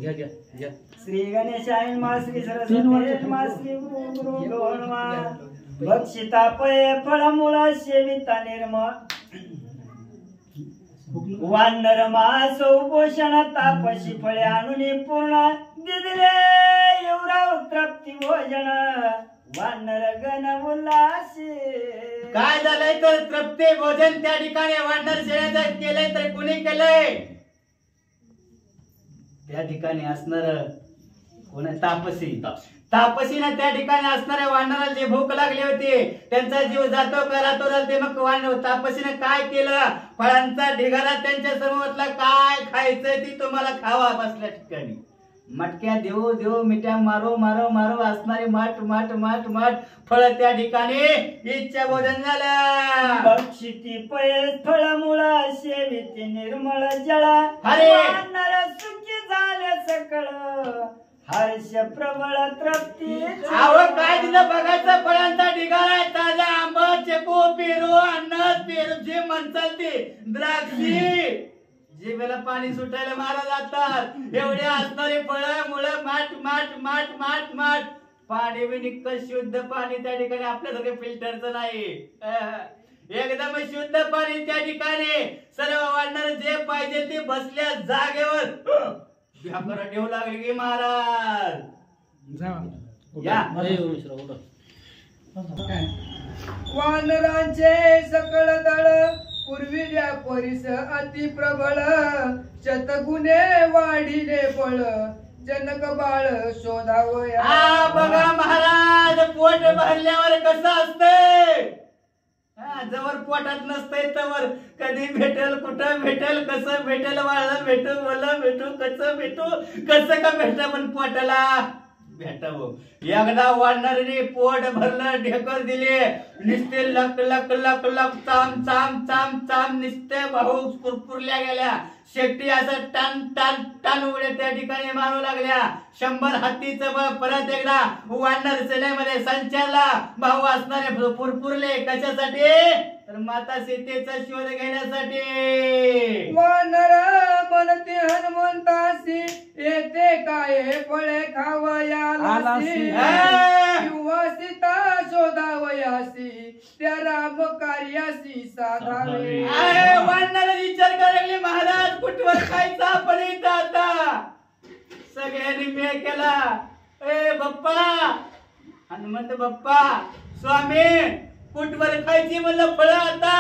घ्या घ्या घ्या. श्री गणेशाय नमः श्री सरस्वती नमः श्री गुरु हनुमान भक्षिता पये फळमूळ सेविता निर्मळ वानर मास उपोषण तापशी फळे आणून पूर्ण दिदिले एवढा तृप्ती भोजन वानर गण उल्हासी. काय झालंय तर तृप्ती भोजन त्या ठिकाणी वानर शेळ्याचं केलंय तर कुणी केलंय? त्या ठिकाणी असणार कोण? तापसीला त्या ठिकाणी असणाऱ्या वानराला जी भूक लागली होती त्यांचा जीव जातो का राहतो ते मग तापसीने काय केलं? फळांचा ढिगारा त्यांच्या समोरला काय खायचंय ती तुम्हाला खावा बसल्या ठिकाणी मटक्या देऊ देऊ मिठ्या मारो मारो मारो असणारे माठ माठ माठ माठ फळ त्या ठिकाणी इच्छा भोजन झालं. बक्षिती पये फळमूळ सेविते निर्मळ जळा अरे वानर सुखी झाले सकळ हर्ष प्रबळ तृप्ती. अहो काय तिथं बघायचं फळांचा ढिगारा आहे ताजा आंबा चेकू पेरू अननस पेरू जे म्हणतात ते द्राक्षी जिभेला पाणी सुटायला मारा जातात एवढे असणारे फळ मुळ माठ माठ माठ माठ माठ पाणी बी निक्कल शुद्ध पाणी त्या ठिकाणी आपल्यासारखं फिल्टरचं नाही एकदम शुद्ध पाणी त्या ठिकाणी सर्व वाढणार जे पाहिजे ते बसल्या जागेवर ठेवू लागले की महाराज या वानरांचे सकळ दळ पूर्वील्या परिस अति प्रबळ शतगुणे वाढिले बळ जनक बाळ शोधावया. बघा महाराज पोट भरल्यावर कसं असतंय जवळ पोटात नसतंय तवर कधी भेटेल कुठं भेटेल कसं भेटेल वाळलं भेटू बोल भेटू कसं भेटू कसं का भेट पण पोटाला भेटावं. एकदा वाढणारे पोट भरलं ढेकर दिले निस्ते लक लक लक लक चाम चाम चाम चाम निस्ते भाऊ पुरपुरल्या गेल्या शेट्टी असं टन टन टन उड्या त्या ठिकाणी मारू लागल्या. 100 हत्तीचं बळ परत एकदा वाढणार सेनेमध्ये संचारला भाऊ असणारे पुरपुरले कशासाठी तर माता सीतेचा शोध घेण्यासाठी. वानर म्हणते हनुमंतासी येते काय फळे खावयालासी किंवा सीता शोधावयासी त्या राम कार्यासी साधावे. वानराला विचार करायला महाराज कुठवर खायचा पण इथं आता सगळ्यांनी मेळ केला. ए बाप्पा हनुमंत बाप्पा स्वामी कुठवर खायची म्हणलं फळ आता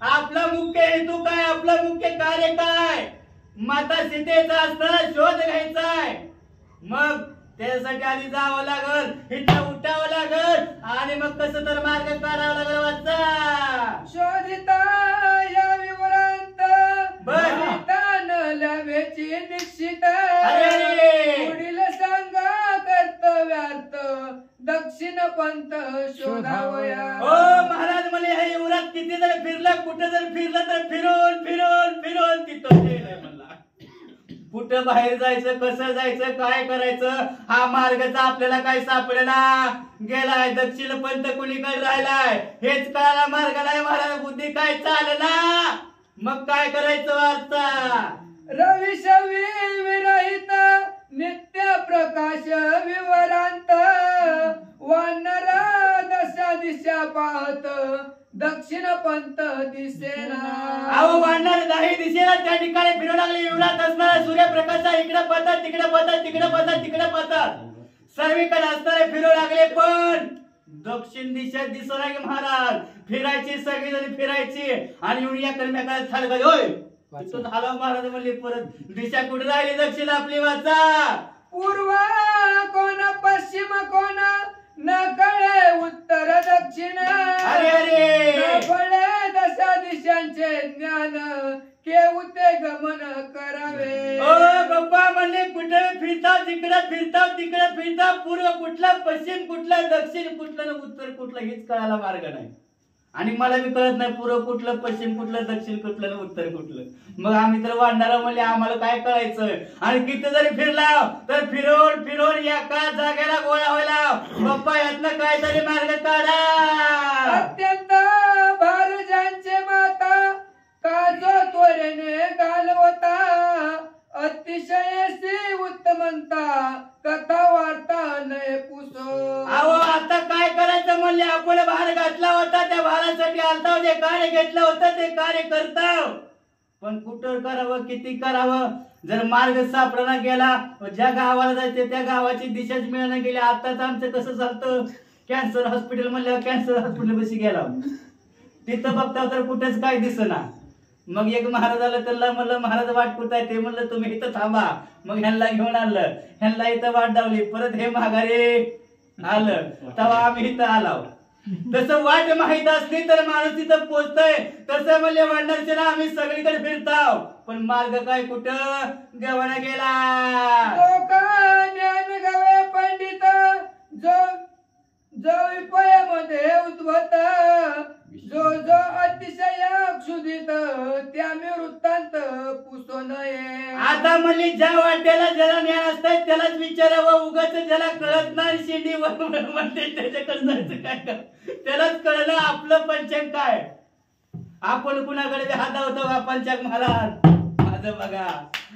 आपला मुख्य हेतू काय आपला मुख्य कार्य काय माता सीतेचा असताना शोध घ्यायचाय. मग त्यासाठी आधी जावं लागल इथं उठावं लागल आणि मग कसं तर मार्ग काढावा लागल वाचा शोधिता या विवरांत बलिदान लवेची निश्चित पुढील सांगा कर्तव्यार्थ दक्षिण पंथ शोधावया. हो महाराज मला हे युवराज किती जर फिरलं कुठे जर फिरलं तर फिरून फिरून फिरून तिथं म्हणला कुठं बाहेर जायचं कसं जायचं काय करायचं हा मार्गचा आपल्याला काय सापडेना गेलाय. दक्षिण पंथ कुणीकडे राहिलाय हेच कळायला मार्ग नाही महाराज बुद्धी काय चालना मग काय करायचं वार्ता. रवी शवी विरहित नित्य प्रकाश विवरांत वानर दशा दिशा पाहत दक्षिण पंथ दिसेना. अहो वानर दाही दिशेला त्या ठिकाणी फिरू लागले युवरात असणारा सूर्यप्रकाशा इकडे पळतात तिकडे पळतात तिकडे पळतात तिकडे पळतात सर्वीकडे असणारे फिरू लागले पण दक्षिण दिशा दिसत नाही महाराज. फिरायची सगळीजण फिरायची आणि येऊन या कर्म्याकडे थाळगड होय झाला महाराज म्हणले परत दिशा कुठे राहिली दक्षिण आपली वाचा. पूर्व कोण पश्चिम कोण न कळे उत्तर दक्षिण अरे अरे न कळे दशा दिशांचे ज्ञान केवते गमन करावे. ओ बाप्पा म्हणले कुठे फिरताव तिकडे फिरताव तिकडे फिरताव पूर्व कुठला पश्चिम कुठला दक्षिण कुठलं उत्तर कुठलं हेच कळायला मार्ग नाही आणि मला बी कळत नाही पूर्व कुठलं पश्चिम कुठलं दक्षिण कुठलं उत्तर कुठलं. मग आम्ही तर वाढणारा म्हणले आम्हाला काय कळायचं आणि किती जरी फिरला तर फिरवून फिरवून एका जागेला गोळा व्हायला बाप्पा यातनं काहीतरी मार्ग काढा. अत्यंत भारजांचे माता काजो त्वरेने घालवता अतिशय वृत्त म्हणता कथा वार्ता नये पुसो. अहो आता काय करायचं म्हणले, आपण भार घातला होता, त्या भारासाठी आलता, जे कार्य घेतलं होतं ते कार्य करताव, पण कुठं करावं, किती करावं, जर मार्ग सापडला गेला, ज्या गावाला जायचे त्या गावाची दिशाच मिळणं गेली. आताच आमचं कसं चालतं, कॅन्सर हॉस्पिटल म्हणलं, कॅन्सर हॉस्पिटल बशी गेला, तिथं बघता तर कुठेच काय दिसना. मग एक महाराज आलं, त्यांना म्हणलं महाराज वाट कुठं आहे, ते म्हणलं तुम्ही इथं थांबा. मग ह्यांना घेऊन आणलं, ह्यांना इथं वाट दावली, परत हे माघारी आलं, तेव्हा आम्ही इथं आलो. तसं वाट माहित असली तर माणूस तिथं पोचतय. तसं म्हणले वाटणारचे ना, आम्ही सगळीकडे फिरताव, पण मार्ग काय कुठं गवना गेला. लोक ज्ञान गावे पंडित जो जो विपयामध्ये उद्भवत, जो जो अतिशय क्षुधित त्या मी वृत्तांत पुसो नये. आता म्हणली ज्या वाट्याला ज्याला ज्ञान असतंय त्यालाच विचारावं, उगाच ज्याला कळत नाही शिंडी म्हणते त्याच्याकडे जायचं काय, त्यालाच कळलं आपलं पंचांग काय. आपण कुणाकडे हात धावतो का पंचांग महाराज माझं बघा.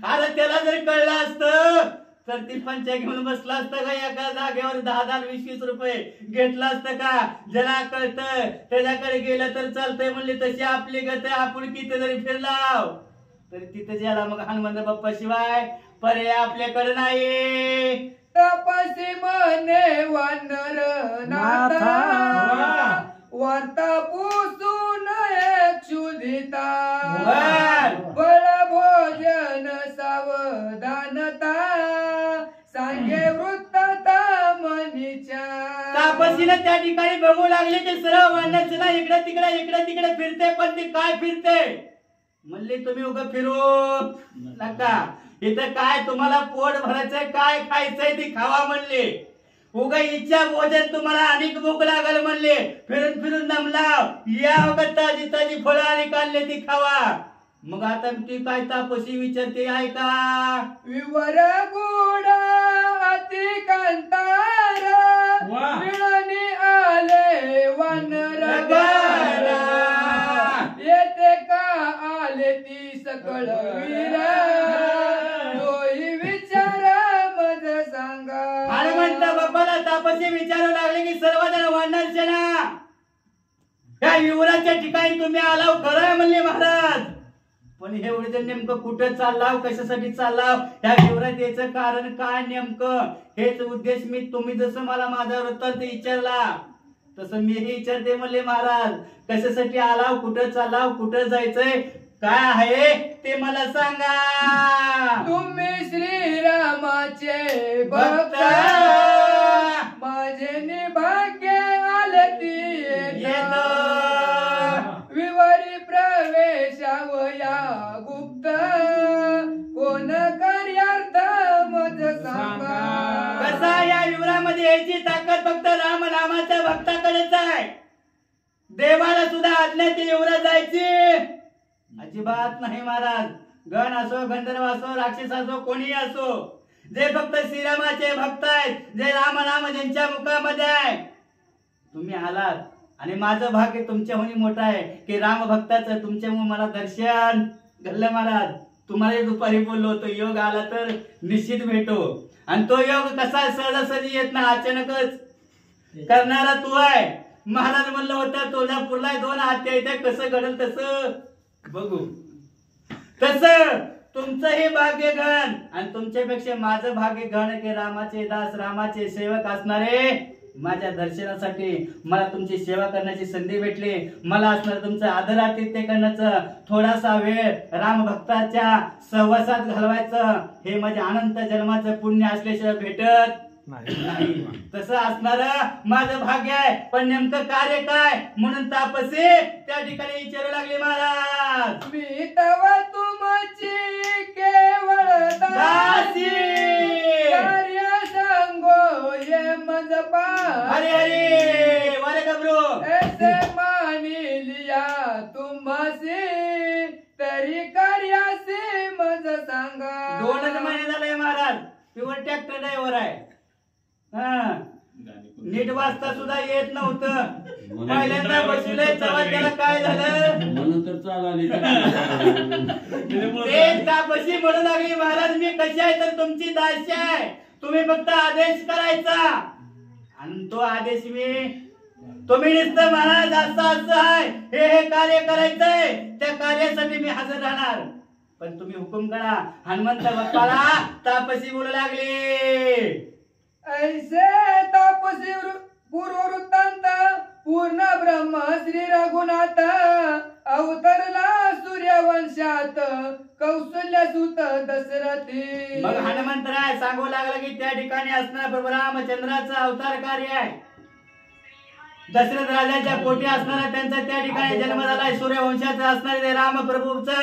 अरे त्याला जर कळलं असतं तर ती पंचांग घेऊन बसला असतं का, एका जागेवर 10-10, 20-20 रुपये घेतला असतं का. ज्याला कळतं त्याच्याकडे गेलं तर चालतंय म्हणले, तशी आपली गत आपण किती जरी फिरलाव तरी तिथे ज्याला मग हनुमंत बाप्पा शिवाय पर्याय आपल्याकडे नाही. तपसी म्हणे वानर नाथा वार्ता पुसून क्षुधिता. बळ भोजन सावधानता सांगे वृत्तता मनीच्या. तापसीला त्या ठिकाणी बघू लागले की सरळ वाढण्याचं इकडे तिकडे फिरते, पण ते काय फिरते म्हणले, तुम्ही उगा फिरू नका, इथं काय तुम्हाला पोट भरायचंय, काय खायचंय ती खावा म्हणले. उगा इच्छा भोजन तुम्हाला अनेक भूक लागल म्हणले, फिरून फिरून दमलाव, या वगत ताजी ताजी फळं आणि काढले ती खावा. मग आता ती काय तापसी विचारते ऐका. विवर गोड अति कांतार मिळणी आले वानर गारा. येते का आले ती सकळ वीर, तोही विचार मज सांगा. हनुमंत बाप्पाला तापसी विचारू लागले की सर्वजण वाढणार ना, त्या युवराच्या ठिकाणी तुम्ही आलाव खरं म्हणले महाराज, पण हे एवढं नेमकं कुठं चाललाव, कशासाठी चाललाव, ह्या युवरात याचं कारण काय नेमकं, हेच उद्देश मी तुम्ही जसं मला माझा वृत्तांत विचारला तसं मीही विचारते म्हणले महाराज. कशासाठी आलाव, कुठं चाललाव, कुठं जायचंय, काय आहे ते मला सांगा. तुम्ही श्रीरामाचे भक्त माझे निभाग्य आले ती विवरी प्रवेशावया गुप्त कोण कार्यार्थ मज सांगा. कसा या युवरामध्ये यायची ताकद फक्त राम नामाच्या भक्ताकडेच आहे. देवाला सुद्धा आज्ञाची युवरा जायची अजिबात नाही महाराज. गण असो, गंधर्व असो, राक्षस असो, कोणी असो, जे फक्त श्रीरामाचे भक्त आहेत, जे राम नाम ज्यांच्या मुखामध्ये आहे, तुम्ही आलात आणि माझं भाग्य तुमच्याहून मोठं आहे की राम भक्ताचं तुमच्यामुळे मला दर्शन घडलं महाराज. तुम्हाला दुपारी बोललो होतो योग आला तर निश्चित भेटो, आणि तो योग कसा सहजासहजी येत ना, अचानकच करणारा तू आहे. महाराज म्हणलं होतं तुळजापूरला 2 हत्या येत्या, कसं घडल तसं बघू. तसं तुमचं हे भाग्य घन आणि तुमच्यापेक्षा माझं भाग्य घन की रामाचे दास, रामाचे सेवक असणारे माझ्या दर्शनासाठी मला तुमची सेवा करण्याची संधी भेटली. मला असणार तुमचं आदरातिथ्य करण्याचं, थोडासा वेळ राम भक्ताच्या सहवासात घालवायचं, हे माझ्या अनंत जन्माचं पुण्य असल्याशिवाय भेटत नाही. तसं असणार माझं भाग्य आहे, पण नेमकं कार्य काय म्हणून तापसी त्या ठिकाणी विचारू लागले महाराज. मी तव तुमची केवळ दासी कार्य सांगो ये मज पा. हरे हरे वारे गबरू ऐसे मानी लिया तुम्हासी तरी कार्यासी मज सांगा. 2 महिने झाले महाराज, प्युअर ट्रॅक्टर ड्रायव्हर आहे. नीट वाचता सुद्धा येत नव्हतं. पहिल्यांदा बसले तेव्हा त्याला काय झालं म्हणून तर चालली तेच तापसी म्हणू लागली, महाराज मी कशी आहे तर तुमची दासी आहे, तुम्ही फक्त आदेश करायचा. आणि तो आदेश तुम्ही नुसतं महाराज असं असं आहे, हे कार्य करायचंय, त्या कार्यासाठी मी हजर राहणार, पण तुम्ही हुकुम करा. हनुमंत बाप्पाला तापसी बोलू लागली. ऐसे तापसी पूर्व वृत्तांत पूर्ण ब्रह्म श्री रघुनाथ अवतरला सूर्यवंशात कौशल्य सुत दशरथी. मग हनुमंतराय सांगू लागला की त्या ठिकाणी असणारा प्रभू रामचंद्राचा अवतार कार्य आहे. दशरथ राजाच्या पोटी असणारा त्यांचा त्या ठिकाणी जन्म झालाय. सूर्यवंशाचा असणारे रामप्रभूचं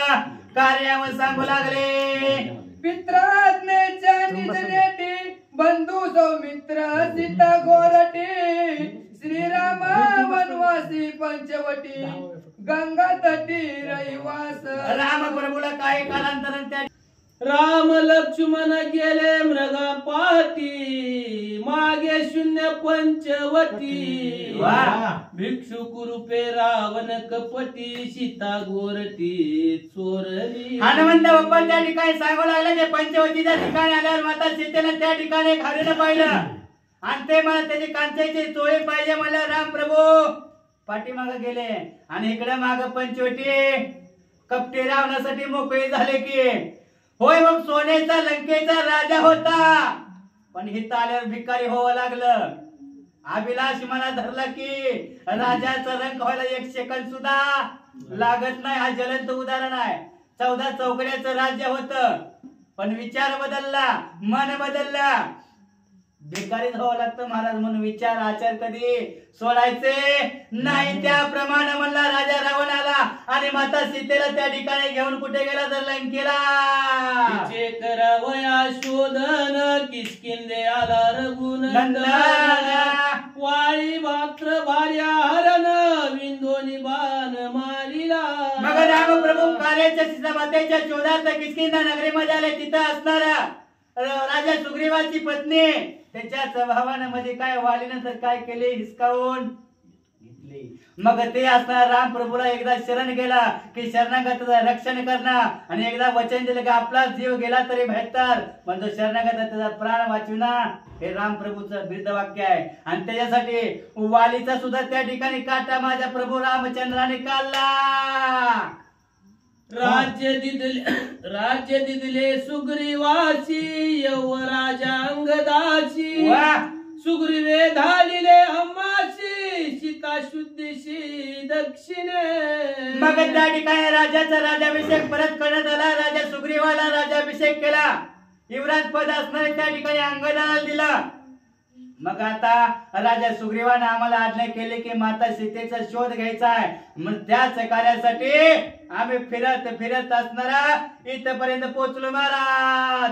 कार्य सांगू लागले. पित्राज्ञेच्या निजनेटी बंधू सौमित्र सीता गोरटी श्रीराम वनवासी पंचवटी गंगा तटी रहिवास. रामप्रभूला काही कालांतराने त्या राम लक्ष्मण गेले मृगा पाठी मागे शून्य पंचवटी भिक्षु कुरुपे रावण कपटी सीता गोरटी चोरली. हनुमंत बाप्पा त्या ठिकाणी सांगू लागले जे पंचवटीच्या ठिकाणी आल्यावर माता सीतेने त्या ठिकाणी एक हरिण पाहिलं आणि ते मला त्याची कांचेची चोळी पाहिजे मला. राम प्रभू पाठीमागे गेले आणि इकडे माग पंचवटी कपटी रावणासाठी मोकळी झाले की होय. मग सोन्याचा लंकेचा राजा होता, पण हित आल्यावर भिकारी व्हावं लागलं. अभिलाष मला धरला की राजाचा रंग व्हायला 1 सेकंद सुद्धा लागत नाही. हा ज्वलंत उदाहरण आहे. 14 चौकड्याचं राज्य होतं, पण विचार बदलला, मन बदलला, भिकारीच व्हावं लागतं महाराज. म्हणून विचार आचार कधी सोडायचे नाही. त्याप्रमाणे म्हणला राजा रावण आला आणि माता सीतेला त्या ठिकाणी घेऊन कुठे गेला तर लंकेला. तिचे करावया शोधन किष्किंधे आला रघुनंदन वाळी मात्र भार्या हरण विंदोनी बाण मारिला. मग रामप्रभू कार्याच्या सीतामातेच्या शोधार्थ किष्किंधा नगरीमध्ये आले. तिथं असणारा राजा सुग्रीवाची पत्नी त्याच्या स्वभावानं मध्ये काय वालीनं तर काय केले हिसकावून घेतले. मग ते असणार राम प्रभूला एकदा शरण गेला की शरणागताचं रक्षण करणार आणि एकदा वचन दिलं की आपला जीव गेला तरी भेटणार, पण तो शरणागत त्याचा प्राण वाचविणार. हे राम प्रभूचं बिर्द वाक्य आहे. आणि त्याच्यासाठी वालीचा सुद्धा त्या ठिकाणी काटा माझ्या प्रभू रामचंद्राने काढला. राज्य दिले सुग्रीवाची यवराजा अंगदाची सुग्रीवे धालिले अम्माची सीता शुद्धीशी दक्षिणे. मग त्या ठिकाणी राजाचा राज्याभिषेक परत करण्यात आला. राजा सुग्रीवाला राज्याभिषेक केला. युवराज पद असणारे त्या ठिकाणी अंगदाला दिलं. मग आता राजा सुग्रीवाने आम्हाला आज्ञा केली की माता सीतेचा शोध घ्यायचा आहे. मग त्याच कार्यासाठी आम्ही फिरत फिरत असणारा इथपर्यंत पोहोचलो महाराज.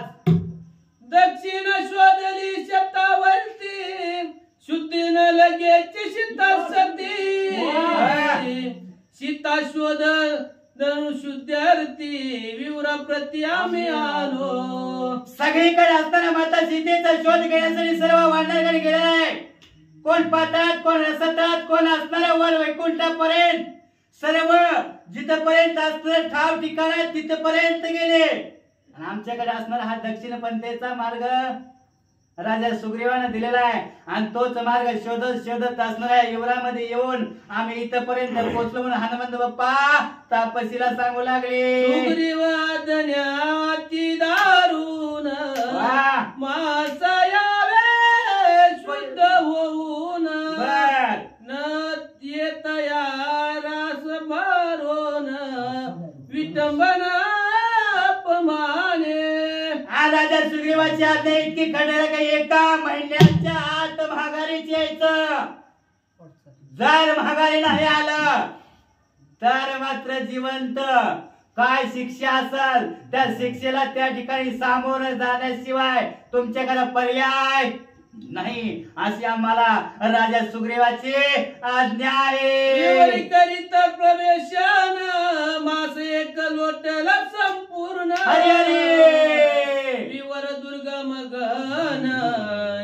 दक्षिण शोधली शतावरती शुद्धीनं लगेच सीता सती सीता शोध शुद्धार्थी विवरा प्रति आम्ही आलो. सगळीकडे असताना माता सीतेचा शोध घेण्यासाठी सर्व वानरांकडे गेले आहे. कोण पाताळात, कोण रसताळात, कोण असणाऱ्या वर वैकुंठापर्यंत सर्व जिथपर्यंत असणारे ठाव ठिकाण आहे तिथपर्यंत गेले. आणि आमच्याकडे असणारा हा दक्षिण पंथेचा मार्ग राजा सुग्रीवाने दिलेला आहे आणि तोच मार्ग शोधत शोधत असणाऱ्या युवरामध्ये येऊन आम्ही इथपर्यंत पोहोचलो. म्हणून हनुमंत बाप्पा तापसीला सांगू लागले. सुग्रीवादन्याती दारुण मासा यावे शुद्ध होऊन न येतया रास मारोन विटंबना अपमाने. राजा सुग्रीवाची आज्ञा इतकी खंडाला काही 1 महिन्याच्या आत महागारीच यायचं. जर महागारी नाही आलं तर मात्र जिवंत काय शिक्षा असेल त्या शिक्षेला त्या ठिकाणी सामोरं जाण्याशिवाय तुमच्याकडे पर्याय नाही अशी आम्हाला राजा सुग्रीवाची आज्ञा आहे. विवरी करीत प्रवेशन मास एक लोटला संपूर्ण. हरी हरी. विवर दुर्गम गहन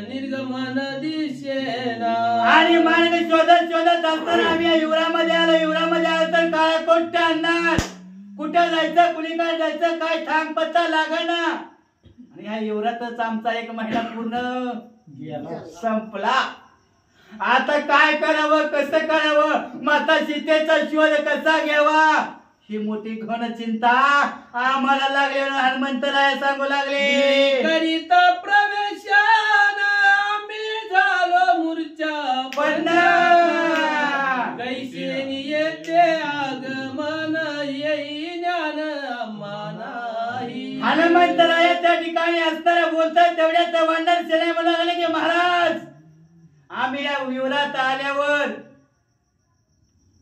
निर्गमन दिशेना. आणि मार्ग शोधत शोधत असताना आम्ही या युवरामध्ये आलो. युवरामध्ये आलो तर काळ्या कोट्या आणणार. कुठं जायचं कुणीकडे जायचं काय थांब पत्ता लागना. आणि ह्या युवरातच आमचा 1 महिना पूर्ण संपला. आता काय करावं कसं करावं माता सीतेचा शोध कसा घ्यावा ही मोठी घन चिंता आम्हाला लागली. हनुमंतराय सांगू लागले करीत प्रवेशन आम्ही झालो मूर्छा पन्ना. कैसे येते आगमन येई ज्ञान आम्हानाही. हनुमंतराय त्या ठिकाणी असताना बोलतात तेवढ्यात वानर सेना म्हणू लागले की महाराज आम्ही या विवरात आल्यावर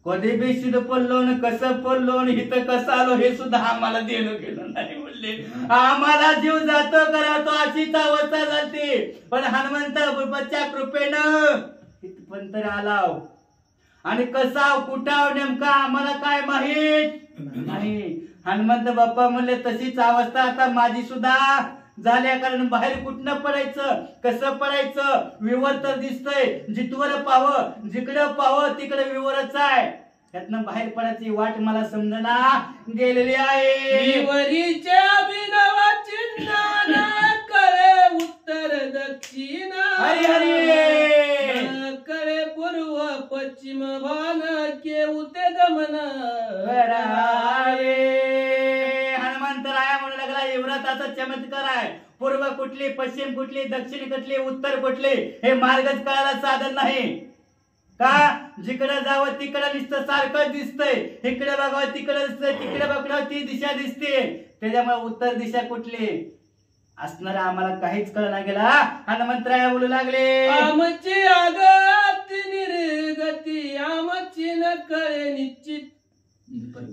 कधी बी सिद्ध पडलो न कसं पडलो न इथं कसं आलो हे सुद्धा आम्हाला देणं गेलं नाही बोलले. आम्हाला जीव जातो करावतो अशीच अवस्था झाली. पण हनुमंत बाप्पाच्या कृपेनं इथपर्यंत आलाव. आणि कसा कुठाव नेमका आम्हाला काय माहित नाही. हनुमंत बाप्पा म्हणले तशीच अवस्था आता माझी सुद्धा झाल्या कारण बाहेर कुठनं पडायचं कसं पडायचं. विवर तर दिसतंय जिथवर पाहावं जिकडं पाहावं तिकडे विवरच आहे. त्यातनं बाहेर पडायची वाट मला समजना गेलेली आहे. विवरीचे अभिनव चिन्ह कळे उत्तर दक्षिण. हरी हरी. कळे पूर्व पश्चिम भान केउते गमन. हनुमंतराया म्हणू लागला युवराचा चमत्कार आहे. पूर्व कुठली पश्चिम कुठली दक्षिण कुठली उत्तर कुठली हे मार्गच कळायला साधन नाही का. जिकडे जावं तिकडे नुसतं सारखं दिसतंय. इकडे बघावं तिकडे दिसतंय तिकडे बघावं ती दिशा दिसते. त्याच्यामुळे उत्तर दिशा कुठली असणार आम्हाला काहीच कळना गेला. हनुमंतराया बोलू लागले आमची आगती निर्गती आमची न कळे निश्चित.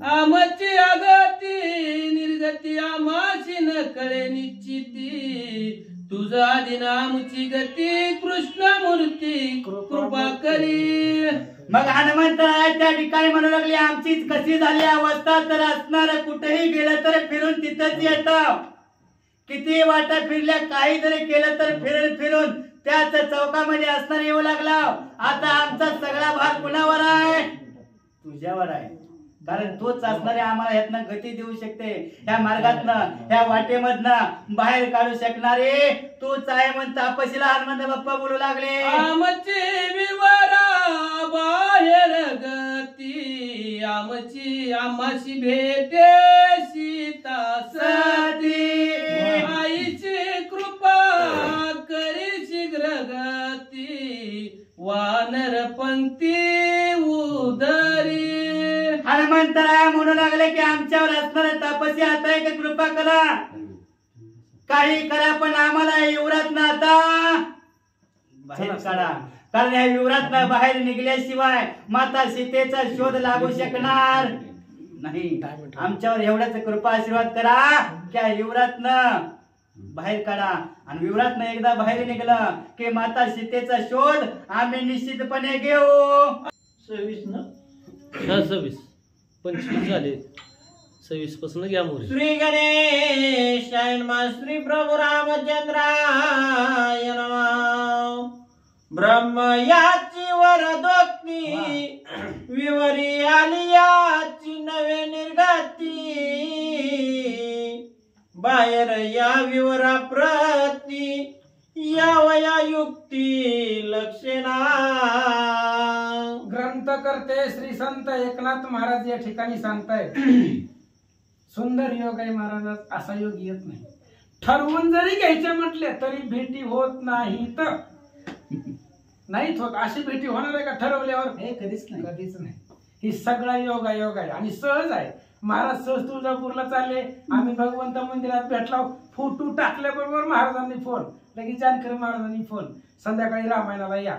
आमची आगती निर्गती आमाची न कळे निश्चिती. तुझा आदिन आमची गती कृष्णमूर्ती कृपा करी. मग हनुमंतराया त्या ठिकाणी म्हणू लागली आमचीच कशी झाली अवस्था तर असणार. कुठेही गेलं तर फिरून तिथंच येतं. किती वाटा फिरल्या काही जरी केलं तर फिरून फिरून त्याच चौकामध्ये असणार येऊ लागला. आता आमचा सगळा भार कुणावर आहे तुझ्यावर आहे. कारण तोच असणारे आम्हाला ह्यातनं गती देऊ शकते. ह्या मार्गातनं ह्या वाटेमधनं बाहेर काढू शकणारे तूच आहे म्हणता तापशीला हनुमंत बाप्पा बोलू लागले आमची विवरा बाहेर गती आमची आमाशी भेटे सीता सती. आईची कृपा करी शीघ्र गती वानर पंक्ती उदरी. हनुमंतराया म्हणू लागले की आमच्यावर असणारे तापसी आता एक कृपा करा काही करा पण आम्हाला युवरात ना आता बाहेर काढा. कारण या युवरात बाहेर निघल्याशिवाय माता सीतेचा शोध लागू शकणार नाही. आमच्यावर एवढ्याच कृपा आशीर्वाद करा की युवरात बाहेर काढा. आणि विवरात एकदा बाहेर निघलं की माता सीतेचा शोध आम्ही निश्चितपणे घेऊ. 26 ना 26 25 झाले 26 पासून घ्या मोरे. श्री गणेश श्री प्रभु रामचंद्राय नमः. ब्रह्म याची वरदोक्ती विवरी आली याची नवे निर्गती. बाहेर या विवरा प्रती यावया युक्ती लक्षणा. ग्रंथकर्ते श्री संत एकनाथ महाराज या ठिकाणी सांगतायत सुंदर योग आहे महाराजात. असा योग येत नाही. ठरवून जरी घ्यायचे म्हटले तरी भेटी होत नाहीत. नाहीच होत. अशी भेटी होणार आहे का ठरवल्यावर? कधीच नाही. कधीच नाही. ही सगळा योग आहे आणि सहज आहे. महाराज सहज तुळजापूरला चालले. आम्ही भगवंत मंदिरात भेटलो. फोटो टाकल्याबरोबर महाराजांनी फोन लगेच जानकर महाराजांनी फोन संध्याकाळी रामायणाला या.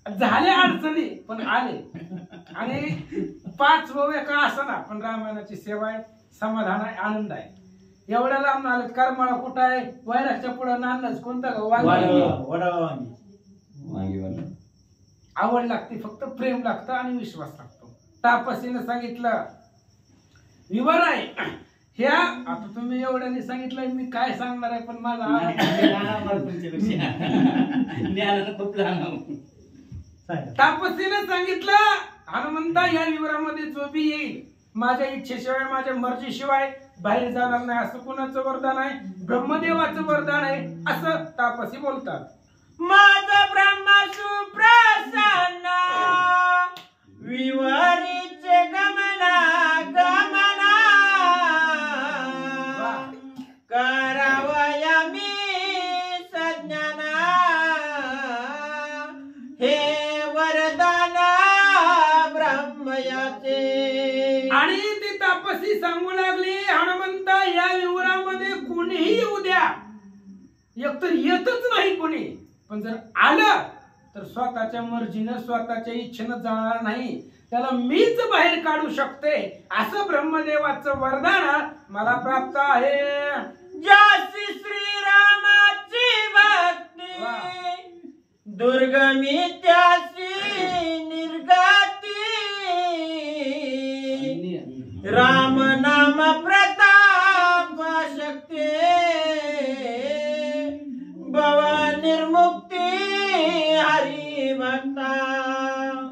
झाले अडचणी पण आले. आणि 5 का असना पण रामायणाची सेवा आहे समाधान आहे आनंद आहे. एवढ्या लांब आलं करमाळा कुठं आहे वैरागच्या पुढं नांदच कोणता गाव आवड लागते फक्त प्रेम लागतं आणि विश्वास लागतो. तापसीनं सांगितलं विवर आहे ह्या आता तुम्ही एवढ्याने सांगितलंय मी काय सांगणार आहे पण माझा खूप लहान. तापसीनं सांगितलं हनुमंता या विवरामध्ये जो बी येईल माझ्या इच्छेशिवाय माझ्या मर्जीशिवाय बाहेर जाणार नाही असं कुणाचं वरदान आहे ब्रह्मदेवाचं वरदान आहे असं तापसी बोलतात. माझा ब्रह्मा सुप्रसन्न विवारीचे गमना गमना करावया मी सज्ञाना हे वरदान ब्रह्मयाचे. आणि ती तापसी सांगू लागली हनुमंता या विवरामध्ये कोणीही येऊ द्या एकतर येतच नाही कोणी पण जर आलं तर स्वतःच्या मर्जीनं स्वतःच्या इच्छेनं जाणार नाही त्याला मीच बाहेर काढू शकते असं ब्रह्मदेवाचं वरदान मला प्राप्त आहे. जासी श्रीरामाची भक्ती दुर्गमी त्यासी निर्गती राम नाम प्रताप शक्ती भव निर्मुक्ती हरी भक्ता.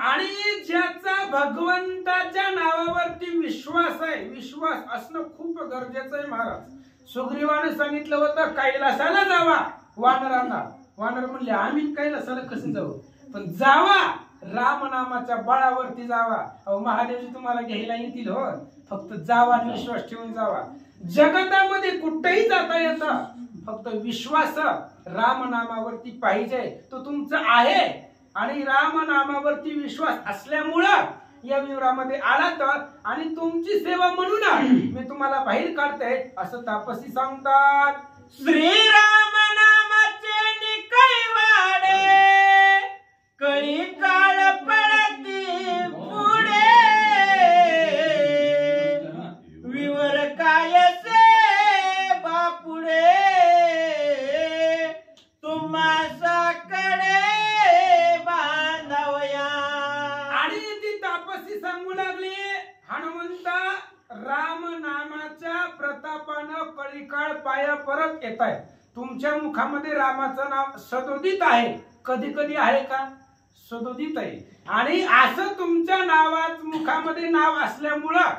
आणि ज्याचा भगवंताच्या नावावरती विश्वास आहे विश्वास असणं खूप गरजेचं आहे. महाराज सुग्रीवाने सांगितलं होतं कैलासाला जावा वानरांना वानर म्हणले आम्ही कैलासाला कसं जाऊ पण जावा राम नामाच्या बळावरती जावा. अहो महादेवजी तुम्हाला घ्यायला येतील हो फक्त जावा विश्वास ठेवून जावा. जगतामध्ये कुठेही जाता येतं फक्त विश्वास राम नामावरती पाहिजे तो तुमचा आहे आणि राम नामावरती विश्वास असल्यामुळं या विवरामध्ये आला तर आणि तुमची सेवा म्हणून मी तुम्हाला बाहेर काढते असं तापसी सांगतात. श्रीराम नामाचे निकैवाडे कळी काळ पडती पुढे विवर कायसे बापुडे तुम्हासाकडे बांधवया. आणि ती तापसी सांगू लागली हनुमंता राम नामाच्या प्रतापानं कळीकाळ पाया परत येत आहे. तुमच्या मुखामध्ये रामाचं नाव सदोदित आहे कधी कधी आहे का सदोदित आहे आणि असं तुमच्या नावात मुखामध्ये नाव असल्यामुळं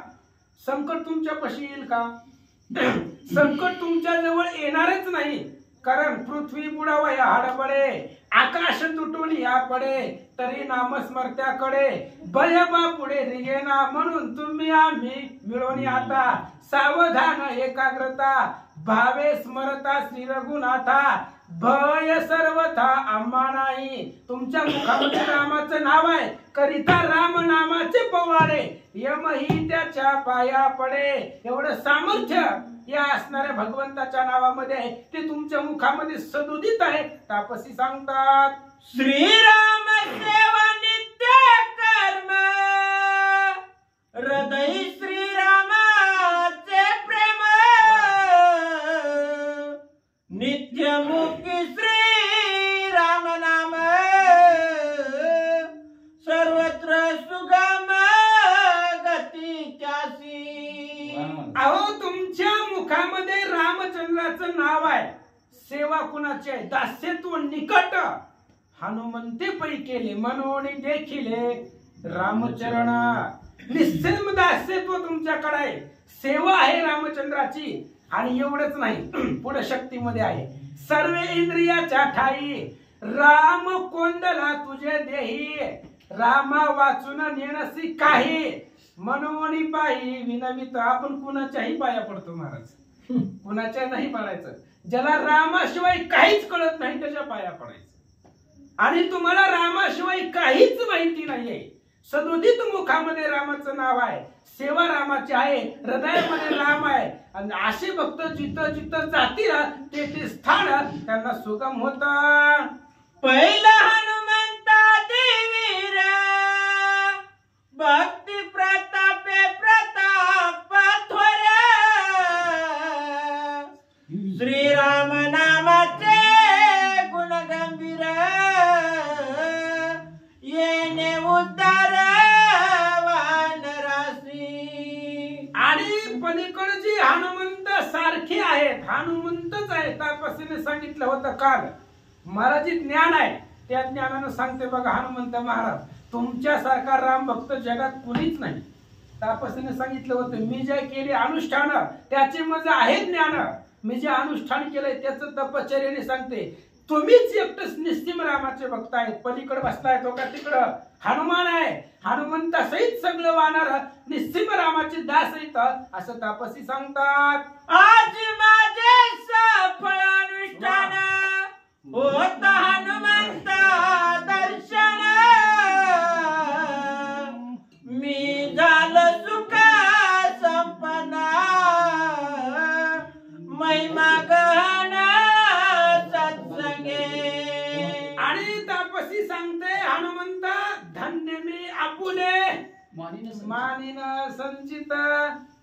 संकट तुमच्या पाशी येईल का संकट तुमच्या जवळ येणारच नाही कारण पृथ्वी बुडावया हाडबडे आकाश तुटून या पडे तरी नामस्मर्त्याकडे बयबा पुढे रिगेना म्हणून तुम्ही आम्ही मिळवणी आता सावधान एकाग्रता भावे स्मरता श्री रघुनाथा भय सर्वथा आम्हा नाही. तुमच्या मुखामध्ये रामाचं नाव आहे करिता राम नामाचे पवाडे यमही त्याच्या पाया पडे. एवढं सामर्थ्य या असणाऱ्या भगवंताच्या नावामध्ये आहे ते तुमच्या मुखामध्ये सदोदित आहे. तापसी सांगतात श्रीराम सेवा नित्य कर्म हृदय श्रीरामाचे प्रेम नित्यमुखी श्रीराम नाम सर्वत्र सुगम गती त्यासी. अहो तुमच्या मुखामध्ये रामचंद्राचं नाव आहे सेवा कुणाची आहे दास्यत्व निकट हनुमंते पै केले मनोनी देखिले रामचरणा. निस्सेम दास्यत्व तुमच्याकडे आहे सेवा आहे रामचंद्राची आणि एवढंच नाही पुढे शक्तीमध्ये आहे सर्व इंद्रियाच्या ठाई राम कोंदला तुझे देही रामा वाचून नेणसी काही मनोनी पायी विनवित. आपण कुणाच्याही पाया पडतो महाराज कुणाच्या नाही पडायचं ज्याला रामाशिवाय काहीच कळत नाही त्याच्या पाया पडायचं. आणि तुम्हाला रामाशिवाय काहीच माहिती नाहीये सदोदित मुखामध्ये रामाचं नाव आहे सेवा रामाची आहे हृदयामध्ये राम आहे आणि असे भक्त जिथं जिथं जातील ते स्थान त्यांना सुगम होत. पहिला हनुमंता देवीर भक्ती प्रतापे प्रताप थोर होतं काल. मला जे ज्ञान आहे त्या ज्ञानानं सांगते बघा हनुमंत महाराज, तुमच्यासारखा राम भक्त जगात कुणीच नाही. तापसीने सांगितलं होतं मी जे केले अनुष्ठान त्याचे माझं आहे ज्ञान, मी जे अनुष्ठान केलंय त्याचं तपश्चर्याने सांगते. तुम्हीच एकटच निस्सिम रामाचे भक्त आहेत. पलीकडे बसलाय तो का तिकडं हनुमान आहे, हनुमंतासहित सगळं वानर निस्सिम रामाचे दास आहेत असं तापसी सांगतात. आज माझे सफळ अनुष्ठान होत हनुमंता दर्शन, मी झालं सुख संपन्न महिमा गहन सत्संगे. आणि तापसी सांगते हनुमंता धन्य मी आपुले मानिन संचित.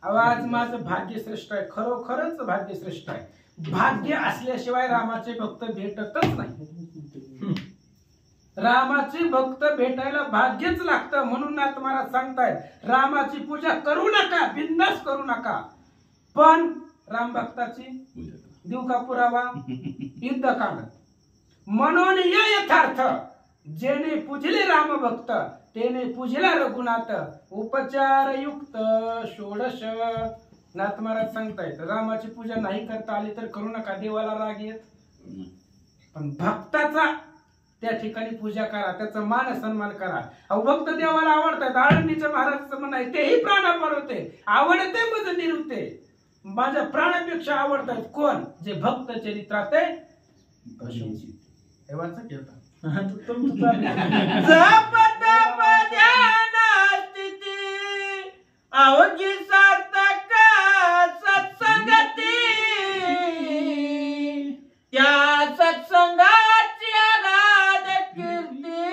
आवाज माझं भाग्यश्रेष्ठ आहे, खरोखरच भाग्यश्रेष्ठ आहे. भाग्य असल्याशिवाय रामाचे भक्त भेटतच नाही. रामाचे भक्त भेटायला भाग्यच लागतं. म्हणून नाथ महाराज सांगतायत रामाची पूजा करू नका, बिंदास करू नका, पण राम भक्ताची देऊ का पुरावा युद्धकाळ. म्हणून या यथार्थ जेने पूजले राम भक्त तेने पूजला रघुनाथ, उपचार युक्त षोडश. नाथ महाराज सांगतायत रामाची पूजा नाही करता आली तर करू नका, देवाला राग येत. पण भक्ताचा त्या ठिकाणी पूजा करा, त्याचा मान सन्मान करा. अहो भक्त देवाला आवडतात. आळंदीच्या महाराजांचं म्हणणं आहे तेही प्राणापार होते, आवडते मज निरुते. माझ्या प्राणापेक्षा आवडतात कोण? जे भक्त चरित्रात आहे. जप तप ध्यान स्थिती अवघी सार्थक सत्संगती, त्या सत्संगाची अगाध कीर्ती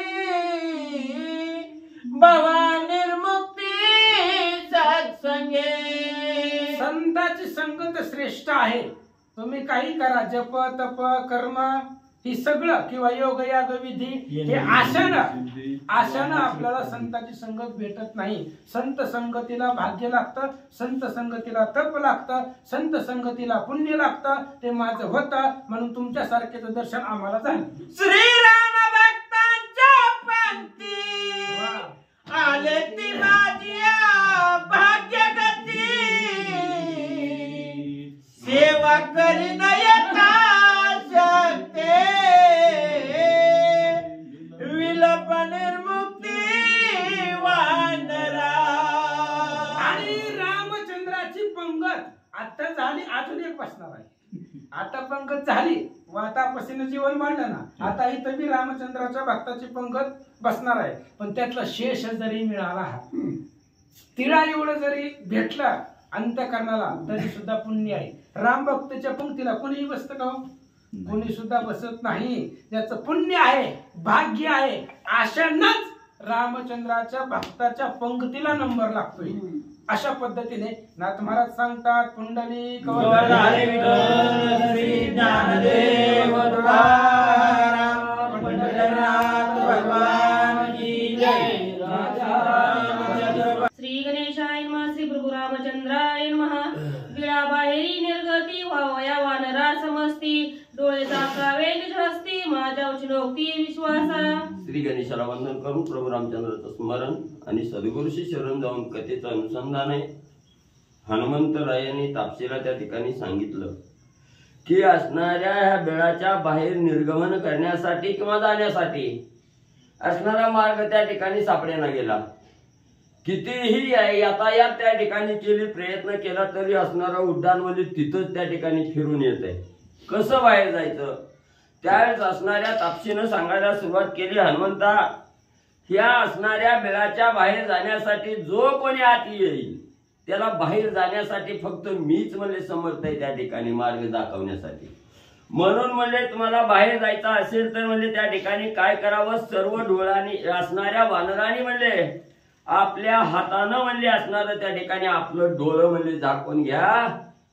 भवा निर्मुक्ती सत्संगे. संतांची संगत श्रेष्ठ आहे. तुम्ही काही करा, जप तप कर्म ही सगळं किंवा योग याग विधी हे आशानं आपल्याला संतांची संगत भेटत नाही. संत संगतीला भाग्य लागतं, संत संगतीला तप लागतं, संत संगतीला पुण्य लागतं. ते माझं होतं म्हणून तुमच्यासारखेचं दर्शन आम्हाला झालं. श्रीराम भक्तांच्या पंक्ती आले ती माझी भाग्यगती, सेवा करीन यथा शक्ती विलप निर्मुक्ती वानरा. आणि रामचंद्राची पंगत आता झाली, अजून एक बसणार आहे. आता पंगत झाली, वातापासून जीवन मांडलं ना, आता इथं बी रामचंद्राच्या भक्ताची पंगत बसणार आहे. पण त्यातला शेष जरी मिळाला, तिळा एवढं जरी भेटलं अंतःकरणाला तरी सुद्धा पुण्य आहे. राम भक्ताच्या पंक्तीला कोणीही बसत का? कोणी सुद्धा बसत नाही. ज्याचं पुण्य आहे, भाग्य आहे, आशांनाच रामचंद्राच्या भक्ताच्या पंक्तीला नंबर लागतोय. अशा पद्धतीने नाथ महाराज सांगतात. कुंडली गौरधारी विठ्ठल श्री ज्ञानदेव तुकाराम पंढरनाथ भगवान की जय. श्री गणेशाय नमः. श्री प्रभू रामचंद्राय नमः. बिळाबाहेरी निर्गती व्हावया वानरा समस्ती, डोळे दाखवावे निज हस्ती माझ्या उचलोक्ती विश्वासा. श्री गणेशाला वंदन करून प्रभू रामचंद्राचं स्मरण आणि सद्गुरूशी शरण जाऊन कथेचं अनुसंधान आहे. हनुमंतरायांनी तापसीला त्या ठिकाणी सांगितलं की असणाऱ्या ह्या बेळाच्या बाहेर निर्गमन करण्यासाठी किंवा जाण्यासाठी असणारा मार्ग त्या ठिकाणी सापडेना गेला. कितीही यातायात त्या ठिकाणी केली, प्रयत्न केला तरी असणारा उड्डाण म्हणजे तिथंच त्या ठिकाणी फिरून येत आहे. कसं बाहेर जायचं? त्यावेळेस असणाऱ्या तापसीनं सांगायला सुरुवात केली, हनुमंता ह्या असणाऱ्या बेळाच्या बाहेर जाण्यासाठी जो कोणी आत येईल त्याला बाहेर जाण्यासाठी फक्त मीच म्हणजे समर्थ आहे त्या ठिकाणी मार्ग दाखवण्यासाठी. म्हणून म्हणजे तुम्हाला बाहेर जायचं असेल तर म्हणजे त्या ठिकाणी काय करावं? सर्व डोळ्यांनी असणाऱ्या वानरांनी म्हणजे आपल्या हातानं म्हणजे असणार त्या ठिकाणी आपलं डोळं म्हणजे झाकून घ्या.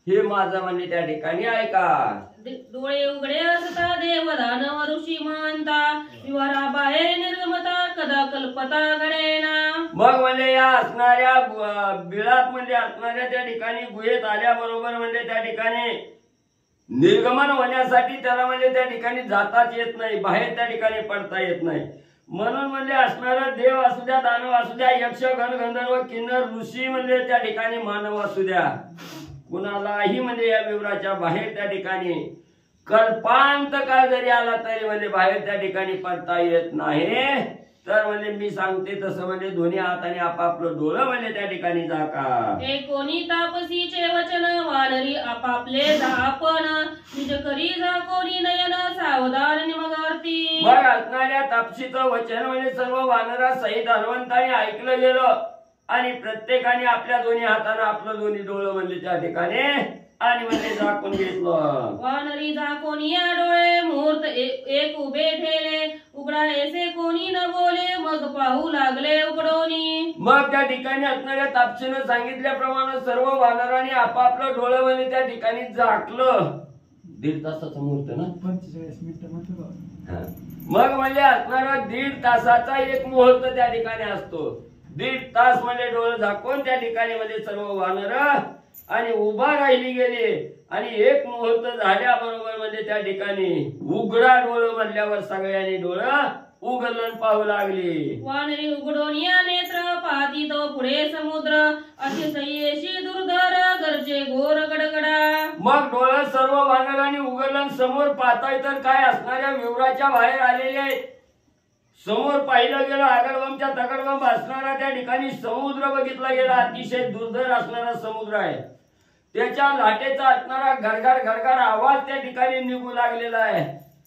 हे माझं म्हणजे त्या ठिकाणी ऐका. डोळे उघडे असता देव दानव ऋषी मानता, विवारा बाहेर निर्गमता कदा कल्पता घडेना. मग म्हणजे या असणाऱ्या बिळात म्हणजे असणाऱ्या त्या ठिकाणी गुहेत आल्याबरोबर म्हणजे त्या ठिकाणी निर्गमन होण्यासाठी त्याला म्हणजे त्या ठिकाणी जाताच येत नाही, बाहेर त्या ठिकाणी पडता येत नाही. म्हणून म्हणजे असणारा देव असू द्या, दानव असू द्या, यक्ष गण गंधर्व किन्नर ऋषी म्हणजे त्या ठिकाणी मानव असू द्या, कुणालाही म्हणजे या विवराच्या बाहेर त्या ठिकाणी कल्पांत काळ जरी आला तरी म्हणजे बाहेर त्या ठिकाणी पडता येत नाही. तर म्हणजे मी सांगते तसं म्हणजे दोन्ही हाताने आपापलं डोळं म्हणजे त्या ठिकाणी झाका. हे कोणी तापसीचे वचन वानरी आपापले आपण निज करी जा कोणी नयन सावधान निमगार्ती. मग असणाऱ्या तापसीचं वचन म्हणजे सर्व वानरा सहित हनुमंताने ऐकलं गेलं आणि प्रत्येकाने आपल्या दोन्ही हाताने आपलं दोन्ही डोळं म्हणजे त्या ठिकाणी आणि म्हणजे झाकून घेतलं. वानरी झाकोनी या डोळे मुहूर्त एक उभे ठेले उघडा ऐसे कोणी न बोले मग पाहू लागले उघडोनी. मग त्या ठिकाणी असणाऱ्या तापसीनं सांगितल्याप्रमाणे सर्व वानरांनी आपापलं डोळं म्हणजे त्या ठिकाणी झाकलं. 1.5 तासाचा मुहूर्त ना, 45 मिनिटं म्हणतो. मग म्हणजे असणारा 1.5 तासाचा एक मुहूर्त त्या ठिकाणी असतो. 1.5 तास म्हणजे डोळं झाकून त्या ठिकाणी म्हणजे सर्व वानर आणि उभा राहिली गेली आणि एक मुहूर्त झाल्याबरोबर म्हणजे त्या ठिकाणी उघडा डोळं म्हणल्यावर सगळ्यांनी डोळं उघडून पाहू लागली. वानरी उघडून या नेत्र पाहती तो पुढे समुद्र अतिशयेशी दुर्धर गरजे घोर गडगडा. मग डोळं सर्व वानरांनी उघडलं. समोर पाहताय तर काय असणाऱ्या विवराच्या बाहेर आलेले आहेत. समोर पाहिलं गेलं आगडबमच्या तगडबम असणारा त्या ठिकाणी समुद्र बघितला गेला. अतिशय दुर्धर असणारा समुद्र आहे. त्याच्या लाटेचा असणारा घडघड घडघड आवाज त्या ठिकाणी निघू लागलेला आहे.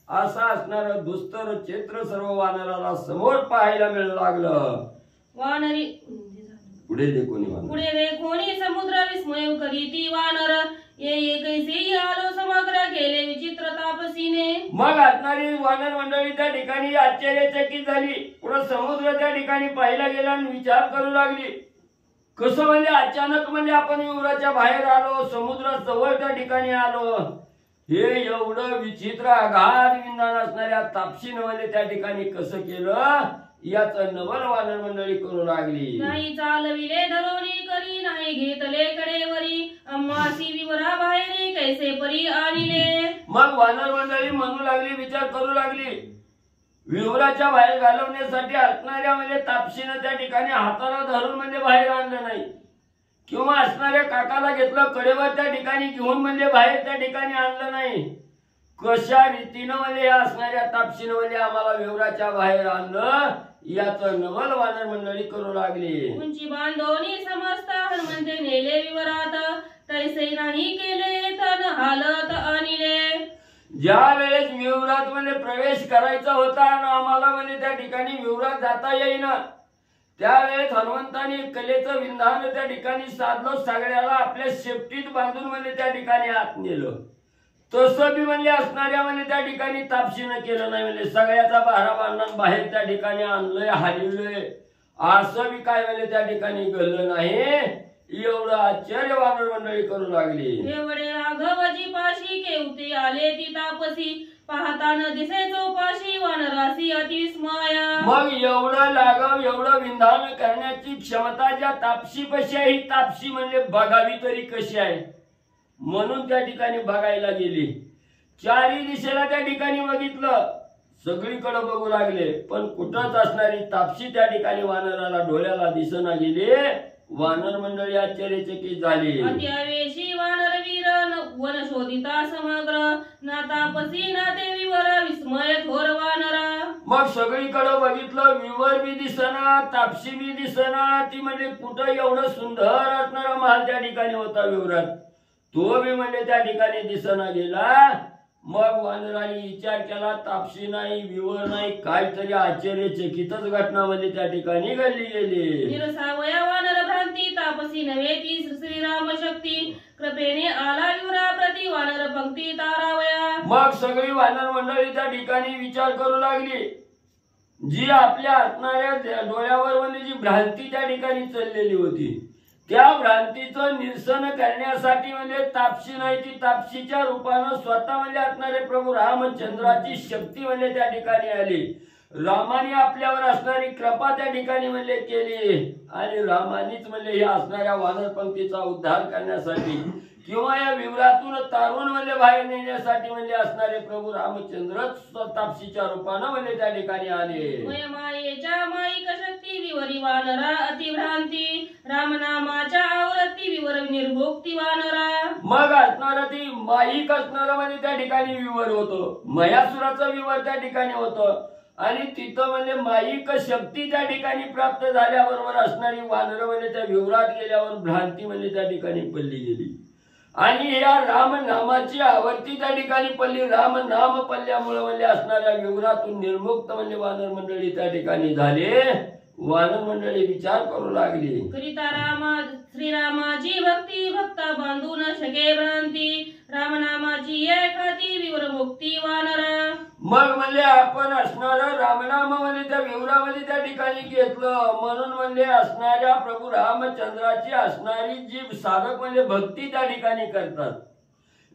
असा असणारं दुस्तर चित्र सर्व वानराला समोर पाहायला मिळू लागलं. वानरी पुढे देखोनी समुद्र विस्मय करीती वानर ये कैसे आलो समग्र केले विचित्र तापसीने. मग असणारी वानर मंडळी त्या ठिकाणी आश्चर्यचकित झाली. पुढे समुद्र त्या ठिकाणी पाहिला गेला आणि विचार करू लागली. कसं म्हणजे अचानक म्हणजे आपण विवराच्या बाहेर आलो, समुद्र जवळ त्या ठिकाणी आलो. हे एवढं विचित्र आघात विंदान असणाऱ्या तापसीनं म्हणजे त्या ठिकाणी कसं केलं याचं नवल वानर मंडळी करू लागली. नाही चालविले धरोनी करी नाही घेतले कडेवरी अम्मासी विवरा बाहेर कैसे परी आणले. मग वानर मंडळी म्हणू लागली, विचार करू लागली. विवराच्या बाहेर घालवण्यासाठी असणाऱ्या म्हणजे तापसीनं त्या ठिकाणी हाताला धरून म्हणजे बाहेर आणलं नाही किंवा असणाऱ्या काकाला घेतलं कडेवर त्या ठिकाणी घेऊन म्हणजे बाहेर त्या ठिकाणी आणलं नाही. कशा रीतीनं म्हणजे असणाऱ्या तापसीनं म्हणजे आम्हाला विवराच्या बाहेर आणलं याचं नवल वानर मंडळी करू लागली. उंची बांधोनी समजता हनुमंते नेले विवरात तैसे नाही केले तन हालत आणले. ज्या वेळेस विवरात म्हणजे प्रवेश करायचा होता आणि आम्हाला म्हणजे त्या ठिकाणी विवरात जाता येईना त्यावेळेस हनुमंतांनी कलेचं विंधान त्या ठिकाणी साधलं. सगळ्याला आपल्या शेपटीत बांधून म्हणजे त्या ठिकाणी आत नेलं. तसं बी म्हणजे असणाऱ्या म्हणजे त्या ठिकाणी तापसीनं केलं नाही. म्हणजे सगळ्याचा बारा बांधून बाहेर त्या ठिकाणी आणलंय, हलवलंय असं बी काय म्हणजे त्या ठिकाणी घडलं नाही. एवढं आश्चर्य वानर मंडळी करू लागली. एवढे राघवजी पाशी केवते आले ती तापसी पाहताना दिसे चौपाशी वानरासी अतिस्माया. मग एवढं लागाव एवढं विंधान करण्याची क्षमता ज्या तापसी कशी आहे, ही तापसी म्हणजे बघावी तरी कशी आहे म्हणून त्या ठिकाणी बघायला गेली. चारी दिशेला त्या ठिकाणी बघितलं, सगळीकडे बघू लागले पण कुठंच असणारी तापसी त्या ठिकाणी वानराला डोळ्याला दिसना गेली. वानर मंडळी आश्चर्यचकित झाली. अत्यावेशी वानर वीर वन शोधिता समग्र ना तापसी ना ते विवर विस्मय थोर वानरा. मग सगळीकडे बघितलं, विवर बी दिसना, तापसी बी दिसना. ती म्हणजे कुठं एवढं सुंदर असणारा महाल त्या ठिकाणी होता विवरात, तो बी म्हणजे त्या ठिकाणी दिसना गेला. मग वानरांनी विचार केला, तापसी नाही, विवर नाही, काहीतरी आश्चर्यचकितच घटना म्हणजे त्या ठिकाणी घडली गेली. निरसावया वानर भ्रांती तापसी नव्हे ती श्रीराम शक्ती कृपेने आला विवरा प्रति वानर पंक्ती तारावया. मग सगळी वानर मंडळी त्या ठिकाणी विचार करू लागली. जी आपल्या असणाऱ्या डोळ्यावर म्हणजे जी भ्रांती त्या ठिकाणी चाललेली होती त्या भ्रांतीचं निरसन करण्यासाठी म्हणजे तापसी नाही, ती तापसीच्या रूपानं स्वतः म्हणजे असणारे प्रभू रामचंद्राची शक्ती म्हणजे त्या ठिकाणी आली. रामाने आपल्यावर असणारी कृपा त्या ठिकाणी म्हणजे केली आणि रामानीच म्हणजे हे असणाऱ्या वानर पंक्तीचा उद्धार करण्यासाठी किंवा या विवरातून तारून म्हणजे बाहेर नेण्यासाठी म्हणजे असणारे प्रभू रामचंद्रच तापसीच्या रूपानं म्हणजे त्या ठिकाणी आले. मायेच्या माईक शक्ती विवरी वानरा अतिभ्रांती रामनामाच्या आवृत्ती विवर निर्भोक्ती वानरा. मग असणार ती माईक असणार म्हणजे त्या ठिकाणी विवर होतं, मयासुराचं विवर त्या ठिकाणी होतं आणि तिथं म्हणजे माईक शक्ती त्या ठिकाणी प्राप्त झाल्याबरोबर असणारी वानर म्हणजे त्या विवरात गेल्यावर भ्रांती म्हणजे त्या ठिकाणी पडली गेली आणि या राम नामाची आवर्ती त्या ठिकाणी पडली. राम नाम पडल्यामुळे म्हणजे असणाऱ्या विवरातून निर्मुक्त म्हणजे वानर मंडळी त्या ठिकाणी झाले. वानर मंडळी विचार करू लागली, करिता श्रीरामाची भक्ती भक्ता बांधू न शके भ्रांती रामनामाची एखादी विवर मुक्ती वानरा. मग म्हणजे आपण असणार रामनाम म्हणजे त्या विवरामध्ये त्या ठिकाणी घेतलं म्हणून म्हणजे असणाऱ्या प्रभू रामचंद्राची असणारी जी साधक म्हणजे भक्ती त्या ठिकाणी करतात,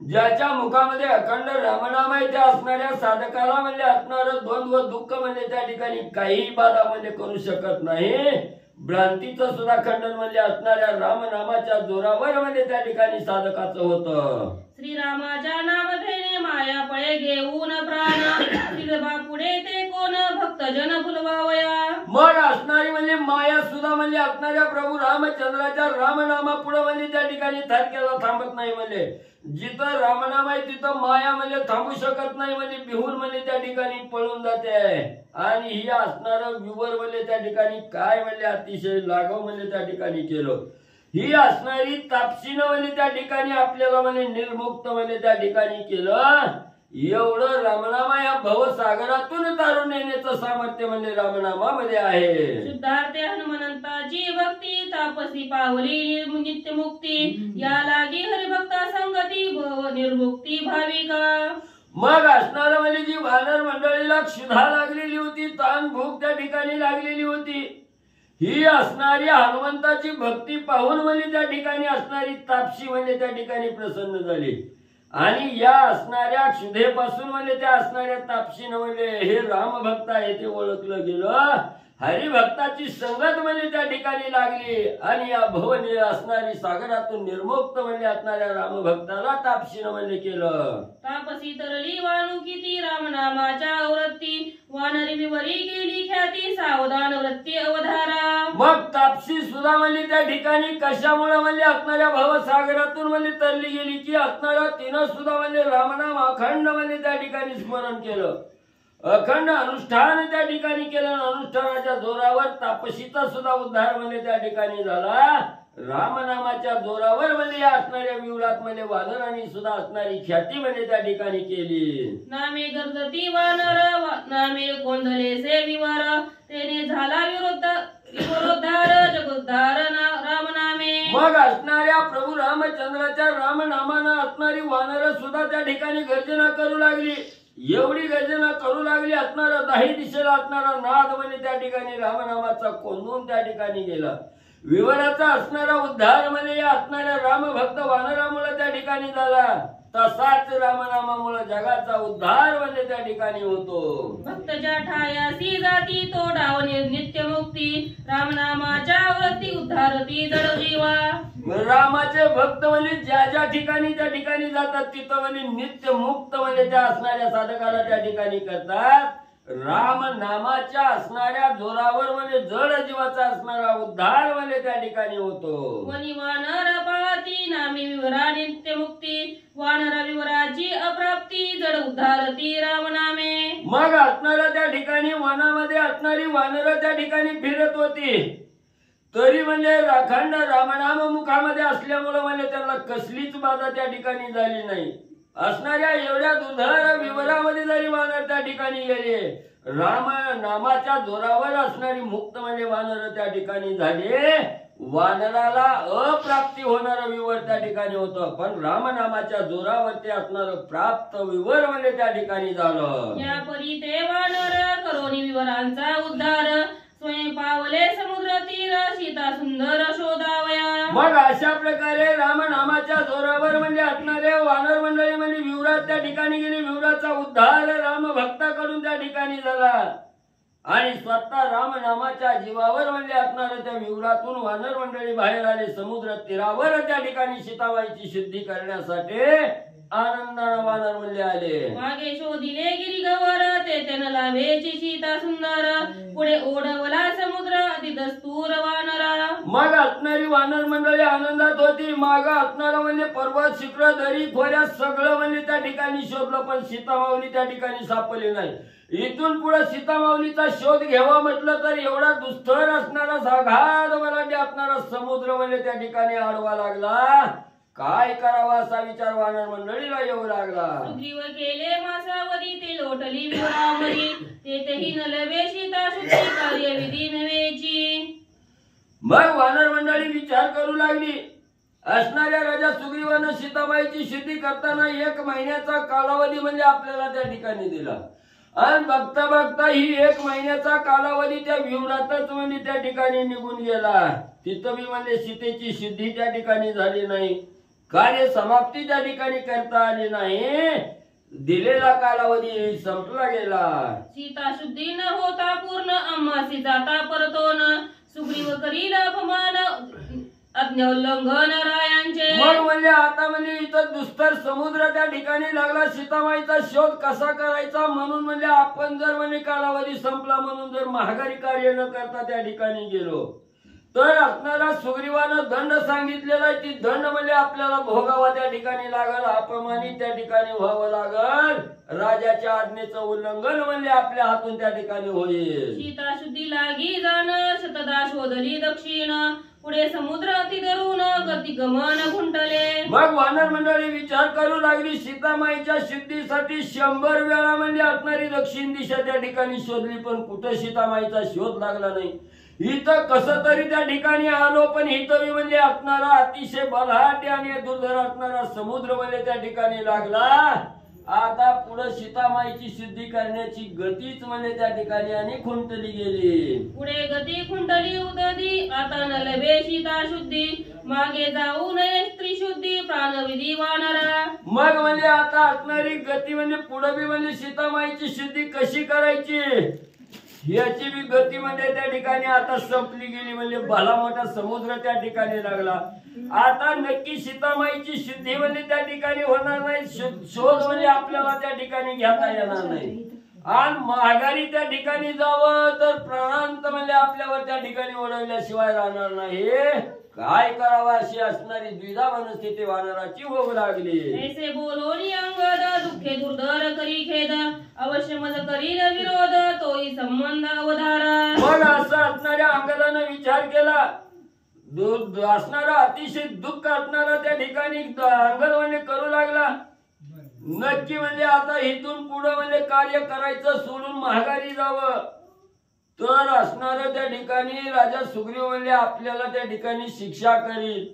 ज्याच्या मुखामध्ये अखंड रामनाम आहे त्या असणाऱ्या साधकाला म्हणजे असणार द्वंद्व दुःख म्हणजे त्या ठिकाणी काही बाधा म्हणजे करू शकत नाही. भ्रांतीचं सुद्धा खंडन म्हणजे असणाऱ्या रामनामाच्या जोरावर म्हणजे त्या ठिकाणी साधकाचं होतं. श्रीरामाच्या नामधेने माया पळे घेऊन प्राण श्रीरभा पुढे ते कोण भक्त जन फुलवावया. मग असणारी म्हणजे माया सुद्धा म्हणजे असणाऱ्या प्रभू रामचंद्राच्या रामनामा पुढे म्हणजे त्या ठिकाणी थरकेला थांबत नाही. म्हणजे जिथं रामनाम आहे तिथं माया म्हणजे थांबू शकत नाही, म्हणजे भिवून म्हणजे त्या ठिकाणी पळून जाते. आणि ही असणार विवर म्हणजे त्या ठिकाणी काय म्हणजे अतिशय लाघव म्हणजे त्या ठिकाणी केलं. ही असणारी तापसीनं म्हणजे त्या ठिकाणी आपल्याला म्हणजे निर्मुक्त म्हणजे त्या ठिकाणी केलं. एवढं रामनामा या भवसागरातून तारून नेण्याचं सामर्थ्य म्हणजे रामनामामध्ये आहे. शुद्धार्थे हनुमंताची भक्ती तापसी पावली नित्य मुक्ती या लागी हरिभक्ता संगती भव निर्मुक्ती भाविका. मग असणार म्हणजे जी वानर मंडळीला क्षुधा लागलेली होती, ताण भूक त्या ठिकाणी लागलेली होती, ही असणारी हनुमंताची भक्ती पाहून म्हणजे त्या ठिकाणी असणारी तापसी म्हणजे त्या ठिकाणी प्रसन्न झाली आणि या असणाऱ्या क्षुधेपासून म्हणजे त्या असणाऱ्या तापसीनं म्हणजे हे रामभक्त आहे ते ओळखलं गेलं. हरिभक्ताची संगत म्हणजे त्या ठिकाणी लागली आणि या भवनी असणारी सागरातून निर्मुक्त म्हणजे असणाऱ्या रामभक्ताला तापसीनं म्हणजे केलं. तापसी तरली वाणुकीती रामनामाच्या आवृत्ती वानरी विवरी गेली ख्याती सावधान वृत्ती अवधारा. मग तापसी सुद्धा म्हणजे त्या ठिकाणी कशामुळे म्हणजे असणाऱ्या भवसागरातून म्हणजे तरली गेली की असणाऱ्या तिनं सुद्धा म्हणजे रामनाम अखंड म्हणजे त्या ठिकाणी स्मरण केलं, अखंड अनुष्ठान त्या ठिकाणी केलं. अनुष्ठानाच्या जोरावर तापसीचा सुद्धा उद्धार म्हणजे त्या ठिकाणी झाला. रामनामाच्या जोरावर म्हणजे असणाऱ्या विवरात म्हणजे वानरांनी सुद्धा असणारी ख्याती म्हणजे त्या ठिकाणी केली. नामे गर्जती वानर नामे गोंधलेसे विवर तेने झाला विरोधार जगोद्धार रामनामे. मग असणाऱ्या प्रभू रामचंद्राच्या रामनामानं असणारी वानर सुद्धा त्या ठिकाणी गर्जना करू लागली. एवढी गर्जना करू लागली असणारा दाही दिशेला असणारा नाद म्हणजे त्या ठिकाणी रामनामाचा कोंदून त्या ठिकाणी गेला. विवराचा असणारा उद्धार म्हणजे या असणाऱ्या रामभक्त वानरामुळे त्या ठिकाणी झाला. तसाच रामनामामुळे जगाचा उद्धार म्हणजे त्या ठिकाणी होतो. भक्तच्या ठायासी जाती तो डाव नित्य मुक्ती रामनामाच्या वृत्ती उद्धारती जड जीवा. रामाचे भक्त म्हणजे ज्या ज्या ठिकाणी त्या ठिकाणी जातात तिथं म्हणजे नित्य मुक्त म्हणजे त्या असणाऱ्या साधकाला त्या ठिकाणी करतात. राम नामाच्या असणाऱ्या जोरावर म्हणजे जड जीवाचा असणारा उद्धार म्हणजे त्या ठिकाणी होतो. वनी वानर पाती नामी विवरा नित्य मुक्ती वानर विवराची अप्राप्ती जड उद्धारती रामनामे. मग असणाऱ्या त्या ठिकाणी वनामध्ये असणारी वानर त्या ठिकाणी फिरत होती तरी म्हणजे अखंड रामनाम मुखामध्ये असल्यामुळे म्हणजे त्यांना कसलीच बाधा त्या ठिकाणी झाली नाही. असणाऱ्या एवढ्या दुधार विवरामध्ये जरी वानर त्या ठिकाणी गेले, राम नामाच्या जोरावर असणारी मुक्त म्हणजे वानर त्या ठिकाणी झाले. वानराला अप्राप्ती होणार विवर त्या ठिकाणी होतं, पण रामनामाच्या जोरावरती असणार प्राप्त विवर म्हणजे त्या ठिकाणी झालं. या परी ते वानर करोनी विवरांचा उद्धार स्वयं पावले समुद्र तीर सीता सुंदर शोधावया. मग अशा प्रकारे रामनामाच्या जोरावर म्हणजे असणारे वानर मंडळी म्हणजे विवरात त्या ठिकाणी गेली. विवराचा उद्धार राम भक्ताकडून त्या ठिकाणी झाला आणि स्वतः रामनामाच्या जीवावर म्हणजे असणार त्या विवरातून वानर मंडळी बाहेर आले. समुद्र तीरावर त्या ठिकाणी सीताबाईची शुद्धी करण्यासाठी आनंदानं वानर म्हणले आले. मागे शोधिले गिरी गवर ते त्यानं लावेची सीता सुंदर पुढे ओढवला समुद्र अति दस्तूर वानरा. मग असणारी वानर मंडळी आनंदात होती. माग असणारा म्हणजे पर्वत शिखर दरी खोऱ्यात सगळं म्हणजे त्या ठिकाणी शोधलं पण सीतामाऊली त्या ठिकाणी सापडली नाही. इथून पुढे सीतामाऊलीचा शोध घ्यावा म्हटलं तर एवढा दुस्तर असणारा साघाद मराठी असणारा समुद्र म्हणजे त्या ठिकाणी आडवा लागला. काय करावा असा विचार वानर मंडळीला येऊ लागला. सुग्रीव केले मासावरी ते लोटली विवरामरी तेथेही नलवे सीता शुद्धी कार्यविधी नव्हेची. मग वानर मंडळी विचार करू लागली. असणाऱ्या राजा सुग्रीवानं सीताबाईची शुद्धी करताना 1 महिन्याचा कालावधी म्हणजे आपल्याला त्या ठिकाणी दिला. आणि बघता बघता ही 1 महिन्याचा कालावधी त्या विवरातच म्हणजे त्या ठिकाणी निघून गेला. तिथं बी म्हणजे सीतेची शुद्धी त्या ठिकाणी झाली नाही. कार्य समाप्ती त्या ठिकाणी करता आली नाही. दिलेला कालावधी संपला गेला. सीता शुद्धी न होता पूर्ण आम्हासी जाता परतोन सुग्रीव करील अपमान आज्ञा उल्लंघन रायांचे. मग म्हणजे आता म्हणजे इथं दुस्तर समुद्र त्या ठिकाणी लागला. सीतामाईचा शोध कसा करायचा म्हणून म्हणजे आपण जर म्हणजे कालावधी संपला म्हणून जर महागारी कार्य न करता त्या ठिकाणी गेलो तर असणारा सुग्रीवानं दंड सांगितलेला आहे. ती दंड म्हणजे आपल्याला भोगावा त्या ठिकाणी लागल. अपमानित त्या ठिकाणी व्हावं लागल. राजाच्या आज्ञेचं उल्लंघन म्हणजे आपल्या हातून त्या ठिकाणी होईल. सीता शुद्धी लागी जाण शतदा शोधली दक्षिण पुढे समुद्र अति धरून गती गमन खुंटले. मग वानर मंडळी विचार करू लागली. सीतामाईच्या शुद्धीसाठी 100 वेळा म्हणजे असणारी दक्षिण दिशा त्या ठिकाणी शोधली पण कुठं सीतामाईचा शोध लागला नाही. इथं कसं तरी त्या ठिकाणी आलो पण इथं म्हणजे असणारा अतिशय बलहाटी आणि दुर्धर असणारा समुद्र म्हणजे त्या ठिकाणी लागला. आता पुढे सीतामाईची शुद्धी करण्याची गतीच म्हणजे त्या ठिकाणी आणि खुंटली गेली. पुढे गती खुंटली उददी आता नलभे सीता शुद्धी मागे जाऊ नये स्त्री शुद्धी प्राणविधी वानरा. मग म्हणजे आता असणारी गती म्हणजे पुढे बी म्हणजे सीतामाईची शुद्धी कशी करायची याची बी गती म्हणजे त्या ठिकाणी आता संपली गेली. म्हणजे भला मोठा समुद्र त्या ठिकाणी लागला. आता नक्की सीतामाईची शुद्धी म्हणजे त्या ठिकाणी होणार नाही. शोध म्हणजे आपल्याला त्या ठिकाणी घेता येणार नाही. आणि माघारी त्या ठिकाणी जावं तर प्राणांत म्हणजे आपल्यावर त्या ठिकाणी ओढवल्याशिवाय राहणार नाही. काय करावं अशी असणारी द्विधा मनस्थिती वानराची होऊ लागली. ऐसे बोलोनी अंगद दुःखे दुर्धर करी खेद अवश्य मज करील विरोध तोही संबंध अवधारा. मग असं असणाऱ्या अंगदानं विचार केला. असणारा अतिशय दुःख असणारा त्या ठिकाणी अंगद म्हणजे करू लागला. नक्की म्हणजे आता इथून पुढे म्हणजे कार्य करायचं सोडून माघारी जावं तर असणारं त्या ठिकाणी राजा सुग्रीव म्हणजे आपल्याला त्या ठिकाणी शिक्षा करील.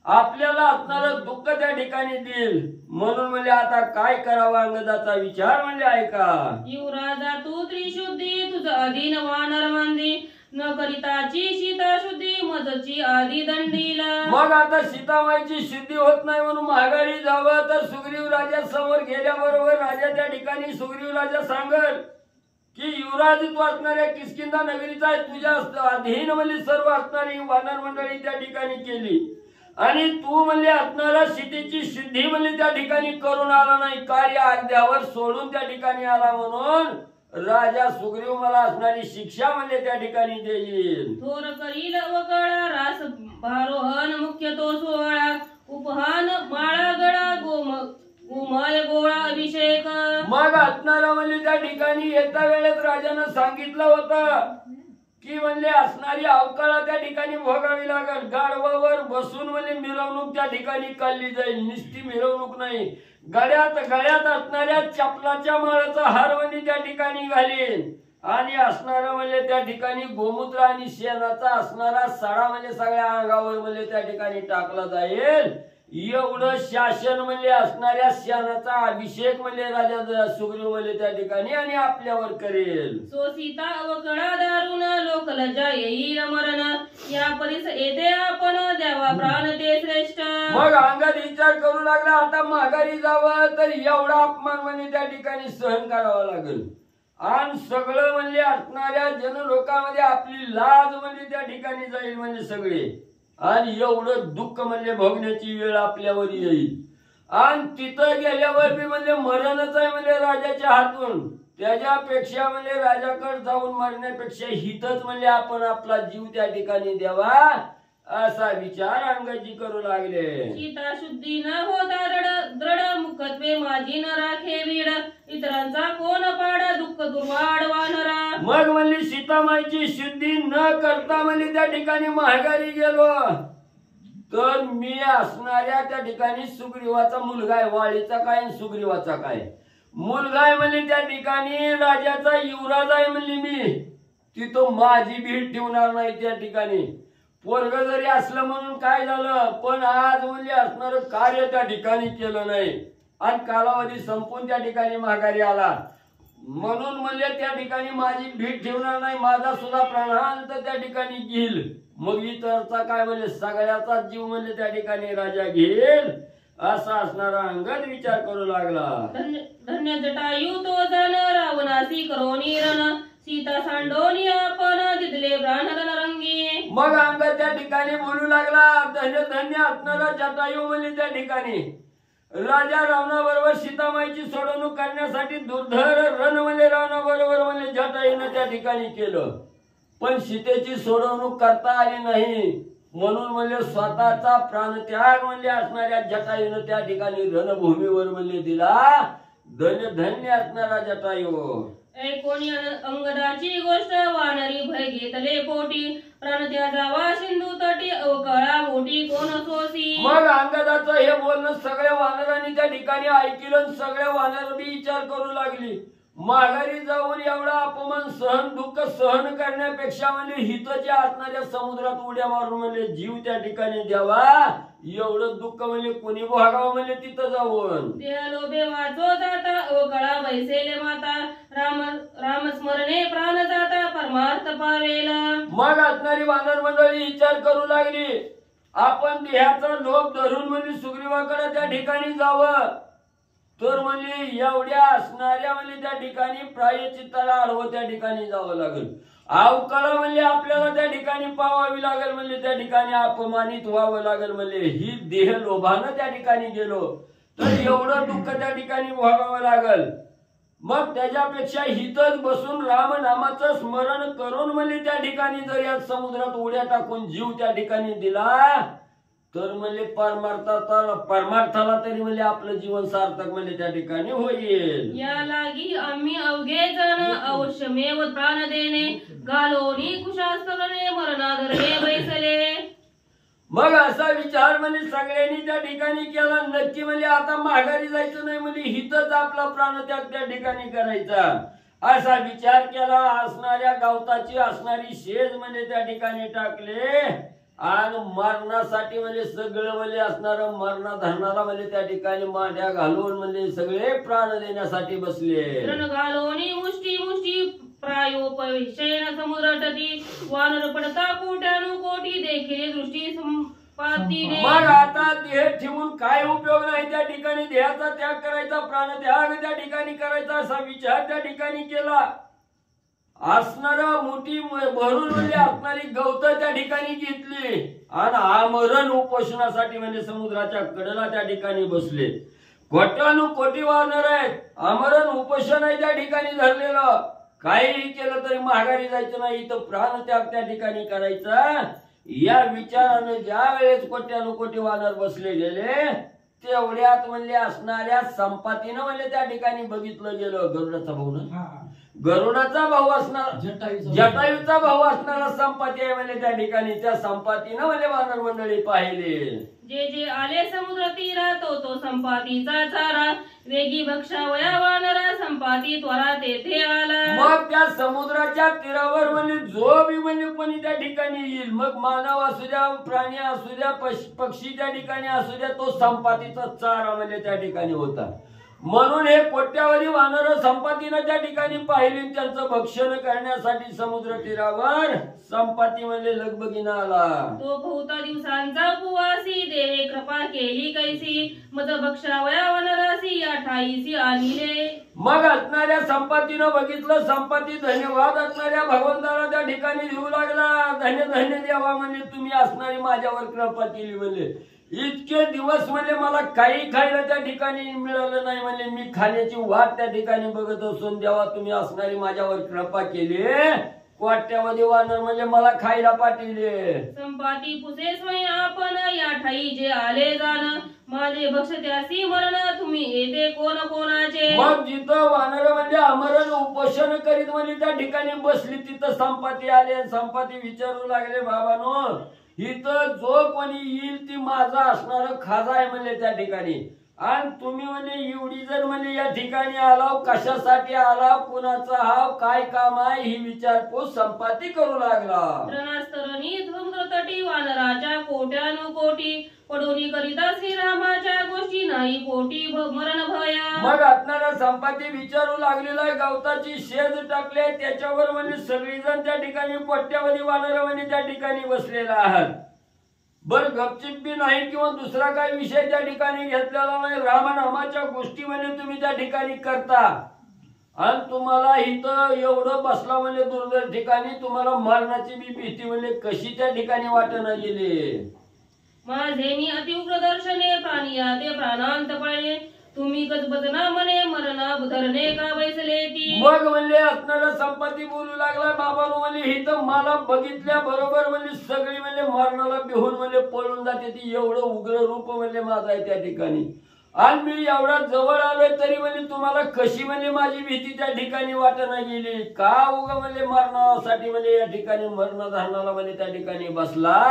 आपल्याला असणारं दुःख त्या ठिकाणी देईल. म्हणून म्हणजे आता काय करावं अंगदाचा विचार म्हणजे ऐका. युवराजा तू त्रिशुद्धी तुझ अधीन वानर मांदी न करिताची सीता शुद्धी मजची आधी दंडीला. मग आता सीतामाईची शुद्धी होत नाही म्हणून माघारी जावं तर सुग्रीव राजा समोर गेल्याबरोबर राजा त्या ठिकाणी सुग्रीव राजा सांगल की युवराज तू असणाऱ्या किष्किंधा नगरीचा आहे. तुझ्या अधीन म्हणजे सर्व असणारी वानर मंडळी त्या ठिकाणी केली आणि तू म्हणजे असणारा सीतेची शुद्धी म्हणजे त्या ठिकाणी करून आला नाही. कार्य अर्ध्यावर सोडून त्या ठिकाणी आला म्हणून राजा सुग्रीव मला असणारी शिक्षा म्हणजे त्या ठिकाणी देईल. थोर करील वकळा रास भारोहन मुख्य तो सोहळा उपहान माळा गळा गोमय गोळा अभिषेक. मग असणारा म्हणजे त्या ठिकाणी येता वेळेस राजानं सांगितलं होतं की म्हणजे असणारी अवकाळा त्या ठिकाणी भोगावी लागेल. गाढवावर बसून म्हणजे मिरवणूक त्या ठिकाणी काढली जाईल. नुसती मिरवणूक नाही, गळ्यात असणाऱ्या चपलाच्या माळाचा हार म्हणजे त्या ठिकाणी घालीन आणि असणारा म्हणजे त्या ठिकाणी गोमूत्र आणि शेणाचा असणारा सडा म्हणजे सगळ्या अंगावर म्हणजे त्या ठिकाणी टाकला जाईल. एवढं शासन म्हणजे असणाऱ्या शेणाचा अभिषेक म्हणजे राजा सुग्रीव म्हणजे त्या ठिकाणी आणि आपल्यावर करेल. सो सीता अवकळा दारुण लोक लज्जा येईल मरण या परीस येते आपण द्यावा प्राण ते श्रेष्ठ. मग अंगद विचार करू लागला आता माघारी जावं तर एवढा अपमान म्हणजे त्या ठिकाणी सहन करावा लागेल. आणि सगळं म्हणजे असणाऱ्या जन लोकांमध्ये आपली लाज म्हणजे त्या ठिकाणी जाईल म्हणजे सगळे, आणि एवढं दुःख म्हणजे भोगण्याची वेळ आपल्यावर येईल. आणि तिथं गेल्यावर बी म्हणजे मरणच आहे म्हणजे राजाच्या हातून. त्याच्यापेक्षा म्हणजे राजाकडे जाऊन मरण्यापेक्षा हितच म्हणजे आपण आपला जीव त्या ठिकाणी द्यावा असा विचार अंगजी करू लागले. सीता शुद्धी न होता दृढ मुखत्वे माझी न राखे वीड इतरांचा कोण पाड दुःख दुर्वाड वानरा. मग म्हणली सीतामाईची शुद्धी न करता म्हणजे त्या ठिकाणी माघारी गेलो तर मी असणाऱ्या त्या ठिकाणी सुग्रीवाचा मुलगा आहे. वाळीचा काय आणि सुग्रीवाचा काय मुलगा आहे म्हणजे त्या ठिकाणी राजाचा युवराज आहे म्हणली मी. तिथं माझी भीड ठेवणार नाही त्या ठिकाणी. पोरग जरी असलं म्हणून काय झालं, पण आज म्हणजे असणार कार्य त्या ठिकाणी केलं नाही आणि कालावधी संपून त्या ठिकाणी माघारी आला. म्हणून म्हणजे त्या ठिकाणी माझी भीड ठेवणार नाही, माझा सुद्धा प्राणांत त्या ठिकाणी घेईल. मग इतरचा काय म्हणजे सगळ्याचा जीव म्हणजे त्या ठिकाणी राजा घेईल असा असणारा अंगद विचार करू लागला. धन्य जटायू तो जन रावणासी करोनी रण सीता सांडोनी आपण दिदले प्राणधन रंगी. मग अंगद त्या ठिकाणी बोलू लागला, धन्य धन्य असणारा जटायू म्हणजे त्या ठिकाणी राजा रावणाबरोबर सीतामाईची सोडवणूक करण्यासाठी दुर्धर रण म्हणजे रावणाबरोबर म्हणजे जटायूने त्या ठिकाणी केलं. पण सीतेची सोडवणूक करता आली नाही म्हणून म्हणजे स्वतःचा प्राणत्याग म्हणजे असणाऱ्या जटायूने त्या ठिकाणी रणभूमीवर म्हणजे दिला. धन्य धन्य असणारा जटायू. ऐकोणी अंगदाची गोष्ट वानरी भय घेतले पोटी प्राण त्याचा सिंधू तटी अवकाळा मोठी कोण सोसी. मग अंगदाचं हे बोलणं सगळ्या वानरांनी त्या ठिकाणी ऐकलं. सगळ्या वानर बी विचार करू लागली, माघारी जाऊन एवढा अपमान सहन दुःख सहन करण्यापेक्षा म्हणजे हितच्या असणाऱ्या समुद्रात उड्या मारून म्हणजे जीव त्या ठिकाणी द्यावा. एवढं दुःख म्हणजे कोणी भोगावं म्हणजे तिथं जाऊन. त्या लोभे वाचो जाता अवकाळा बैसेले माता राम स्मरणे प्राण जाता परमार्थ पावेला. मग असणारी वानर मंडळी विचार करू लागली, आपण देहाचा लोभ धरून म्हणजे सुग्रीवाकडे त्या ठिकाणी जावं तर म्हणजे एवढ्या असणाऱ्या म्हणजे त्या ठिकाणी प्रायचित्ताला आडवं त्या ठिकाणी जावं लागेल. अवकाळ म्हणजे आपल्याला त्या ठिकाणी पावावी लागेल म्हणजे त्या ठिकाणी अपमानित व्हावं लागेल. म्हणजे ही देह लोभानं त्या ठिकाणी गेलो तर एवढं दुःख त्या ठिकाणी भोगावं लागेल. मग त्याच्यापेक्षा हितच बसून राम नामाचं स्मरण करून म्हणजे त्या ठिकाणी जर या समुद्रात उड्या टाकून जीव त्या ठिकाणी दिला तर म्हणजे परमार्थाला तरी म्हणजे आपलं जीवन सार्थक म्हणजे त्या ठिकाणी होईल. या लागी आम्ही अवघे जण अवश्यमेव प्राण देणे घालोनी कुशास्त्रने मरणाधर्मे बैसले. मग असा विचार म्हणजे सगळ्यांनी त्या ठिकाणी केला. नक्की म्हणजे आता माघारी जायचं नाही म्हणजे हितच आपला प्राणत्याग त्या ठिकाणी करायचा असा विचार केला. असणाऱ्या गावताची असणारी शेज म्हणजे त्या ठिकाणी टाकले आणि मरणासाठी म्हणजे सगळं म्हणजे असणार मरणा धरणारा म्हणजे त्या ठिकाणी मांड्या घालून म्हणजे सगळे प्राण देण्यासाठी बसले. रण घालोनी मुष्टी मुष्टी प्रायोपविषयन समुद्र तटी वानर पडता कोट्यानु कोटी देखील दृष्टी संपातीने. मग आता देह ठेवून काय उपयोग नाही. त्या ठिकाणी देहाचा त्याग करायचा, प्राण त्याग त्या ठिकाणी करायचा असा विचार त्या ठिकाणी केला. असणारा मोठी भरून म्हणजे असणारी गवत त्या ठिकाणी घेतली आणि आमरण उपोषणासाठी म्हणजे समुद्राच्या कडेला त्या ठिकाणी बसले. कोट्यानु कोटी वानर आहेत, आमरण उपोषण आहे त्या ठिकाणी धरलेलं. काही केलं तरी माघारी जायचं नाही, इथं प्राणत्याग त्या ठिकाणी करायचा या विचाराने ज्या वेळेस कोट्यानु कोटी वानर बसले गेले तेवढ्यात म्हणजे असणाऱ्या संपातीनं म्हणजे त्या ठिकाणी बघितलं गेलं. गरुडाचा भाऊ असणार जटायूचा भाऊ असणारा संपाती आहे म्हणजे त्या ठिकाणी त्या संपातीनं म्हणजे वानर मंडळी पाहिले. जे जे आले समुद्र तीरा तो संपातीचा चारा वेगी भक्षावया वानरा संपाती त्वरा तेथे आला. मग त्या समुद्राच्या तीरावर म्हणजे जो बी म्हणजे कोणी त्या ठिकाणी येईल, मग मानव असू द्या, प्राणी असू द्या, पक्षी त्या ठिकाणी असू द्या, तो संपातीचा चारा म्हणजे त्या ठिकाणी होता. म्हणून हे कोट्यावधी वानर संपातीनं त्या ठिकाणी पाहिली, त्यांचं भक्षण करण्यासाठी समुद्र तीरावर संपाती म्हणजे लगबगीनं आला. तो बहुता दिवसांचा उपवासी, देवे कृपा केली कैसी, मज भक्षावया वनरासी या ठाईसी आणले. मग असणाऱ्या संपातीनं बघितलं, संपाती धन्यवाद असणाऱ्या भगवंताला त्या ठिकाणी देऊ लागला. धन्य धन्य देवा म्हणजे तुम्ही असणारी माझ्यावर कृपा केली. म्हणजे इतके दिवस म्हणजे मला काही खायला त्या ठिकाणी मिळालं नाही. म्हणजे मी खाण्याची वाट त्या ठिकाणी बघत असून देवा तुम्ही असणारी माझ्यावर कृपा केली. कोट्यावधी वानर म्हणजे मला खायला पाठविले. संपाती पुसे स्वयं आपण या ठाई जे आले जाण, माझे भक्ष त्यासी मरण, तुम्ही येते कोण कोणाचे. मग जिथं वानर म्हणजे अमरण उपोषण करीत म्हणजे त्या ठिकाणी बसली, तिथं संपाती आले. संपाती विचारू लागले, बाबानो इथं जो कोणी येईल ती माझा असणार खाजा आहे म्हणजे त्या ठिकाणी. आणि तुम्ही म्हणजे एवढी जर म्हणजे या ठिकाणी आलाव, कशासाठी आला, कुणाचा हाव, काय काम आहे ही विचारपूस संपाती करू लागला. त्रणास्तरणी समुद्र तटी वानराच्या कोट्यानुकोटी, पडोनी करिता श्रीरामाच्या गोष्टी नाही पोटी मरण भया. मग असणारा संपाती विचारू लागलेला आहे, गवताची शेज टाकले त्याच्यावर म्हणजे सगळीजण त्या ठिकाणी कोट्यावधी वानर म्हणजे त्या ठिकाणी बसलेला आहात. बर गपचिप बी नाही किंवा दुसरा काही विषय त्या ठिकाणी घेतलेला नाही. रामनामाच्या गोष्टी म्हणजे तुम्ही त्या ठिकाणी करता आणि तुम्हाला इथं एवढं बसला म्हणजे दुर्धर ठिकाणी तुम्हाला मरणाची बी भीती म्हणजे कशी त्या ठिकाणी वाटणं गेली. माझे मी अतिउग्र दर्शने, प्राणी ते प्राणांत पळणे, तुम्ही गजबजना मने मरण धरणे का बैसले ती. मग म्हणजे असणारा संपाती बोलू लागला, बाबानो म्हणजे इथं मला बघितल्या बरोबर म्हणजे सगळी म्हणजे मरणाला बिहून म्हणजे पळून जाते. ती एवढं उग्र रूप म्हणजे माझं आहे त्या ठिकाणी. आणि मी एवढा जवळ आलोय तरी म्हणजे तुम्हाला कशी म्हणजे माझी भीती त्या ठिकाणी वाटणं गेली. का उगा म्हणजे मरणासाठी म्हणजे या ठिकाणी मरण धरणाला म्हणजे त्या ठिकाणी बसला,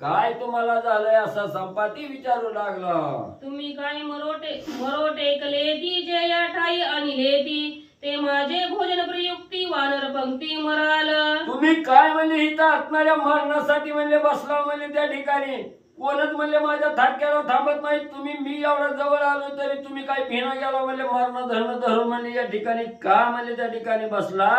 काय तुम्हाला झालंय असा संपाती विचारू लागला. तुम्ही काय मरोटेकले ती जे या ठाई आणले ती, ते माझे भोजन प्रयुक्ती वानर पंक्ती मराल. तुम्ही काय म्हणजे इथं असणाऱ्या मरणासाठी म्हणजे बसला म्हणजे त्या ठिकाणी कोणच म्हणजे माझ्या थाटक्याला थांबत नाही. तुम्ही मी एवढा जवळ आलो तरी तुम्ही काय भिना गेला म्हणजे मरण धरून म्हणजे या ठिकाणी का म्हणजे त्या ठिकाणी बसला.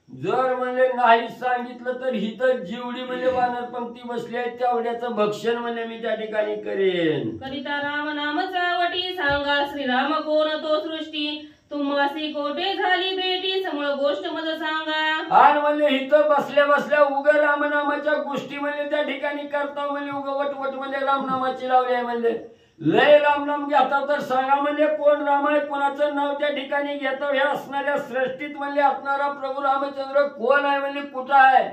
जर म्हणजे नाही सांगितलं तर हिथं जेवढी म्हणजे वानर पंक्ती बसली आहे तेवढ्याचं भक्षण म्हणजे मी त्या ठिकाणी करेन. करिता राम नाम चावटी, सांगा श्रीराम कोण तो सृष्टी, तुम्हासी कोठे झाली भेटी, समूळ गोष्ट मज सांगा. आणि म्हणजे इथं बसल्या बसल्या उग रामनामाच्या गोष्टी म्हणजे त्या ठिकाणी करता म्हणजे उग वटवट म्हणजे रामनामाची लावली आहे. म्हणजे लय रामनाम घेता तर सांगा म्हणजे कोण राम आहे, कोणाचं नाव त्या ठिकाणी घेतो. हे असणाऱ्या सृष्टीत म्हणजे असणारा प्रभू रामचंद्र कोण आहे म्हणजे कुठं आहे,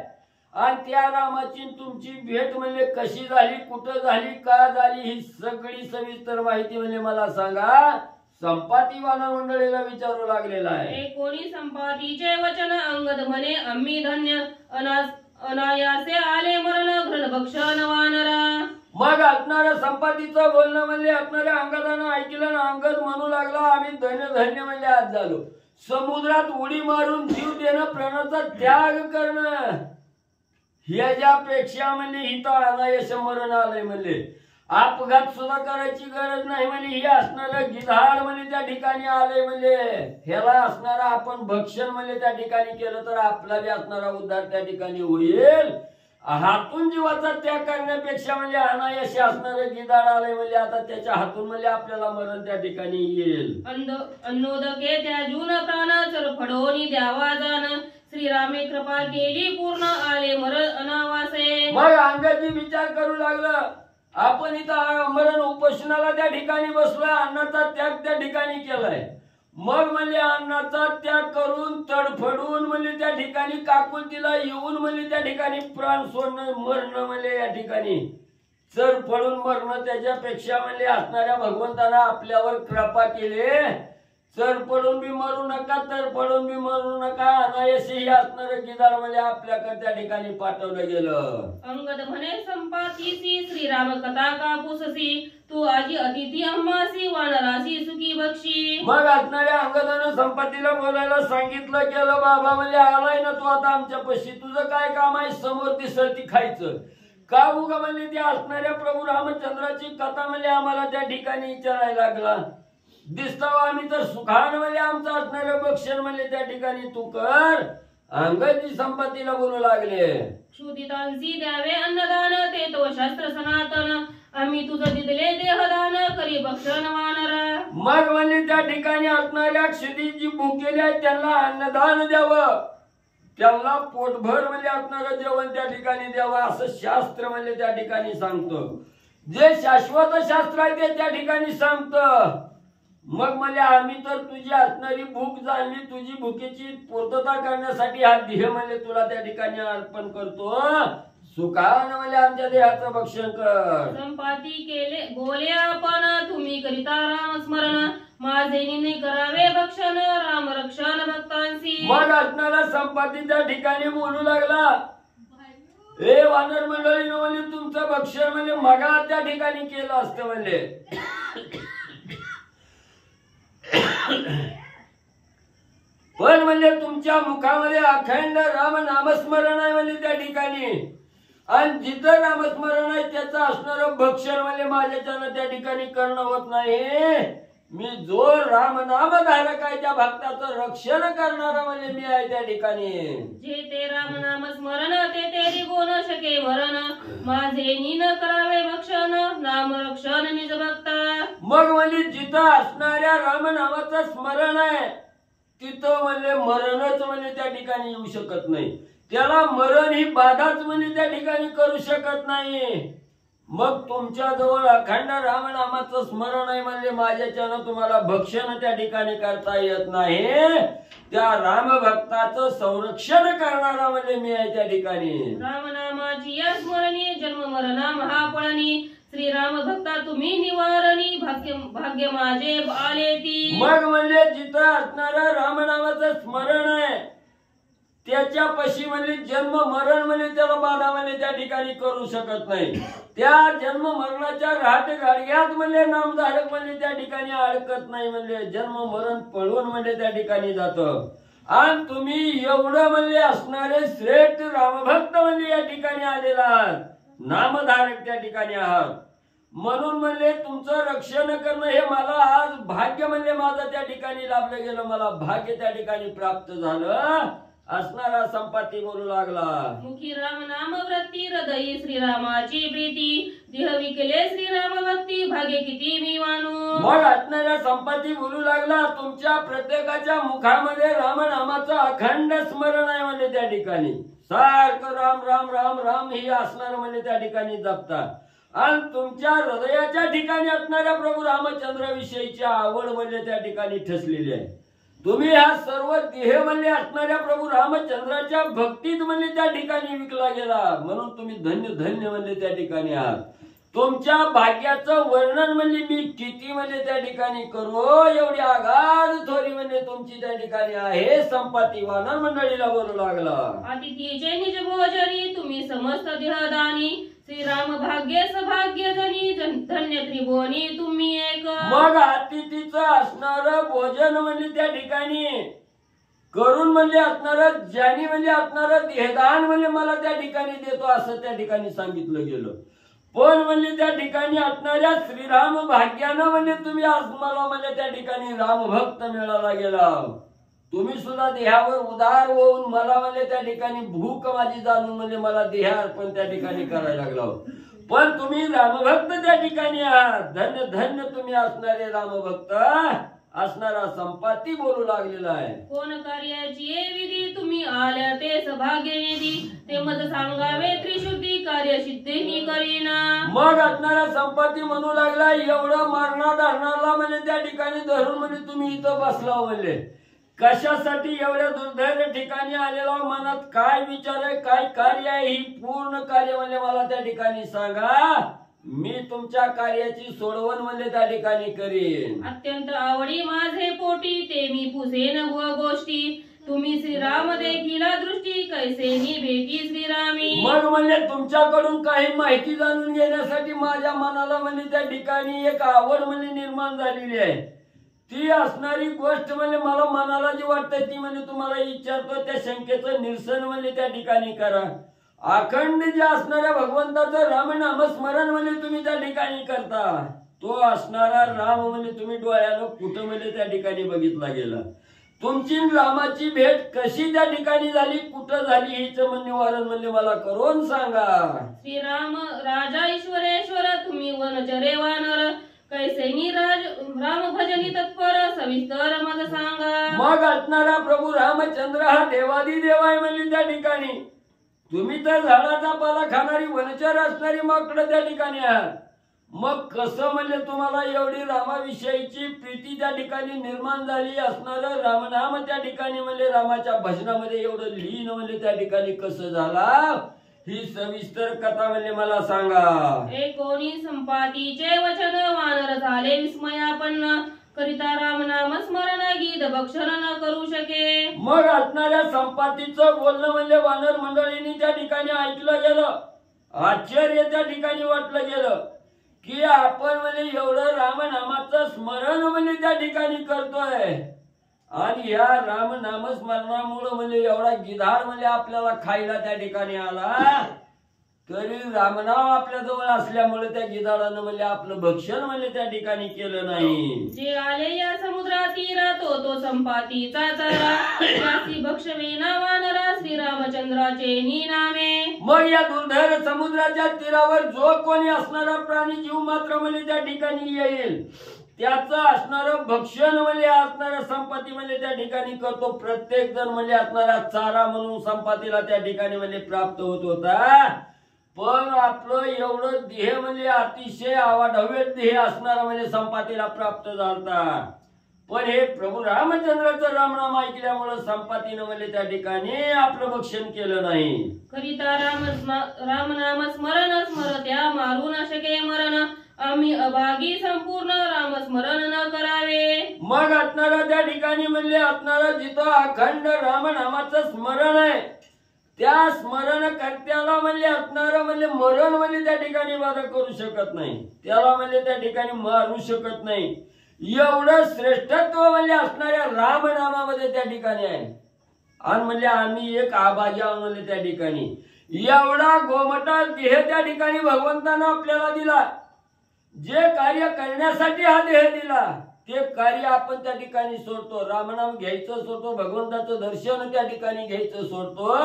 आणि त्या रामाची तुमची भेट म्हणजे कशी झाली, कुठं झाली, का झाली, ही सगळी सविस्तर माहिती म्हणजे मला सांगा. संपाती वानर मंडळीला विचारू लागलेला आहे. कोणी संपातीचे वचन अंगद म्हणे, आम्ही धन्य अनायासे आले मरण घृण भक्षण वानरा. मग असणाऱ्या संपातीचं बोलणं म्हणजे असणाऱ्या अंगदानं ऐकलं ना, अंगद म्हणू लागला आम्ही धन्य धन्य म्हणजे आज झालो. समुद्रात उडी मारून जीव देणं, प्राणाचा त्याग करणं ह्याच्यापेक्षा म्हणजे इथं अनायश मरण आलंय. म्हणजे अपघात सुद्धा करायची गरज नाही म्हणजे हे असणारं गिधाड म्हणजे त्या ठिकाणी आलंय. म्हणजे ह्याला असणारा आपण भक्षण म्हणजे त्या ठिकाणी केलं तर आपला बी असणारा उद्धार त्या ठिकाणी होईल. हातून जीवाचा त्याग करण्यापेक्षा म्हणजे अनायश असणारं गिधाड आलंय म्हणजे आता त्याच्या हातून म्हणजे आपल्याला मरण त्या ठिकाणी येईल. अन्नोदके त्याजून प्राण चरफडोनी द्यावा जाण, श्रीरामे कृपा केली पूर्ण आले मरण अनावासे. मग अंगाची विचार करू लागलं, आपण इथं मरण उपोषणाला त्या ठिकाणी बसलोय, अन्नाचा त्याग त्या ठिकाणी केलाय. मग म्हणजे अन्नाचा त्याग करून तडफडून म्हणजे त्या ठिकाणी काकुलतीला येऊन म्हणजे त्या ठिकाणी प्राण सोडणं मरणं म्हणजे या ठिकाणी चर पडून मरणं त्याच्यापेक्षा म्हणजे असणाऱ्या भगवंतानं आपल्यावर कृपा केली. चर पडून बी मरू नका, तर पडून बी मरू नका, अनायशी असणारं गिधाड म्हणजे आपल्याकडे त्या ठिकाणी पाठवलं गेलं. अंगद म्हणे संपातीसी, श्रीराम कथा कापूससी, तू आजी अतिथी अम्मासी वानरासी सुखी बक्षी. मग असणाऱ्या अंगदानं संपत्तीला बोलायला सांगितलं, केलं बाबा म्हणजे आलाय ना तू आता आमच्या पशी, तुझं काय काम आहे, समोर दिसल ती खायचं का उगा म्हणजे त्या असणाऱ्या प्रभू रामचंद्राची कथा म्हणजे आम्हाला त्या ठिकाणी विचारायला लागला. दिसतो आम्ही तर सुखान म्हणजे आमचं असणारं भक्षण म्हणजे त्या ठिकाणी तू कर. अंगची संपत्तीला बोलू लागले. क्षुदितांसी द्यावे अन्नदान ते तो शास्त्र सनातन आम्ही तुझं दिदले देहदान करी भक्षण वानरा. मग म्हणजे त्या ठिकाणी असणाऱ्या क्षुदी जी भुकेली आहेत त्यांना अन्नदान द्यावं, त्यांना पोटभर म्हणजे असणारं जेवण त्या ठिकाणी द्यावं असं शास्त्र म्हणजे त्या ठिकाणी सांगतो. जे शाश्वत शास्त्र आहे ते त्या ठिकाणी सांगतं. मग म्हणजे आम्ही तर तुझी असणारी भूक जाणली, तुझी भुकेची पूर्तता करण्यासाठी हा देह म्हणजे तुला त्या ठिकाणी अर्पण करतो. सुखान म्हणजे आमच्या देहाचं भक्षण कर. संपाती केले बोले आपण तुम्ही करिता राम स्मरण माझे निने करावे भक्षण राम रक्षण भक्तांसी. मग असणारा संपाती त्या ठिकाणी बोलू लागला, हे वानर मंडळी म्हणजे तुमचं भक्षण म्हणजे मगा त्या ठिकाणी केलं असतं म्हणजे. पण म्हणजे तुमच्या मुखामध्ये अखंड राम नामस्मरण आहे म्हणजे त्या ठिकाणी, आणि जिथं नामस्मरण आहे त्याचं असणारं भक्षण म्हणजे माझ्याच्यानं त्या ठिकाणी करणं होत नाही. मी जो राम नाम धारक आहे त्या भक्ताचं रक्षण करणारा म्हणजे मी आहे त्या ठिकाणी. जे ते राम नाम स्मरण ते तेरी कोण शके मरण माझे नीन करावे भक्षण नाम रक्षण निज भक्ता. मग म्हणजे जिथं असणाऱ्या रामनामाचं स्मरण आहे तिथं म्हणजे मरणच म्हणजे त्या ठिकाणी येऊ शकत नाही. त्याला मरण ही बाधाच म्हणजे त्या ठिकाणी करू शकत नाही. मग तुमच्या जवळ अखंड रामनामाचं स्मरण आहे म्हणजे माझ्याच्यानं तुम्हाला भक्षण त्या ठिकाणी करता येत नाही. त्या राम भक्ताचं संरक्षण करणारा म्हणजे मी आहे त्या ठिकाणी. रामनामाची या स्मरणी जन्म मरणा महापळणी श्रीराम भक्ता तुम्ही निवारणी भाग्य माझे आले ती. मग म्हणजे जिथं असणारं रामनामाचं स्मरण आहे त्याच्यापाशी म्हणजे जन्म मरण म्हणजे त्याला बाधा म्हणजे त्या ठिकाणी करू शकत नाही. त्या जन्म मरणाच्या राहत गाडग्यात म्हणजे नामधारक म्हणजे त्या ठिकाणी अडकत नाही. म्हणजे जन्म मरण पळून म्हणजे त्या ठिकाणी जातं. आणि तुम्ही एवढं म्हणजे असणारे श्रेष्ठ रामभक्त म्हणजे या ठिकाणी आलेला आहात, नामधारक त्या ठिकाणी आहात. म्हणून म्हणजे तुमचं रक्षण करणं हे मला आज भाग्य म्हणजे माझं त्या ठिकाणी लाभलं गेलं, मला भाग्य त्या ठिकाणी प्राप्त झालं. असणारा संपाती बोलू लागला, मुखी राम नाम वृत्ती हृदयी श्रीरामाची प्रीती देह विकले श्रीराम भक्ती भाग्य किती मी मानू. मग असणारा संपाती बोलू लागला, तुमच्या प्रत्येकाच्या मुखामध्ये रामनामाचं अखंड स्मरण आहे म्हणजे त्या ठिकाणी सारखं राम राम राम राम ही असणार म्हणजे त्या ठिकाणी जपता. आणि तुमच्या हृदयाच्या ठिकाणी असणाऱ्या प्रभू रामचंद्राविषयीची आवड म्हणजे त्या ठिकाणी ठसलेली आहे. तुम्ही हा सर्व देह म्हणजे असणाऱ्या प्रभू रामचंद्राच्या भक्तीत म्हणजे त्या ठिकाणी विकला गेला. म्हणून तुम्ही धन्य धन्य म्हणजे त्या ठिकाणी आहात. तुमच्या भाग्याचं वर्णन म्हणजे मी किती म्हणजे त्या ठिकाणी करू, एवढी आगाध थोरी म्हणजे तुमची त्या ठिकाणी आहे. संपाती वानर मंडळीला बोलू लागला, अतिथीचे निज भोजनी तुम्ही समस्त देहदानी श्रीराम भाग्य सभाग्य जनी धन्य त्रिभुवनी तुम्ही एक. मग अतिथीचं असणारं भोजन म्हणजे त्या ठिकाणी करून म्हणजे असणारं ज्यानी म्हणजे असणारं देहदान म्हणजे मला त्या ठिकाणी देतो असं त्या ठिकाणी सांगितलं गेलं. पण म्हणजे त्या ठिकाणी असणाऱ्या श्रीराम भाग्यानं म्हणजे तुम्ही आज मला म्हणजे त्या ठिकाणी रामभक्त मिळाला गेला. तुम्ही सुद्धा देहावर उदार होऊन मला म्हणजे त्या ठिकाणी भूक माझी जाणून म्हणजे मला देहार्पण त्या ठिकाणी करायला लागला. पण तुम्ही रामभक्त त्या ठिकाणी आहात. धन्य धन्य तुम्ही असणारे रामभक्त. असणारा संपाती बोलू लागलेला आहे, कोण कार्याची विधी तुम्ही आल्या ते सभाग्य निधी ते मत सांगावे त्रिशुद्धी कार्य सिद्धीनी करीना. मग असणारा संपाती म्हणू लागला, एवढं मारणा धरणाला म्हणजे त्या ठिकाणी धरून म्हणजे तुम्ही इथं बसला म्हणजे कशासाठी एवढ्या दुर्दैव ठिकाणी आलेला, मनात काय विचार आहे काय कार्य आहे ही पूर्ण कार्य म्हणजे मला त्या ठिकाणी सांगा. मी तुमच्या कार्याची सोडवण म्हणजे त्या ठिकाणी करीन. अत्यंत आवडी माझे पोटी ते मी पुसेन व गोष्टी तुम्ही श्रीराम देखीला दृष्टी कैसेनी भेटी श्रीरामी. मग म्हणजे तुमच्याकडून काही माहिती जाणून घेण्यासाठी माझ्या मनाला म्हणजे त्या ठिकाणी एक आवड म्हणजे निर्माण झालेली आहे. ती असणारी गोष्ट म्हणजे मला मनाला जी वाटते ती म्हणजे तुम्हाला विचारतो. त्या शंकेचं निरसन म्हणजे त्या ठिकाणी करा. अखंड जे असणाऱ्या भगवंताचं रामनाम स्मरण म्हणजे तुम्ही त्या ठिकाणी करता. तो असणारा राम म्हणजे तुम्ही डोळ्यानं कुठं म्हणजे त्या ठिकाणी बघितला गेला. तुमची रामाची भेट कशी त्या ठिकाणी झाली, कुठं झाली, हिच निवारण म्हणजे मला करून सांगा. श्रीराम राजा ईश्वरेश्वर तुम्ही वनचरे वानर कैसेनी राम भजनी तत्पर सविस्तर मग सांगा. मग असणारा प्रभू रामचंद्र हा देवादी देव आहे म्हणजे त्या ठिकाणी. तुम्ही तर झाडाचा पाला खाणारी वनचर असणारी माकडं त्या ठिकाणी आहात. मग कसं म्हणजे तुम्हाला एवढी रामाविषयीची प्रीती त्या ठिकाणी निर्माण झाली असणार, रामनाम त्या ठिकाणी म्हणजे रामाच्या भजनामध्ये एवढं लीन म्हणजे त्या ठिकाणी कसं झाला, ही सविस्तर कथा म्हणजे मला सांगा. एकोणी संपातीचे वचन वानर झाले विस्मयापन्न करिता राम नाम स्मरण गीत भक्षण न करू शके. मग असणाऱ्या संपातीचं बोलणं म्हणजे वानर मंडळींनी त्या ठिकाणी ऐकलं गेलं. आश्चर्य त्या ठिकाणी वाटलं गेलं की आपण म्हणजे एवढं रामनामाचं स्मरण म्हणजे त्या ठिकाणी करतोय आणि या रामनाम स्मरणामुळे म्हणजे एवढा गिधाड म्हणजे आपल्याला खायला त्या ठिकाणी आला, तरी रामनाम आपल्या जवळ असल्यामुळे त्या गिधाडानं म्हणजे आपलं भक्षण म्हणजे त्या ठिकाणी केलं नाही. जे आले या समुद्रा तीरा तो संपातीचा चारा त्यासी भक्षवेना वानरा श्रीरामचंद्राचे निनामे. मग या दुर्धर समुद्राच्या तीरावर जो कोणी असणारा प्राणी जीव मात्र म्हणजे त्या ठिकाणी येईल त्याचं असणारं भक्षण म्हणजे असणाऱ्या संपत्ती म्हणजे त्या ठिकाणी करतो. प्रत्येक जण म्हणजे असणारा चारा म्हणून संपत्तीला त्या ठिकाणी म्हणजे प्राप्त होत होता. पण आपलं एवढं देह म्हणजे अतिशय आवाढव्य देह असणारा म्हणजे संपातीला प्राप्त झालता. पण हे प्रभू रामचंद्राचं रामनाम ऐकल्यामुळे संपातीनं म्हणजे त्या ठिकाणी आपलं भक्षण केलं नाही. करिता रामनाम स्मरण स्मरत्या मारू न शके मरण आम्ही अभागी संपूर्ण राम स्मरण न करावे. मग असणारा त्या ठिकाणी म्हणजे असणारा जिथं अखंड रामनामाचं स्मरण आहे त्या स्मरण कर्त्याला म्हणजे असणारं म्हणजे मरण म्हणजे त्या ठिकाणी बाधा करू शकत नाही, त्याला म्हणजे त्या ठिकाणी मारू शकत नाही. एवढं श्रेष्ठत्व म्हणजे असणाऱ्या रामनामामध्ये त्या ठिकाणी आहे. आणि म्हणजे आम्ही एक आभागी आहोत म्हणजे त्या ठिकाणी एवढा गोमटा देह त्या ठिकाणी भगवंतानं आपल्याला दिला. जे कार्य करण्यासाठी हा देह दिला ते कार्य आपण त्या ठिकाणी सोडतो. रामनाम घ्यायचं सोडतो, भगवंताचं दर्शन त्या ठिकाणी घ्यायचं सोडतो,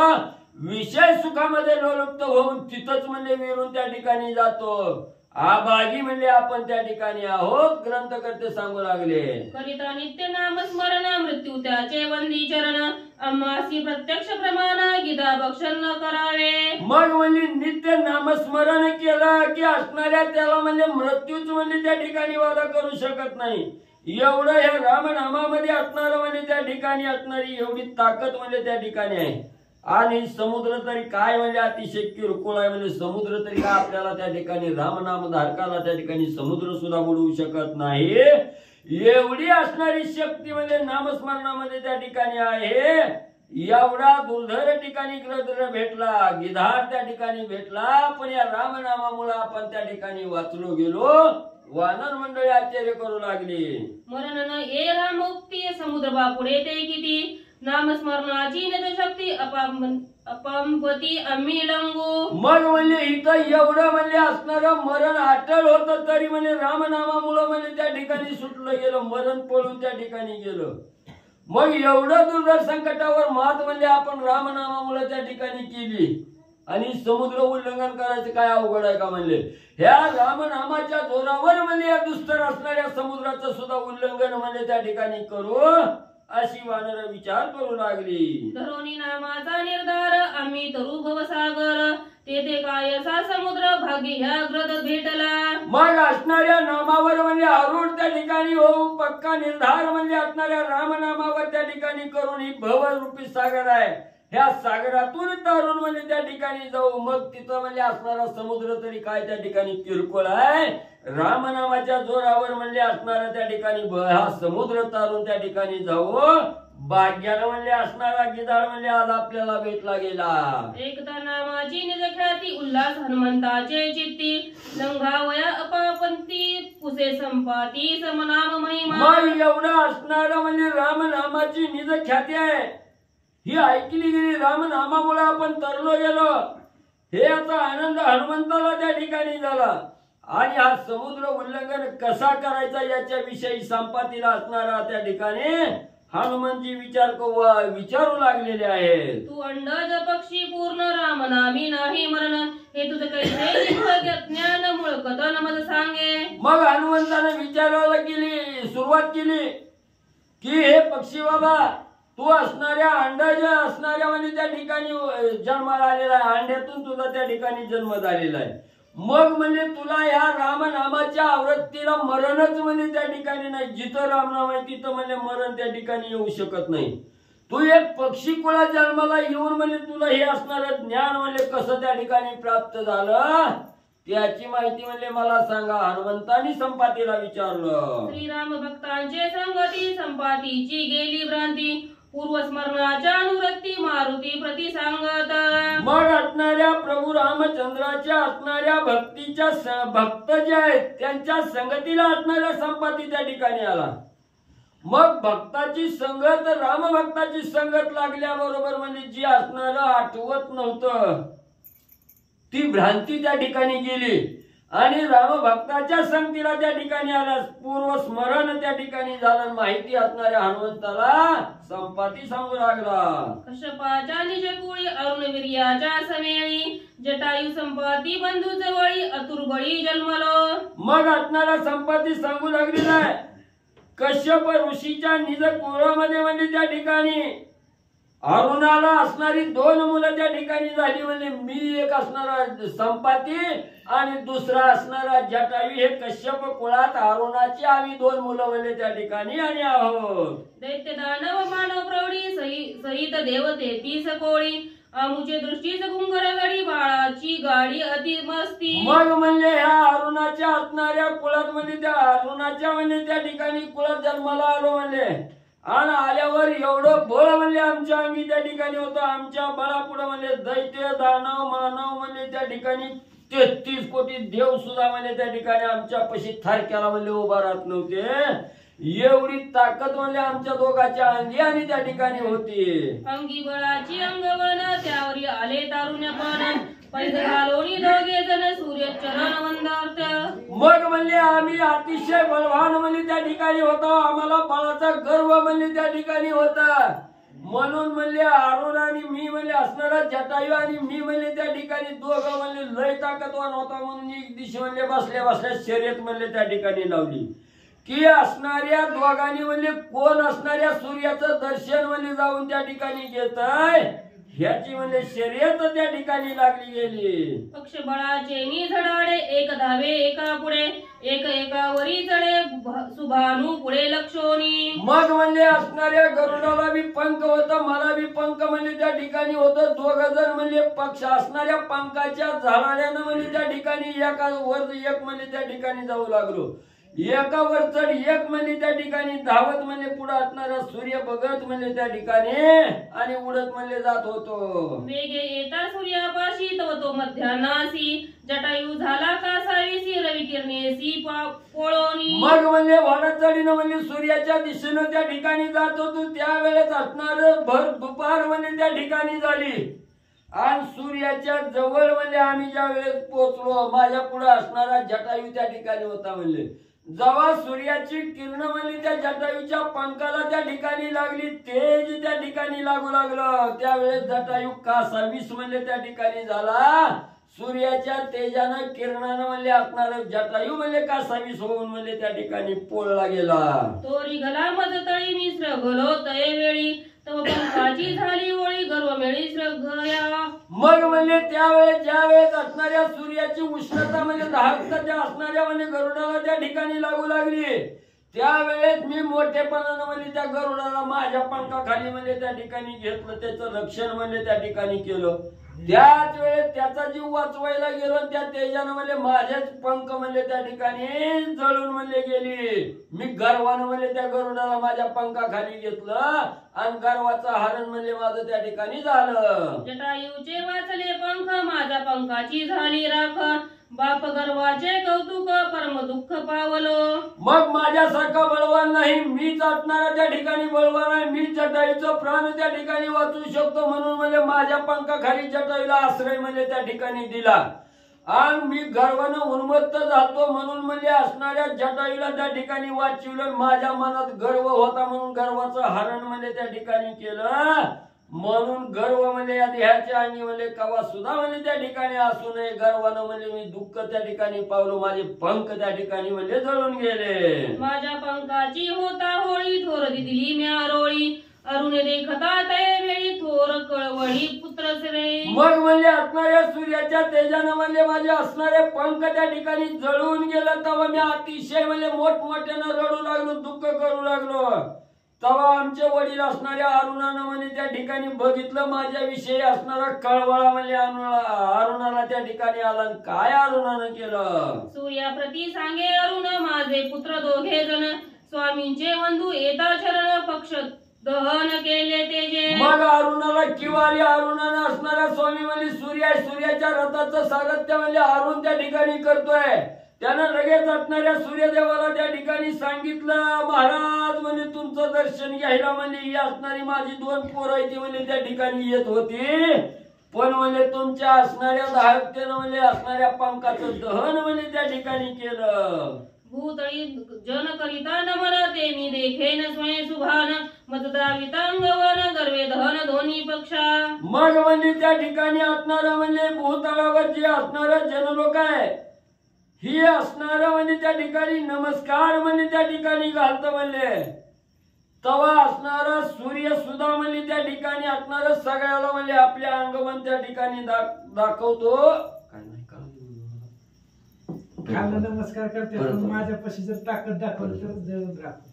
विषय सुखामध्ये लोलुप्त होऊन तिथंच म्हणजे विरून त्या ठिकाणी जातो. आभागी म्हणजे आपण त्या ठिकाणी आहोत, ग्रंथकर्ते सांगू लागले. करिता नित्य नाम स्मरण मृत्यू त्याचे वंदी चरण आम्हासी प्रत्यक्ष प्रमाण गीता भक्षण न करावे. मग म्हणजे नित्य नामस्मरण केलं की असणाऱ्या त्याला म्हणजे मृत्यूच म्हणजे त्या ठिकाणी वादा करू शकत नाही. एवढं हे रामनामामध्ये असणारं म्हणजे त्या ठिकाणी असणारी एवढी ताकद म्हणजे त्या ठिकाणी आहे. आणि समुद्र तरी काय म्हणजे अतिशय किरकोळ आहे, म्हणजे समुद्र तरी काय आपल्याला त्या ठिकाणी रामनाम धारकाला त्या ठिकाणी समुद्र सुद्धा बुडवू शकत नाही. एवढी असणारी शक्ती म्हणजे नामस्मरणामध्ये त्या ठिकाणी आहे. एवढा दुर्धर ठिकाणी ग्रद्र भेटला, गिधाड त्या ठिकाणी भेटला, पण या रामनामामुळे आपण त्या ठिकाणी वाचलो गेलो. वानर मंडळी आश्चर्य करू लागली. मरण न ये रामोक्ती समुद्र बापुडे ते किती नामस्मरणाची शक्ती अपंपती आम्ही लंगू. मग म्हणजे इथं एवढं म्हणजे असणारं मरण अटळ होतं तरी म्हणजे रामनामामुळे म्हणजे त्या ठिकाणी सुटलं गेलं, मरण पळून त्या ठिकाणी गेलं. मग एवढं दुर्धर संकटावर मात म्हणजे आपण रामनामामुळे त्या ठिकाणी केली आणि समुद्र उल्लंघन करायचं काय अवघड आहे का म्हणले. ह्या रामनामाच्या जोरावर म्हणजे या दुस्तर असणाऱ्या समुद्राचं सुद्धा उल्लंघन म्हणजे त्या ठिकाणी करू अशी वानर विचार करू लागली. धरोनी नामाचा निर्धार आम्ही तरू भवसागर तेथे कायसा समुद्र भाग्य ह्या ग्रद भेटला. मग असणाऱ्या नामावर म्हणजे आरूढ त्या ठिकाणी होऊ पक्का निर्धार म्हणजे असणाऱ्या रामनामावर त्या ठिकाणी करून ही भवरूपी सागर आहे. ह्या सागरातून तारून म्हणजे त्या ठिकाणी जाऊ. मग तिथं म्हणजे असणारा समुद्र तरी काय त्या ठिकाणी किरकोळ आहे. रामनामाच्या जोरावर म्हणजे असणारा त्या ठिकाणी हा समुद्र तारून त्या ठिकाणी जाऊ. भाग्याला म्हणजे असणारा गिधाड म्हणजे आज आपल्याला भेटला गेला. एकता नामाची निज ख्याती उल्हास हनुमंताचे चित्ती लंघावया अपापंती पुसे संपाती समनाम महिमा. मग एवढं असणारं म्हणजे रामनामाची निज ख्याती आहे. ही ऐकली गेली रामनामामुळे आपण तरलो गेलो. हे याचा आनंद हनुमंताला त्या ठिकाणी झाला. आणि हा समुद्र उल्लंघन कसा करायचा याच्याविषयी संपातीला असणारा त्या ठिकाणी हनुमानजी विचारू लागलेले आहेत. तू अंडज पक्षी पूर्ण राम नामी नाही मरण, हे तुझं काही ज्ञान मूळ कथन मज सांगे. मग हनुमंताने विचारायला सुरुवात केली की हे पक्षी बाबा, तू असणाऱ्या अंडज असणाऱ्या म्हणजे त्या ठिकाणी जन्माला आलेला आहे, अंड्यातून तुझा त्या ठिकाणी जन्म झालेला आहे. मग म्हणजे तुला या रामनामाच्या आवृत्तीला मरणच म्हणजे त्या ठिकाणी नाही. जिथं रामनाम आहे तिथं म्हणजे मरण त्या ठिकाणी येऊ शकत नाही. तू एक पक्षी कुळा जन्माला येऊन म्हणजे तुला हे असणार ज्ञान म्हणजे कसं त्या ठिकाणी प्राप्त झालं त्याची माहिती म्हणजे मला सांगा. हनुमंतांनी संपातीला विचारलं. श्रीराम भक्तांचे संगती संपातीची गेली भ्रांती, पूर्वस्मरणाच्या अनुवृत्ती मारुती प्रति सांगत. मग असणाऱ्या प्रभू रामचंद्राच्या असणाऱ्या भक्त जे आहेत त्यांच्या संगतीला असणाऱ्या संपाती त्या ठिकाणी आला. मग भक्ताची संगत रामभक्ताची संगत लागल्याबरोबर म्हणजे जी असणार आठवत नव्हतं ती भ्रांती त्या ठिकाणी गेली आणि रामभक्ताच्या संगतीला त्या ठिकाणी आला. पूर्व स्मरण त्या ठिकाणी झालं. माहिती असणाऱ्या हनुमंताला संपाती सांगू लागला. कश्यपाच्या निज कुळी अरुणवीर्याच्या समेळी, जटायू संपाती बंधू जवळी अतुर्बळी जन्मलो. मग असणारा संपाती सांगू लागलेला आहे. कश्यप ऋषीच्या निज कुळामध्ये म्हणजे त्या ठिकाणी अरुणाला असणारी 2 मुलं त्या ठिकाणी झाली. म्हणजे मी एक असणारा संपाती आणि दुसरा असणारा जटायू. हे कश्यप कुळात अरुणाची आम्ही 2 मुलं म्हणजे त्या ठिकाणी आणि आहोत. दैत्य दानव मानव प्रौढी सहित देवते 30 कोळी, आमुचे दृष्टीच गुंगर गडी बाळाची गाडी अति मस्ती. मग म्हणजे ह्या अरुणाच्या असणाऱ्या कुळात म्हणजे त्या अरुणाच्या म्हणजे त्या ठिकाणी कुळात जन्माला आलो म्हणजे आणि आल्यावर एवढं बळ म्हणजे आमच्या अंगी त्या ठिकाणी होतं. आमच्या बळापुढे म्हणजे दैत्य दानव मानव म्हणजे त्या ठिकाणी 33 कोटी देव सुद्धा म्हणजे त्या ठिकाणी आमच्या पशी थारक्याला म्हणजे उभा राहत नव्हते. एवढी ताकद म्हणजे आमच्या दोघांच्या अंगी आणि त्या ठिकाणी होती. अंगी बळाची अंगवन त्यावरी आले तारुण्यपण, पैज घालोनी दोघे जण सूर्य चरण वंदार्थ. मग म्हणजे आम्ही अतिशय बलवान म्हणजे त्या ठिकाणी होतो. आम्हाला बळाचा गर्व म्हणजे त्या ठिकाणी होता. म्हणून म्हणजे अरुण आणि मी म्हणजे असणारा जटायू आणि मी म्हणजे त्या ठिकाणी दोघं म्हणजे लय ताकदवान होता. म्हणून एक दिवशी म्हणजे बसल्या बसल्या शर्यत म्हणजे त्या ठिकाणी लावली की असणाऱ्या दोघांनी म्हणजे कोण असणाऱ्या सूर्याचं दर्शन म्हणजे जाऊन त्या ठिकाणी घेतय ह्याची म्हणजे शर्यत त्या ठिकाणी लागली गेली. पक्ष बळाचे नि झडाडे, एक धावे एका पुढे, एक एकावरी चढे सुभानू पुढे लक्षोनी. मग म्हणजे असणाऱ्या गरुडाला बी पंख होता, मला बी पंख म्हणजे त्या ठिकाणी होतं. 2 जण म्हणजे पक्ष असणाऱ्या पंखाच्या झाडाल्यानं म्हणजे त्या ठिकाणी एका वर एक म्हणजे त्या ठिकाणी जाऊ लागलो. एकावर चढ एक म्हणजे त्या ठिकाणी धावत म्हणजे पुढे असणारा सूर्य बघत म्हणजे त्या ठिकाणी आणि उडत म्हणजे जात होतो. वेगे येता सूर्यापाशी तव तो मध्यानासी, जटायू झाला कासावीसी रवी किरणेसी पोळोनी. मग म्हणजे वाढचढीनं म्हणजे सूर्याच्या दिशेनं त्या ठिकाणी जात होतो. त्यावेळेस असणार भर दुपार म्हणजे त्या ठिकाणी झाली आणि सूर्याच्या जवळ म्हणजे आम्ही ज्या वेळेस पोहोचलो माझ्या पुढे असणारा जटायू त्या ठिकाणी होता. म्हणजे जेव्हा सूर्याची किरण म्हणजे त्या जटायूच्या पंखाला त्या ठिकाणी लागली, तेज त्या ठिकाणी लागू लागलं. त्यावेळेस जटायू कासावीस म्हणजे त्या ठिकाणी झाला. सूर्याच्या तेजानं किरणानं म्हणजे असणार जटायू म्हणजे कासावीस होऊन म्हणजे त्या ठिकाणी पोळला गेला. तोरी गला मज तळी मिश्र गलो तये वेळी, तव पंखाची झाली ओळी गर्व मेळी गया. मग म्हणजे त्यावेळेस ज्या वेळेस असणाऱ्या सूर्याची उष्णता म्हणजे दाहकता त्या असणाऱ्या म्हणजे गरुडाला त्या ठिकाणी लागू लागली, त्यावेळेस मी मोठेपणानं म्हणजे त्या गरुडाला माझ्या पंखाखाली म्हणजे त्या ठिकाणी घेतलं, त्याचं रक्षण म्हणजे त्या ठिकाणी केलं. त्याच वेळेस त्याचा जीव वाचवायला गेलो, त्या तेजानं म्हणजे माझेच पंख म्हणजे त्या ठिकाणी जळून म्हणजे गेली. मी गर्वानं म्हणजे त्या गरुडाला माझ्या पंखाखाली घेतलं आणि गर्वाचं हरण म्हणजे माझं त्या ठिकाणी झालं. जटायूचे वाचले पंख माझ्या पंखाची झाली राख, बाप गर्वाचे कौतुक परम दुःख पावलो. मग माझ्यासारखा बळवान नाही, मीच असणारा त्या ठिकाणी बळवान आहे. मी जटायूचं प्राण त्या ठिकाणी वाचू शकतो म्हणून म्हणजे माझ्या पंखाखाली जटायूला आश्रय म्हणजे त्या ठिकाणी दिला आणि मी गर्वानं उन्मत्त झालो म्हणून म्हणजे असणाऱ्या जटायूला त्या ठिकाणी वाचविलं. माझ्या मनात गर्व होता म्हणून गर्वाचं हरण म्हणजे त्या ठिकाणी केलं. म्हणून गर्व म्हणजे या देहाच्या अंगी म्हणजे कवा सुद्धा म्हणजे त्या ठिकाणी असू नये. गर्वानं म्हणजे मी दुःख त्या ठिकाणी पावलो. माझे पंख त्या ठिकाणी म्हणजे जळून गेले. माझ्या पंखाची होता होळी थोर दिली म्या रोळी अरुण देखता तय वेळी थोर कळवळी पुत्र रे. मग म्हणजे असणाऱ्या सूर्याच्या तेजानं म्हणजे माझे असणारे पंख त्या ठिकाणी जळून गेलं. तेव्हा मी अतिशय म्हणजे मोठमोठ्यानं रडू लागलो, दुःख करू लागलो. तेव्हा आमचे वडील असणाऱ्या अरुणानं म्हणजे त्या ठिकाणी बघितलं माझ्याविषयी असणारा कळवळा म्हणजे अरुणाला त्या ठिकाणी आला. काय अरुणानं केलं? सूर्याप्रती सांगे अरुण माझे पुत्र दोघे जण स्वामींचे बंधू येता चरण पक्ष दहन केले तेजे. मग अरुणाला किंवारी अरुणानं असणारा स्वामी म्हणजे सूर्याच्या रथाचं सारथ्य म्हणजे अरुण त्या ठिकाणी करतोय. त्यानं लगेच असणाऱ्या सूर्यदेवाला त्या ठिकाणी सांगितलं, महाराज म्हणजे तुमचं दर्शन घ्यायला म्हणजे ही असणारी माझी 2 पोरं ती म्हणजे त्या ठिकाणी येत होती. पण म्हणजे तुमच्या असणाऱ्या धाकतेनं म्हणजे असणाऱ्या पंखाचं दहन म्हणजे त्या ठिकाणी केलं. भूतळी जन करिता नमन ते मी देखेन स्वयं सुभान मतदावितांगवन गर्वे दहन दोन्ही पक्षा. मग म्हणजे त्या ठिकाणी असणारं म्हणजे भूतळावर जे असणारं जनलोक आहे ही असणारं म्हणजे त्या ठिकाणी नमस्कार म्हणजे त्या ठिकाणी घालतं म्हणले. तवा असणारा सूर्य सुद्धा म्हणजे त्या ठिकाणी असणारं सगळ्याला म्हणजे आपल्या अंगवन त्या ठिकाणी दाखवतो. खायला नमस्कार करते पण माझ्यापाशी जर ताकद दाखवली तर जळून राहतो.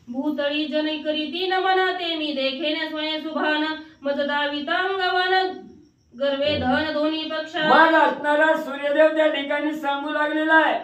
भूतळी जन करीती नमन ते मी देखेन स्वयं सुभान मतदावितांगवन गर्वे धन दोन्ही पक्षा. मग असणारा सूर्यदेव त्या ठिकाणी सांगू लागलेला आहे,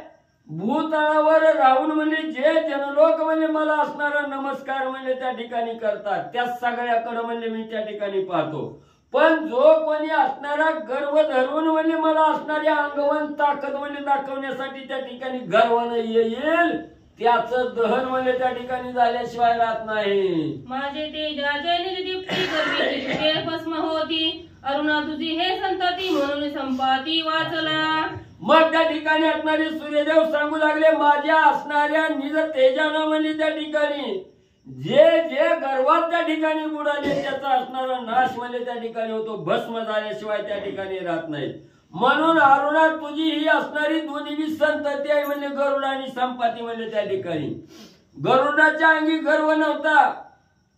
भूतळावर राहून म्हणजे जे जनलोक म्हणजे मला असणारा नमस्कार म्हणजे त्या ठिकाणी करतात त्या सगळ्याकडे म्हणजे मी त्या ठिकाणी पाहतो. पण जो कोणी असणारा गर्व धरून म्हणजे मला असणारी अंगवन ताकद म्हणजे दाखवण्यासाठी त्या ठिकाणी गर्वानं येईल त्याचं दहन म्हणजे त्या ठिकाणी झाल्याशिवाय राहत नाही. माझे तेजाचे निजदीप्ती गर्वे भस्म होती अरुणा तुझी हे संतती म्हणून संपाती वाचला. मग त्या ठिकाणी असणारे सूर्यदेव सांगू लागले, माझ्या असणाऱ्या निज तेजानं म्हणजे त्या ठिकाणी जे जे गर्वात त्या ठिकाणी बुडाले त्याचा असणारा नाश म्हणजे त्या ठिकाणी होतो. भस्म झाल्याशिवाय त्या ठिकाणी राहत नाही. म्हणून अरुणा तुझी ही असणारी दोन्ही संतती आहे म्हणजे गरुड आणि संपाती म्हणजे त्या ठिकाणी. गरुडाच्या अंगी गर्व नव्हता,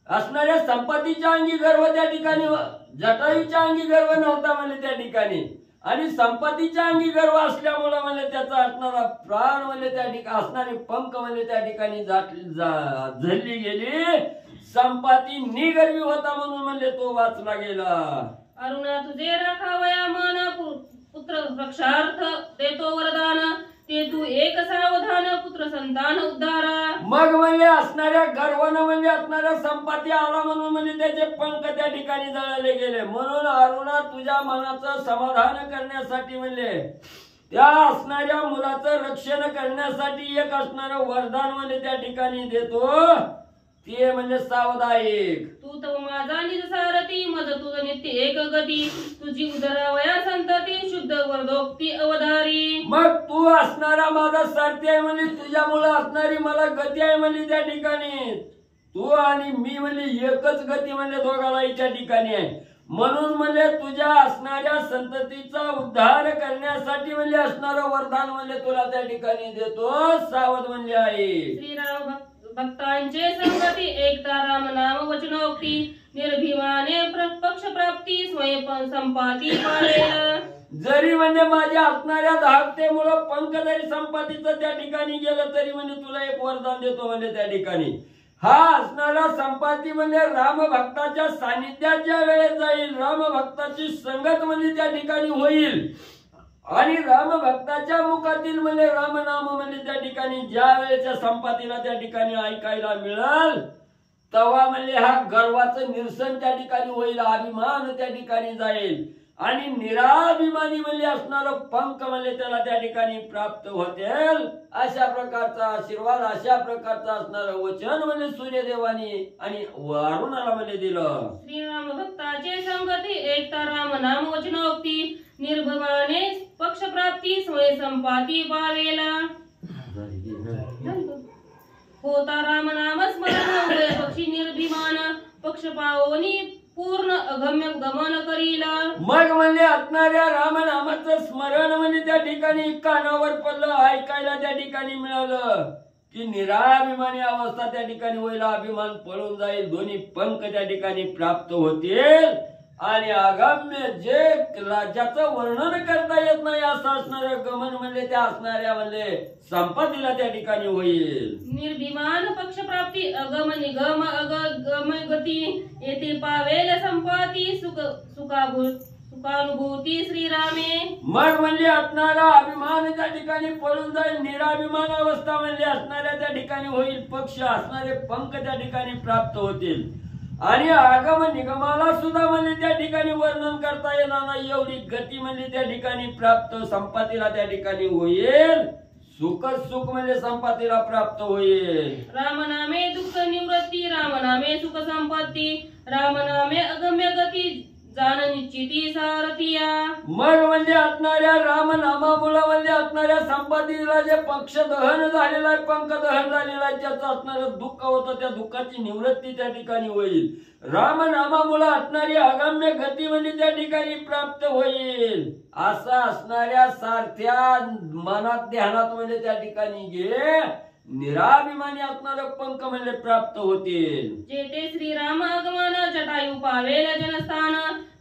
असणाऱ्या संपातीच्या अंगी गर्व त्या ठिकाणी, जटायूच्या अंगी गर्व नव्हता म्हणजे त्या ठिकाणी. आणि संपत्तीच्या अंगी गर्व असल्यामुळे म्हणजे त्याचा असणारा प्राण म्हणजे त्या ठिकाणी असणारे पंख म्हणजे त्या ठिकाणी झडली गेली. संपत्ती निगर्वी होता म्हणून म्हणजे तो वाचला गेला. अरुणा तुझे राखावया मन पुत्र रक्षार्थ देतो वरदान ते तू एक सावधान पुत्र संतान उद्धारा. मग म्हणजे असणाऱ्या गर्वानं म्हणजे असणाऱ्या संपत्ती आला म्हणून म्हणजे त्याचे पंख त्या ठिकाणी जळले गेले. म्हणून अरुणा तुझ्या मनाचं समाधान करण्यासाठी म्हणजे त्या असणाऱ्या मुलाचं रक्षण करण्यासाठी एक असणारं वरदान म्हणजे त्या ठिकाणी देतो ते म्हणजे सावधायक. तू तव माझा निज सारथी मज तुझ नित्य एक गती तुझी उदरावया संतती शुद्ध वर्धोक्ती अवधारी. मग तू असणारा माझा सारथी आहे म्हणजे तुझ्यामुळे असणारी मला गती आहे म्हणजे त्या ठिकाणी तू आणि मी म्हणजे एकच गती म्हणजे दोघाला त्या ठिकाणी आहे. म्हणून म्हणजे तुझ्या असणाऱ्या संततीचा उद्धार करण्यासाठी म्हणजे असणारं वरदान म्हणजे तुला त्या ठिकाणी देतो सावध म्हणजे आहे. श्रीराम भक्तांचे संगती एकता राम नाम वचनोक्ती निर्भिमाने पक्ष प्राप्ती स्वयं संपाती पाळेल. जरी म्हणजे माझ्या असणाऱ्या धाकतेमुळे पंख जरी संपत्तीचं त्या ठिकाणी गेलं तरी म्हणजे तुला एक वरदान देतो म्हणजे त्या ठिकाणी हा असणारा संपत्ती म्हणजे राम भक्ताच्या सानिध्याच्या वेळेस जाईल. राम भक्ताची संगत म्हणजे त्या ठिकाणी होईल आणि राम भक्ताच्या मुखातील म्हणजे रामनाम म्हणजे त्या ठिकाणी ज्या वेळेच्या संपत्तीला त्या ठिकाणी ऐकायला मिळेल तेव्हा म्हणजे हा गर्वाचं निरसन त्या ठिकाणी होईल. अभिमान त्या ठिकाणी जाईल आणि निराभिमानी म्हणजे असणारं पंख म्हणजे त्याला त्या ठिकाणी प्राप्त होतील. अशा प्रकारचा आशीर्वाद अशा प्रकारचा असणारं वचन म्हणजे सूर्यदेवानी आणि अरुणाला म्हणजे दिलं. श्रीराम भक्ताचे संगती एकता राम नाम वचनोक्ती निर्भवाने पक्ष प्राप्ती स्वय संपाती पावेला होता राम नाम स्मरण उभय पक्षी निर्भिमान पक्ष पावनी पूर्ण अगम्य गमन करीला. मग म्हणजे असणाऱ्या रामनामाचं स्मरण म्हणजे त्या ठिकाणी कानावर पडलं, ऐकायला त्या ठिकाणी मिळालं की निराभिमानी अवस्था त्या ठिकाणी होईल, अभिमान पळून जाईल, दोन्ही पंख त्या ठिकाणी प्राप्त होतील आणि अगम्य जे राज्याचं वर्णन करता येत नाही असं असणारं गमन म्हणजे त्या असणाऱ्या म्हणजे संपत्तीला त्या ठिकाणी होईल. निर्भिमान पक्ष प्राप्ती अगम निगम अगम गती येथे पावेल संपाती सुखानुभूती श्रीरामे. मग म्हणजे असणारा अभिमान त्या ठिकाणी पळून जाईल, निराभिमान अवस्था म्हणजे असणाऱ्या त्या ठिकाणी होईल, पक्ष असणारे पंख त्या ठिकाणी प्राप्त होतील आणि आगम निगमाला सुद्धा म्हणजे त्या ठिकाणी वर्णन करता येणार नाही एवढी गती म्हणजे त्या ठिकाणी प्राप्त संपत्तीला त्या ठिकाणी होईल. सुख सुख म्हणजे संपत्तीला प्राप्त होईल. रामनामे दुःख निवृत्ती रामनामे सुख संपत्ती रामनामे अगम्य गती जाण निश्चिती सारथिया. मग म्हणजे असणाऱ्या रामनामामुळे म्हणजे असणाऱ्या संपत्तीला जे पक्ष दहन झालेलं आहे, पंख दहन झालेलं आहे, त्याचं असणारं दुःख होतं, त्या दुःखाची निवृत्ती त्या ठिकाणी होईल. रामनामामुळे असणारी अगम्य गती म्हणजे त्या ठिकाणी प्राप्त होईल. असं असणाऱ्या सारख्या मनात ध्यानात म्हणजे त्या ठिकाणी घे निराभिमानी असणारे पंख म्हणजे प्राप्त होतील. जेथे श्रीराम आगमन जटायू पावेल जनस्थान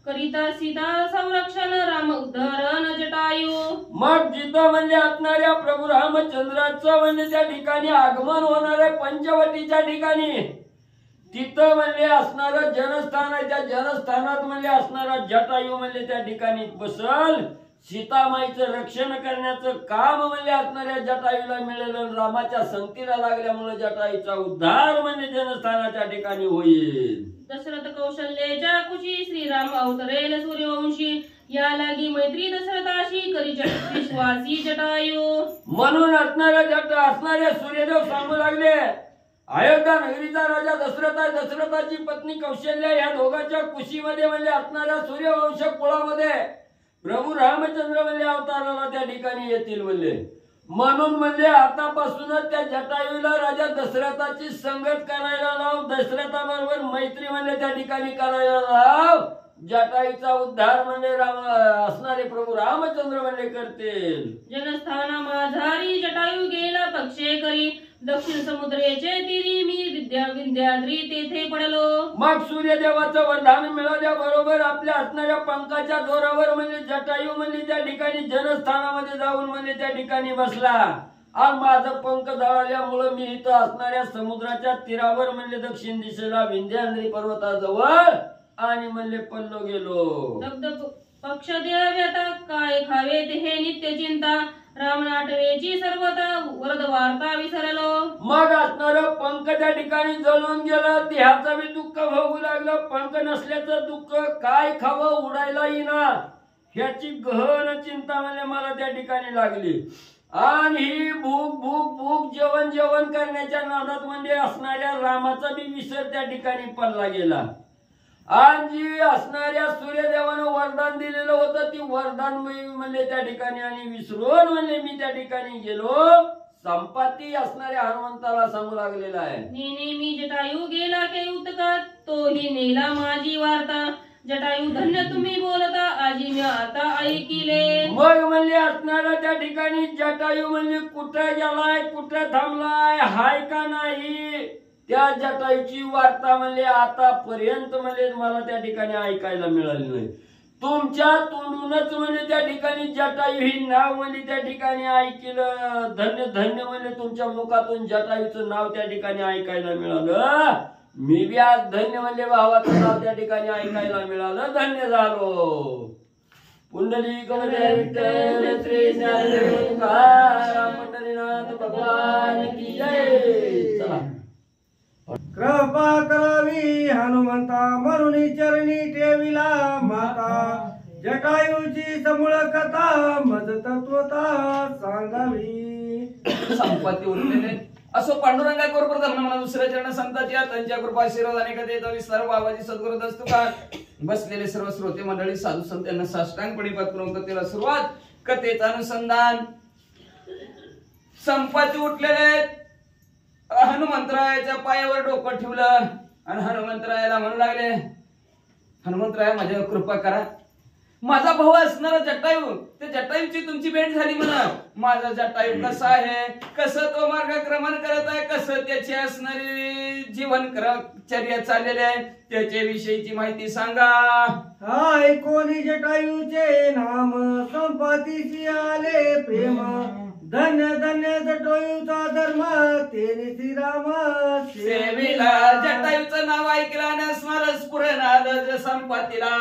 करिता सीता संरक्षण राम उद्धरण जटायू. मग जिथं म्हणजे असणाऱ्या प्रभू रामचंद्राचं म्हणजे त्या ठिकाणी आगमन होणार आहे पंचवटीच्या ठिकाणी, तिथं म्हणजे असणारं जनस्थान आहे, त्या जनस्थानात म्हणजे असणारा जटायू म्हणजे त्या ठिकाणी बसल. सीतामाईचं रक्षण करण्याचं काम म्हणजे असणाऱ्या जटायूला मिळेल. रामाच्या संगतीला लागल्यामुळे जटायूचा उद्धार म्हणजे जनस्थानाच्या ठिकाणी होईल. दशरथ कौशल्याच्या कुशी श्रीराम अवतरेल सूर्यवंशी या लागी मैत्री दशरथाशी करी विश्वासी जटायू. म्हणून असणाऱ्या सूर्यदेव सांगू लागले, अयोध्या नगरीचा राजा दशरथ आहे, दशरथाची पत्नी कौशल्या, या दोघांच्या कुशीमध्ये म्हणजे असणाऱ्या सूर्यवंश कुळामध्ये प्रभू रामचंद्र म्हणजे अवताराला त्या ठिकाणी येतील म्हणले. म्हणून म्हणजे आतापासूनच त्या जटायूला राजा दशरथाची संगत करायला लाव, दशरथाबरोबर मैत्री म्हणजे त्या ठिकाणी करायला लाव. जटायूचा उद्धार म्हणजे असणारे प्रभू रामचंद्र म्हणजे करतील. जनस्थाना माझारी जटायू गेला पक्षे करी दक्षिण समुद्राचे तीरी मी विद्याद्री तेथे पडलो. मग सूर्यदेवाचं वरदान मिळाल्या बरोबर आपल्या असणाऱ्या पंखाच्या जोरावर म्हणजे जटायू म्हणजे त्या ठिकाणी जनस्थानामध्ये जाऊन म्हणजे त्या ठिकाणी बसला. आणि माझं पंख जळाल्यामुळे मी इथं असणाऱ्या समुद्राच्या तीरावर म्हणजे दक्षिण दिशेला विंध्याद्री पर्वताजवळ आणि म्हणले पल्लो गेलो. दग्ध पक्ष देव्यता काय खावे ते हे नित्य चिंता रामनाटवेची सर्वता वरद वार्ता विसरलो. मग असणार पंख त्या ठिकाणी जळून गेलं, देहाचं बी दुःख भोगू लागलं. पंख नसल्याचं दुःख, काय खावं उडायला येईना ह्याची गहन चिंता म्हणजे मला त्या ठिकाणी लागली. आणि ही भूक भूक भूक जेवण जेवण करण्याच्या नादात म्हणजे असणाऱ्या रामाचा बी विसर त्या ठिकाणी पडला गेला. आणि जी असणाऱ्या सूर्यदेवानं वरदान दिलेलं होतं ती वरदान म्हणजे त्या ठिकाणी आणि विसरून म्हणजे मी त्या ठिकाणी गेलो. संपत्ती असणाऱ्या हनुमंताला सांगू लागलेला आहे, नेहमी जटायू गेला के उतकात तोही नेला माझी वार्ता जटायू धन्य तुम्ही बोलता आजी मी आता ऐकिले. मग म्हणजे असणारा त्या ठिकाणी जटायू म्हणजे कुठे गेलाय, कुठे थांबलाय, हाय का नाही, त्या जटायूची वार्ता म्हणजे आतापर्यंत म्हणजे मला त्या ठिकाणी ऐकायला मिळाली नाही. तुमच्या तोंडूनच म्हणजे त्या ठिकाणी जटायू ही नाव म्हणजे त्या ठिकाणी ऐकलं. धन्य धन्य म्हणजे तुमच्या मुखातून जटायूचं नाव त्या ठिकाणी ऐकायला मिळालं. मी बी आज धन्य म्हणजे भावाचं नाव त्या ठिकाणी ऐकायला मिळालं, धन्य झालो. पुंडलिक विठ्ठल श्री ज्ञानदेव तुकाराम पंढरीनाथ भगवान की जय. चला कृपा करावी हनुमंता मरुणी चरणी ठेविला माता जटायूची समूळ कथा मज तत्वता सांगावी. संपत्ती उरलेले असो पांडुरंगा बरोबर धर्म म्हणा दुसऱ्या चरण संतांची त्यांच्या कृपा आशीर्वादाने कधीचा विस्तार बाबाजी सद्गुरू दस्तुकार बसलेले सर्व श्रोते मंडळी साधू संत यांना साष्टांगपणे पत्करून कथेला सुरुवात. कथेचं अनुसंधान. संपाती उठलेले हनुमंतरायाच्या पायावर डोकं ठेवलं आणि हनुमंतरायाला म्हणू लागले, हनुमंतराया माझ्यावर कृपा करा. माझा भाऊ असणारा जटायू, ते जटायूची तुमची भेट झाली म्हणा. माझा जटायू कसा आहे, कसं तो मार्गक्रमण करत आहे, कसं त्याची असणारी जीवनचर्या चाललेली आहे, त्याच्या विषयीची माहिती सांगा. हाय कोणी जटायूचे नाम, संपातीशी आले प्रेम. धन्य धन्य जटायूचा धर्म, तेने श्रीराम सेविला. जटायूचं नाव ऐकलं आणि असणार स्फुरण आलं संपातीला.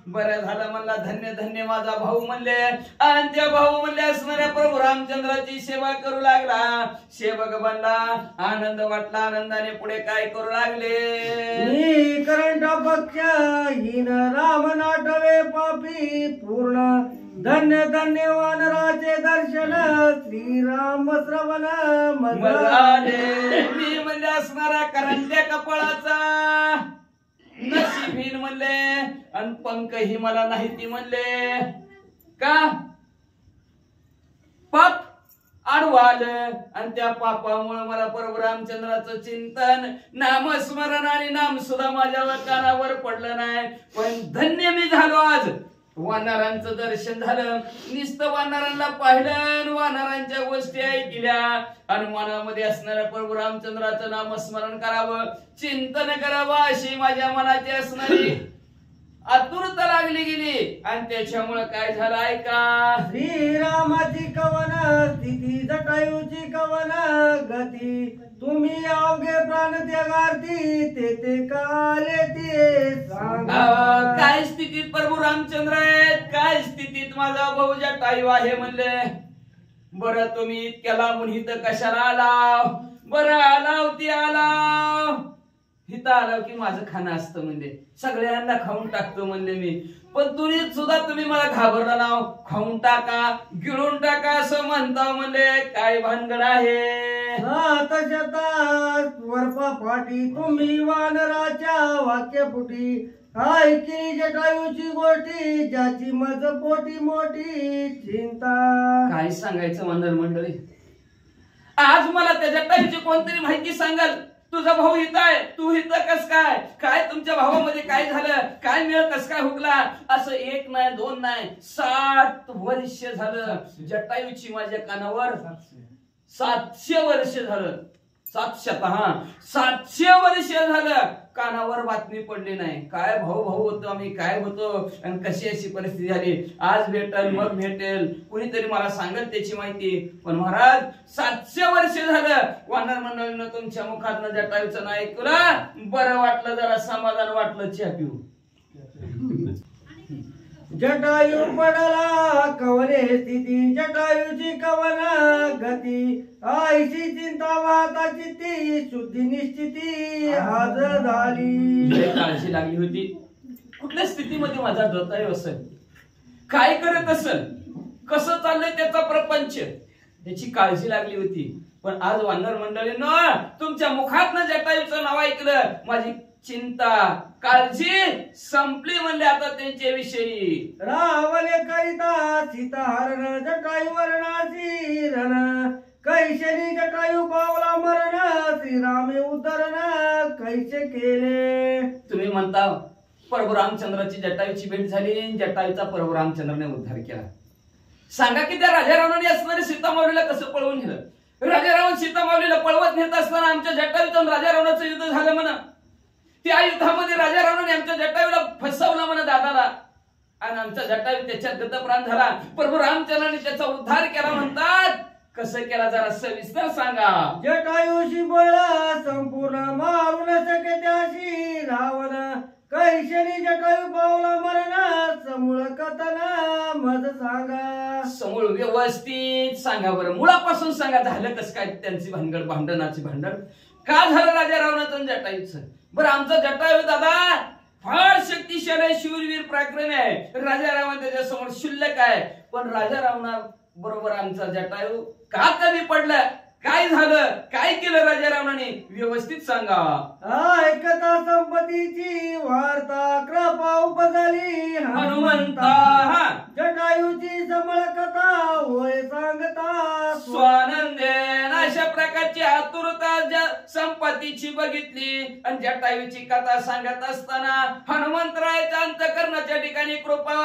बरं झालं म्हणला, धन्य धन्य माझा भाऊ म्हणले. आणि त्या भाऊ म्हणले असणाऱ्या प्रभू रामचंद्राची सेवा करू लागला, सेवक बनला. आनंद वाटला, आनंदाने पुढे काय करू लागले. मी करंट पक्ष हीन राम नाटवे पापी पूर्ण. धन्य धन्य वानराचे दर्शन, श्रीराम श्रवण मजाले. मी म्हणले असणारा करंट्या कपाळाचा, नशीबहीन म्हणले आणि पंख ही मला नाही ती म्हणले. का पाप आडवं आलं आणि त्या पापामुळे मला प्रभू रामचंद्राचं चिंतन, नामस्मरण आणि नाम सुद्धा माझ्या कानावर पडलं नाही. पण धन्य मी झालो आज. वानरांचं दर्शन झालं, नुसतं वानरांना पाहिलं, वानरांच्या गोष्टी ऐकल्या आणि मनामध्ये असणाऱ्या प्रभू रामचंद्राचं नामस्मरण करावं, चिंतन करावं अशी माझ्या मनाची असणारी आतुरता लागली गेली. आणि त्याच्यामुळे काय झालं ऐका. श्रीरामाची कवन स्थिती, जटायूची कवन गती. तुम्ही अवघे प्राण त्यागार्थी, ते काले ते सांगा. काय स्थितीत प्रभू रामचंद्र आहेत, काय स्थितीत माझा भाऊ जटायू आहे म्हणले. बरं तुम्ही इतक्या लांबून इथं कशाला आलाव. बरं आलाव ती आलाव, इथं आलाव की माझं खाणं असतं म्हणले, सगळ्यांना खाऊन टाकतो म्हणले मी. पण तुम्ही सुद्धा तुम्ही मला घाबरला नाव, खाऊन टाका गिळून टाका असं म्हणता म्हणले. काय भानगड आहे. वरपा पाठी तुम्ही वानराच्या वाक्यपुटी. ऐकली जटायूची गोष्टी, ज्याची मज पोटी मोठी चिंता. काय सांगायचं वानर मंडळी. आज मला त्या जटायूची कोणतरी माहिती सांगाल. तुझा भाऊ इथं आहे, तू इथं कस काय, काय तुमच्या भावामध्ये काय झालं, काय मेळ कस काय हुकला. असं एक नाही दोन नाही 7 वर्ष झालं जटायूची माझ्या कानावर. 700 वर्ष झालं, 700 वर्ष झालं कानावर बातमी पडली नाही. काय भाऊ भाऊ होतो आम्ही, काय होतो आणि कशी अशी परिस्थिती झाली. आज भेटेल मग भेटेल, कुणीतरी मला सांगेल त्याची माहिती. पण महाराज 700 वर्ष झालं वानर मंडळीनं तुमच्या मुखातनं जटायूचं नाव ऐकलं. बरं वाटलं, जरा समाधान वाटलं. चहा पिऊ. जटायू पडला कवने स्थिती, जटायूची कवन गती. आईची चिंता वाहता चित्ती, शुद्धी निश्चिती आज झाली. काळजी लागली होती, कुठल्या स्थितीमध्ये माझा जटायू असेल, काय करत असेल, कसं चाललंय त्याचा प्रपंच, याची काळजी लागली होती. पण आज वानर मंडळीनं तुमच्या मुखातनं जटायूचं नाव ऐकलं, माझी चिंता काळजी संपली म्हणले आता त्यांच्या विषयी. रावले करिता सीता हरण, जटायू मरणाची रण. कैशनी जटायू पावला मरण, श्रीरामे उतरण कैसे केले. तुम्ही म्हणता प्रभू रामचंद्राची जटायूची भेट झाली, जटायूचा प्रभू रामचंद्राने उद्धार केला. सांगा की त्या राजा रावणाने असणारे सीतामाऊलीला कसं पळवून नेलं. राजा रावण सीतामाऊलीला पळवत नेत असताना आमच्या जटायूचं राजा रावणाचं युद्ध झालं म्हणा. त्या युद्धामध्ये राजा रावणाने आमच्या जटायूला फसवलं म्हणा दादाला, आणि आमचा जटायू त्याच्यात गतप्राण झाला. प्रभू रामचंद्राने त्याचा उद्धार केला म्हणतात. कसं केला जरा सविस्तर सांगा. जटायूशी बळा संपूर्ण मारू न सके त्याशी रावण. कैशनी जटायू पावला मरण, समूळ कथना मज सांगा. समूळ व्यवस्थित सांगा बरं, मुळापासून सांगा. झालं कसं काय त्यांची भानगड, भांडणाची भांडण का झालं राजा रावणाचं जटायूचं. बरं आमचा जटायू दादा फार शक्तिशाली शूरवीर पराक्रमी आहे. राजा रावण त्याच्या समोर शुल्लक आहे. पण राजा रावणा बरोबर आमचा जटायू का कमी पडलं काय झालं, काय केलं राजा रावणाने, व्यवस्थित सांगा. ऐकता संपत्तीची वार्ता कृपा उपजली हनुमंता. जटायूची समळ कथा होय सांगता स्वानंदेन. अशा प्रकारची आतुरता ज्या संपत्तीची बघितली आणि जटायूची कथा सांगत असताना हनुमंतरायाच्या अंतःकरणाच्या ठिकाणी कृपा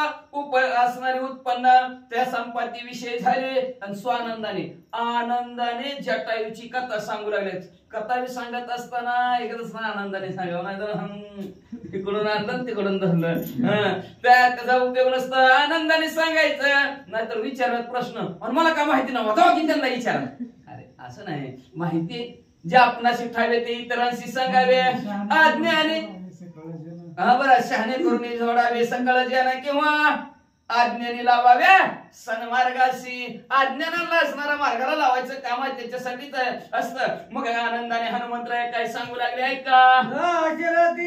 असणारी उत्पन्न त्या संपत्ती विषयी झाले आणि स्वानंदाने आनंदाने जटायूची कथा सांगू लागले. कथा सांगत असताना एकच आनंदाने सांगावं, नाही तर इकडून आणलं तिकडून धरलं. त्याचा उपयोग नसतं. आनंदाने सांगायचं, नाहीतर विचारत प्रश्न आणि मला काय माहिती नव्हतं की त्यांना विचार. अरे असं नाही, माहिती जे आपणाशी ठावे ते इतरांशी सांगावे. आज्ञाने बरं शहाणे करून जोडावे सकळ ज्ञान किंवा आज्ञाने लावाव्या सन्मार्गाशी. आज्ञानाला असणारा मार्गाला लावायचं काम आहे, त्याच्यासाठीच असतं. मग आनंदाने हनुमंतराय काय सांगू लागले ऐका.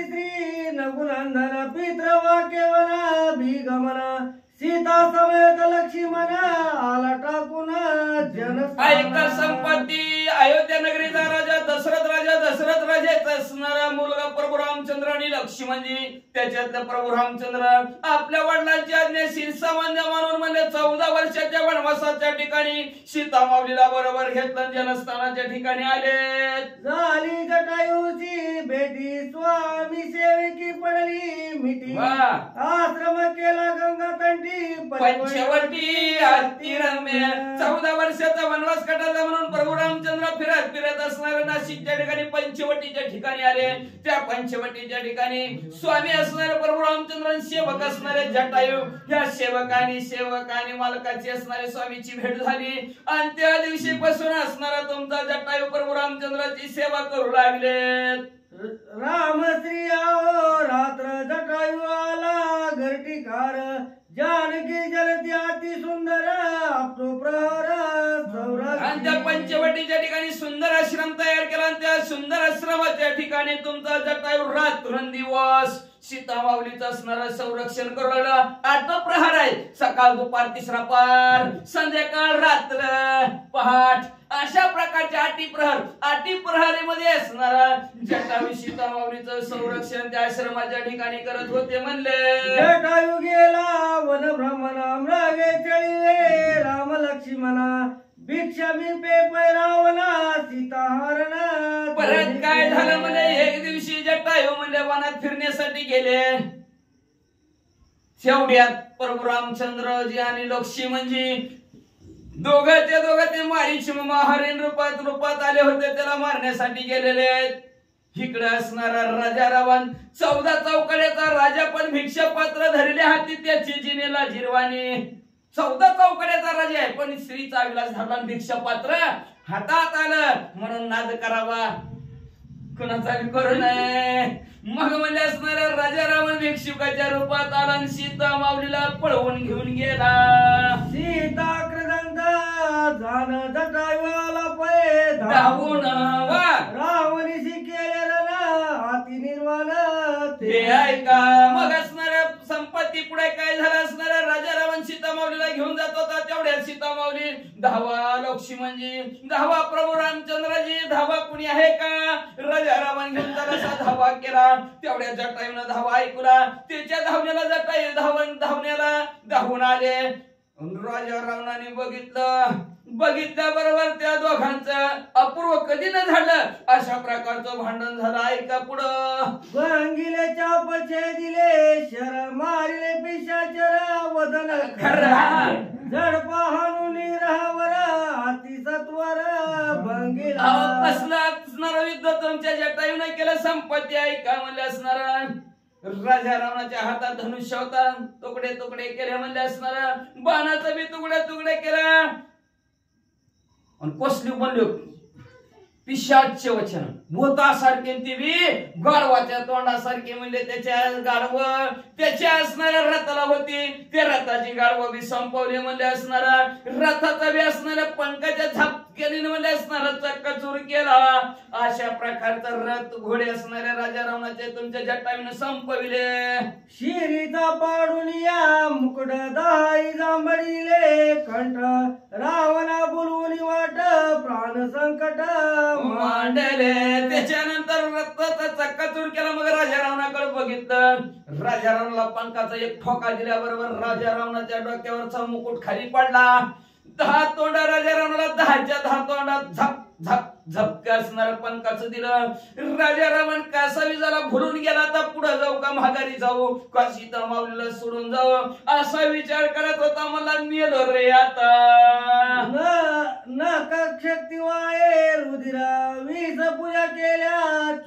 श्री नगुनंदन पित्र वाक्यवना भिगमना सीता समेत लक्ष्मण आला टाकून जन. ऐका संपत्ती अयोध्या नगरीचा राजा दशरथ राजाचा असणारा मुलगा प्रभू रामचंद्र आणि लक्ष्मणजी. त्याच्यातलं प्रभू रामचंद्र आपल्या वडिलांची आज्ञाशील सामान्य मानून म्हणजे 14 वर्षाच्या वनवासाच्या ठिकाणी सीता माऊलीला बरोबर घेतलं. जनस्थानाच्या ठिकाणी आले. झाली जटायूची भेटी स्वामी सेविकी पडली मिठी. आश्रम केला गंगा तंटी पंचवटी अतिरम्य. 14 वर्षाचा वनवास कटायचा म्हणून प्रभू रामचंद्र फिरत असणाऱ्या नाशिकच्या ठिकाणी पंचवटीच्या ठिकाणी आले. त्या पंचवटीच्या ठिकाणी स्वामी असणारे प्रभू रामचंद्र, सेवक असणारे जटायू. या सेवकानी मालकाची असणारे स्वामीची भेट झाली आणि त्या दिवशीपासून असणारा तुमचा जटायू प्रभू रामचंद्राची सेवा करू लागले. रामश्री आओ रात्र जटायू आला घरटीकार जानकी जलती अति सुंदर आपतो प्रहर. आणि त्या पंचवटीच्या ठिकाणी सुंदर आश्रम तयार केला आणि त्या सुंदर आश्रमाच्या ठिकाणी तुमचा जटायू रात्रंदिवस सीता माऊलीचं असणारं संरक्षण करू लागला. 8 प्रहार आहे, सकाळ दुपार तिसरा पार, संध्याकाळ रात्र पहाट, अशा प्रकारच्या 8 प्रहरीमध्ये असणारा जटायू सीता माऊलीचं संरक्षण त्या आश्रमाच्या ठिकाणी करत होते. म्हणले जटायू गेला वन भ्रमणा मृगे चळीले राम लक्ष्मणा भिक्षा मी पे पैरावना सीता हरण. परत काय झालं म्हणजे एक दिवशी जटायू म्हणजे वनात फिरण्यासाठी गेले. शेवट्यात प्रभू रामचंद्रजी आणि लक्ष्मणजी दोघं ते मारीची हरिण रूपात आले होते. त्याला मारण्यासाठी गेलेले आहेत. इकडे असणारा राजा रावण 14 चौकड्याचा राजा पण भिक्षा पात्र धरले हाती त्याची जिनेला जिरवाणी. 14 चौकड्याचा राजा आहे पण स्त्रीचा विलास धरला, भिक्षा पात्र हातात आलं म्हणून नाद करावा, कुणाचा करू नये. मग म्हणजे असणाऱ्या राजा रावण भिक्षुकाच्या रूपात आला आणि सीता माऊलीला पळवून घेऊन गेला. सीता कृदंत जाण जटायूला पै धावून रावणीशी केलेलं हाती निर्वाण ते ऐका. मग असणाऱ्या संपत्ती पुढे काय झालं असणाऱ्या राजा रावण सीता माऊलीला घेऊन जात होता. तेवढ्या सीता माऊली धावा लक्ष्मणजी, धावा प्रभू रामचंद्रजी, धावा कुणी आहे का. राजा रावण घेऊन जरासा धावा केला. तेवढ्या जटायूनं धावा ऐकला. त्याच्या धावण्याला जटायू धावून आले. राजा रावणाने बघितल्या बरोबर त्या दोघांचं अपूर्व कधी न झालं अशा प्रकारचं भांडण झालं. ऐका पुढं. गंगिले चापचे दिले शर मारिले पिशाचर वदन खरं जड पाहून राहावर हाती सत्वर भंगीला. कसलं असणार युद्ध तुमच्या जटायूने केलं. संपत्ती ऐका म्हणले असणारा राजा रावणाच्या हातात धनुष्य होता. तुकडे केले म्हणले असणारा बाणाचा बी तुकडे केला. आणि कसली बनलो पिशाच वचन भूतासारखे ती बी गाढवाच्या तोंडासारखे म्हणजे त्याच्या असणाऱ्या रथाला होती. त्या रथाची गाढव बी संपवली म्हणजे असणारा रथाचा बी असणाऱ्या पंखाच्या झापक्याने म्हणजे असणारा चक्काचूर केला. अशा प्रकारचा रथ घोडे असणाऱ्या राजा रावणाचे तुमच्या जटायूने संपविले. शिरीचा पाडून या मुकुट दहाई जांभळीले कंठ रावणा बोलवून वाट प्राण संकट गेले. त्याच्यानंतर रक्ताचा चक्काचूर केला. मग राजा रावणाकडे बघितलं. राजा रावणाला पंखाचा एक ठोका दिल्याबरोबर राजा रावणाच्या डोक्यावरचा मुकुट खाली पडला. 10 तोंडा राजा रावणाला 10च्या 10 तोंडात झप झप झपका असणार पंखाचं दिलं. राजा रावण कासावी झाला, भुलून गेला. आता पुढे जाऊ का माघारी जाऊ का सीता माऊलीला सोडून जाऊ असा विचार करत होता. मला मेलो रे आता. शक्ती वाये रुधिरा वीस पूजा केल्या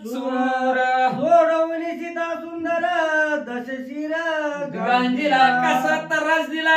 चूर सोडवली सीता सुंदर दशशिर गांधीला कसा त्रास दिला,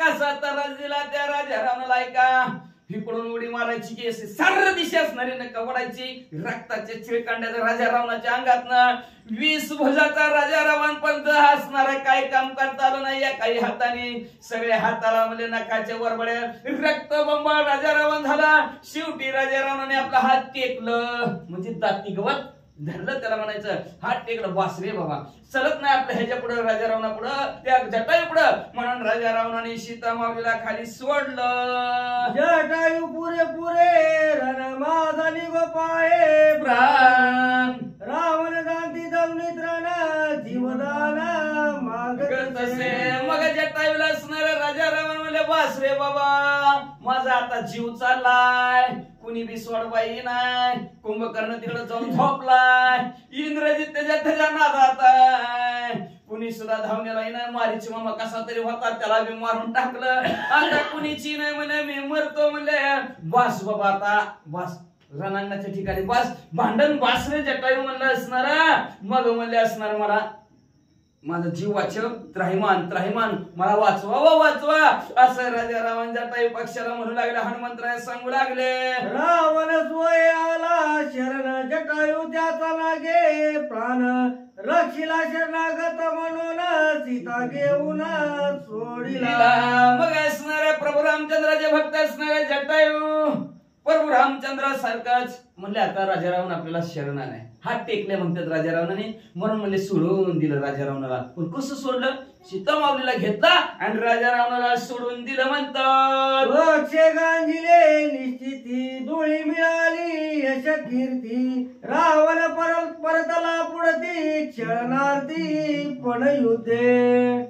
कसा त्रास दिला त्या राजा रावणाला. ऐका, इकडून उडी मारायची की असे सर्व दिशा असणारी नका वडायची. रक्ताच्या चिळकांड्याच्या राजा रावणाच्या अंगातनं 20 भुजाचा राजा रावण पण असणार काय काम करता आलं नाही. या काही हाताने सगळ्या हाताला म्हणजे नखाच्या वरबड्या रक्तबंबाळ राजा रावण झाला. शेवटी राजा रावणाने आपला हात टेकलं म्हणजे दाती गवत धरलं. त्याला म्हणायचं हात टेकलं, बास रे बाबा, चलत नाही आपलं ह्याच्या पुढे राजा रावणा पुढं त्या जटायू पुढं. म्हणून राजा रावणाने सीता माऊलीला खाली सोडलं. जटायू पुरे पुरे रण माझा निगो पाये प्राण रावण गांधी दवनीत रण जीवदान मागत तसे. मग जटायूला असणार राजा रावण म्हणले बास रे बाबा, माझा आता जीव चाललाय. कुणी बी सोडबाई नाही. कुंभकर्ण तिकडे जाऊन झोपलाय. इंद्रजित त्याच्या नादात आहे. कुणी सुद्धा धावण्याला नाही. मारीची मामा कसा तरी होता, त्याला बी मारून टाकलं. आता कुणीची नाही म्हणे मी मरतो म्हणले. बस बाबा आता बस, रणांगणाच्या ठिकाणी बस, भांडण बास रे जटायू म्हणलं असणार. मग म्हणले असणार मला माझा जीव वाचव, त्राहिमान त्राहिमान मला वाचवा व वाचवा असं राजा रावण जटायू पक्षाला म्हणू लागले. हनुमंतराय सांगू लागले. रावण सोय आला शरण जटायू त्याचा लागे प्राण रक्षिला शरणागत म्हणून सीता घेऊन सोडिला. मग असणारे प्रभू रामचंद्राचे भक्त असणारे जटायू प्रभू रामचंद्रासारखाच म्हणले आता राजा रावण आपल्याला शरण आलाय. हात टेकले म्हणतात राजा रावणाने. म्हणून म्हणले सोडून दिलं राजा रावणाला. पण कसं सोडलं? सीता माऊलीला घेतला आणि राजा रावणाला सोडून दिलं म्हणतात. पक्षे गांजिले निश्चिती धुळी मिळाली यश कीर्ती रावण परतला पुढती क्षणार्थी पण युद्धे.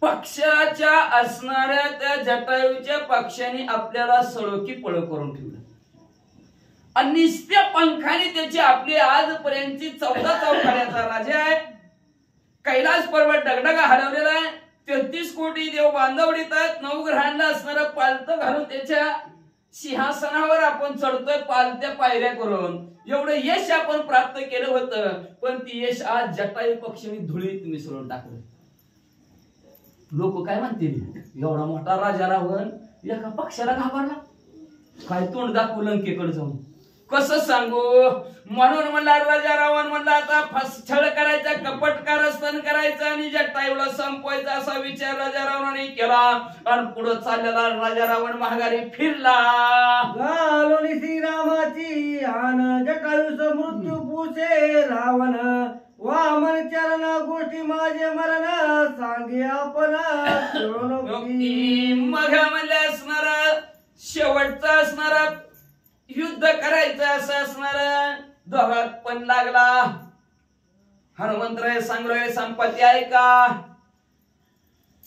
पक्षाच्या असणाऱ्या त्या जटायूच्या पक्षाने आपल्याला सळोकी पळ करून ठेवलं आणि नुसत्या पंखाने त्याची आपली आजपर्यंतची 14 चौखाड्याचा राजा आहे. कैलास पर्वत डगडगा हलवलेला आहे. 33 कोटी देव बांधवडीत आहेत. 9 ग्रहांना असणारं पालतं घालून त्याच्या सिंहासनावर आपण चढतोय पालत्या पायऱ्या करून. एवढं यश आपण प्राप्त केलं होतं. पण ती यश आज जटायू पक्षाने धुळीत मिसळून टाकलं. लोक काय म्हणतील, एवढा मोठा राजा रावण एका पक्षाला घाबरला, काय तोंड दाखवू लंकेकडे जाऊन कसं सांगू. म्हणून म्हणला राजा रावण म्हणला आता छळ करायचा, कपट कारस्थान करायचं आणि जटायूला संपवायचा असा विचार राजा रावणाने केला. आणि पुढे चाललेला राजा रावण महागारी फिरला. घालून श्रीरामाची आन जटायूच मृत्यू पूसे रावण वामन चरण गोष्टी माझे मरण सांगे आपण. मग म्हणले असणारा शेवटचा असणारा युद्ध करायचं असं असणार. दोघात पण लागला. हनुमंतराय सांगलोय संपत्ती ऐका.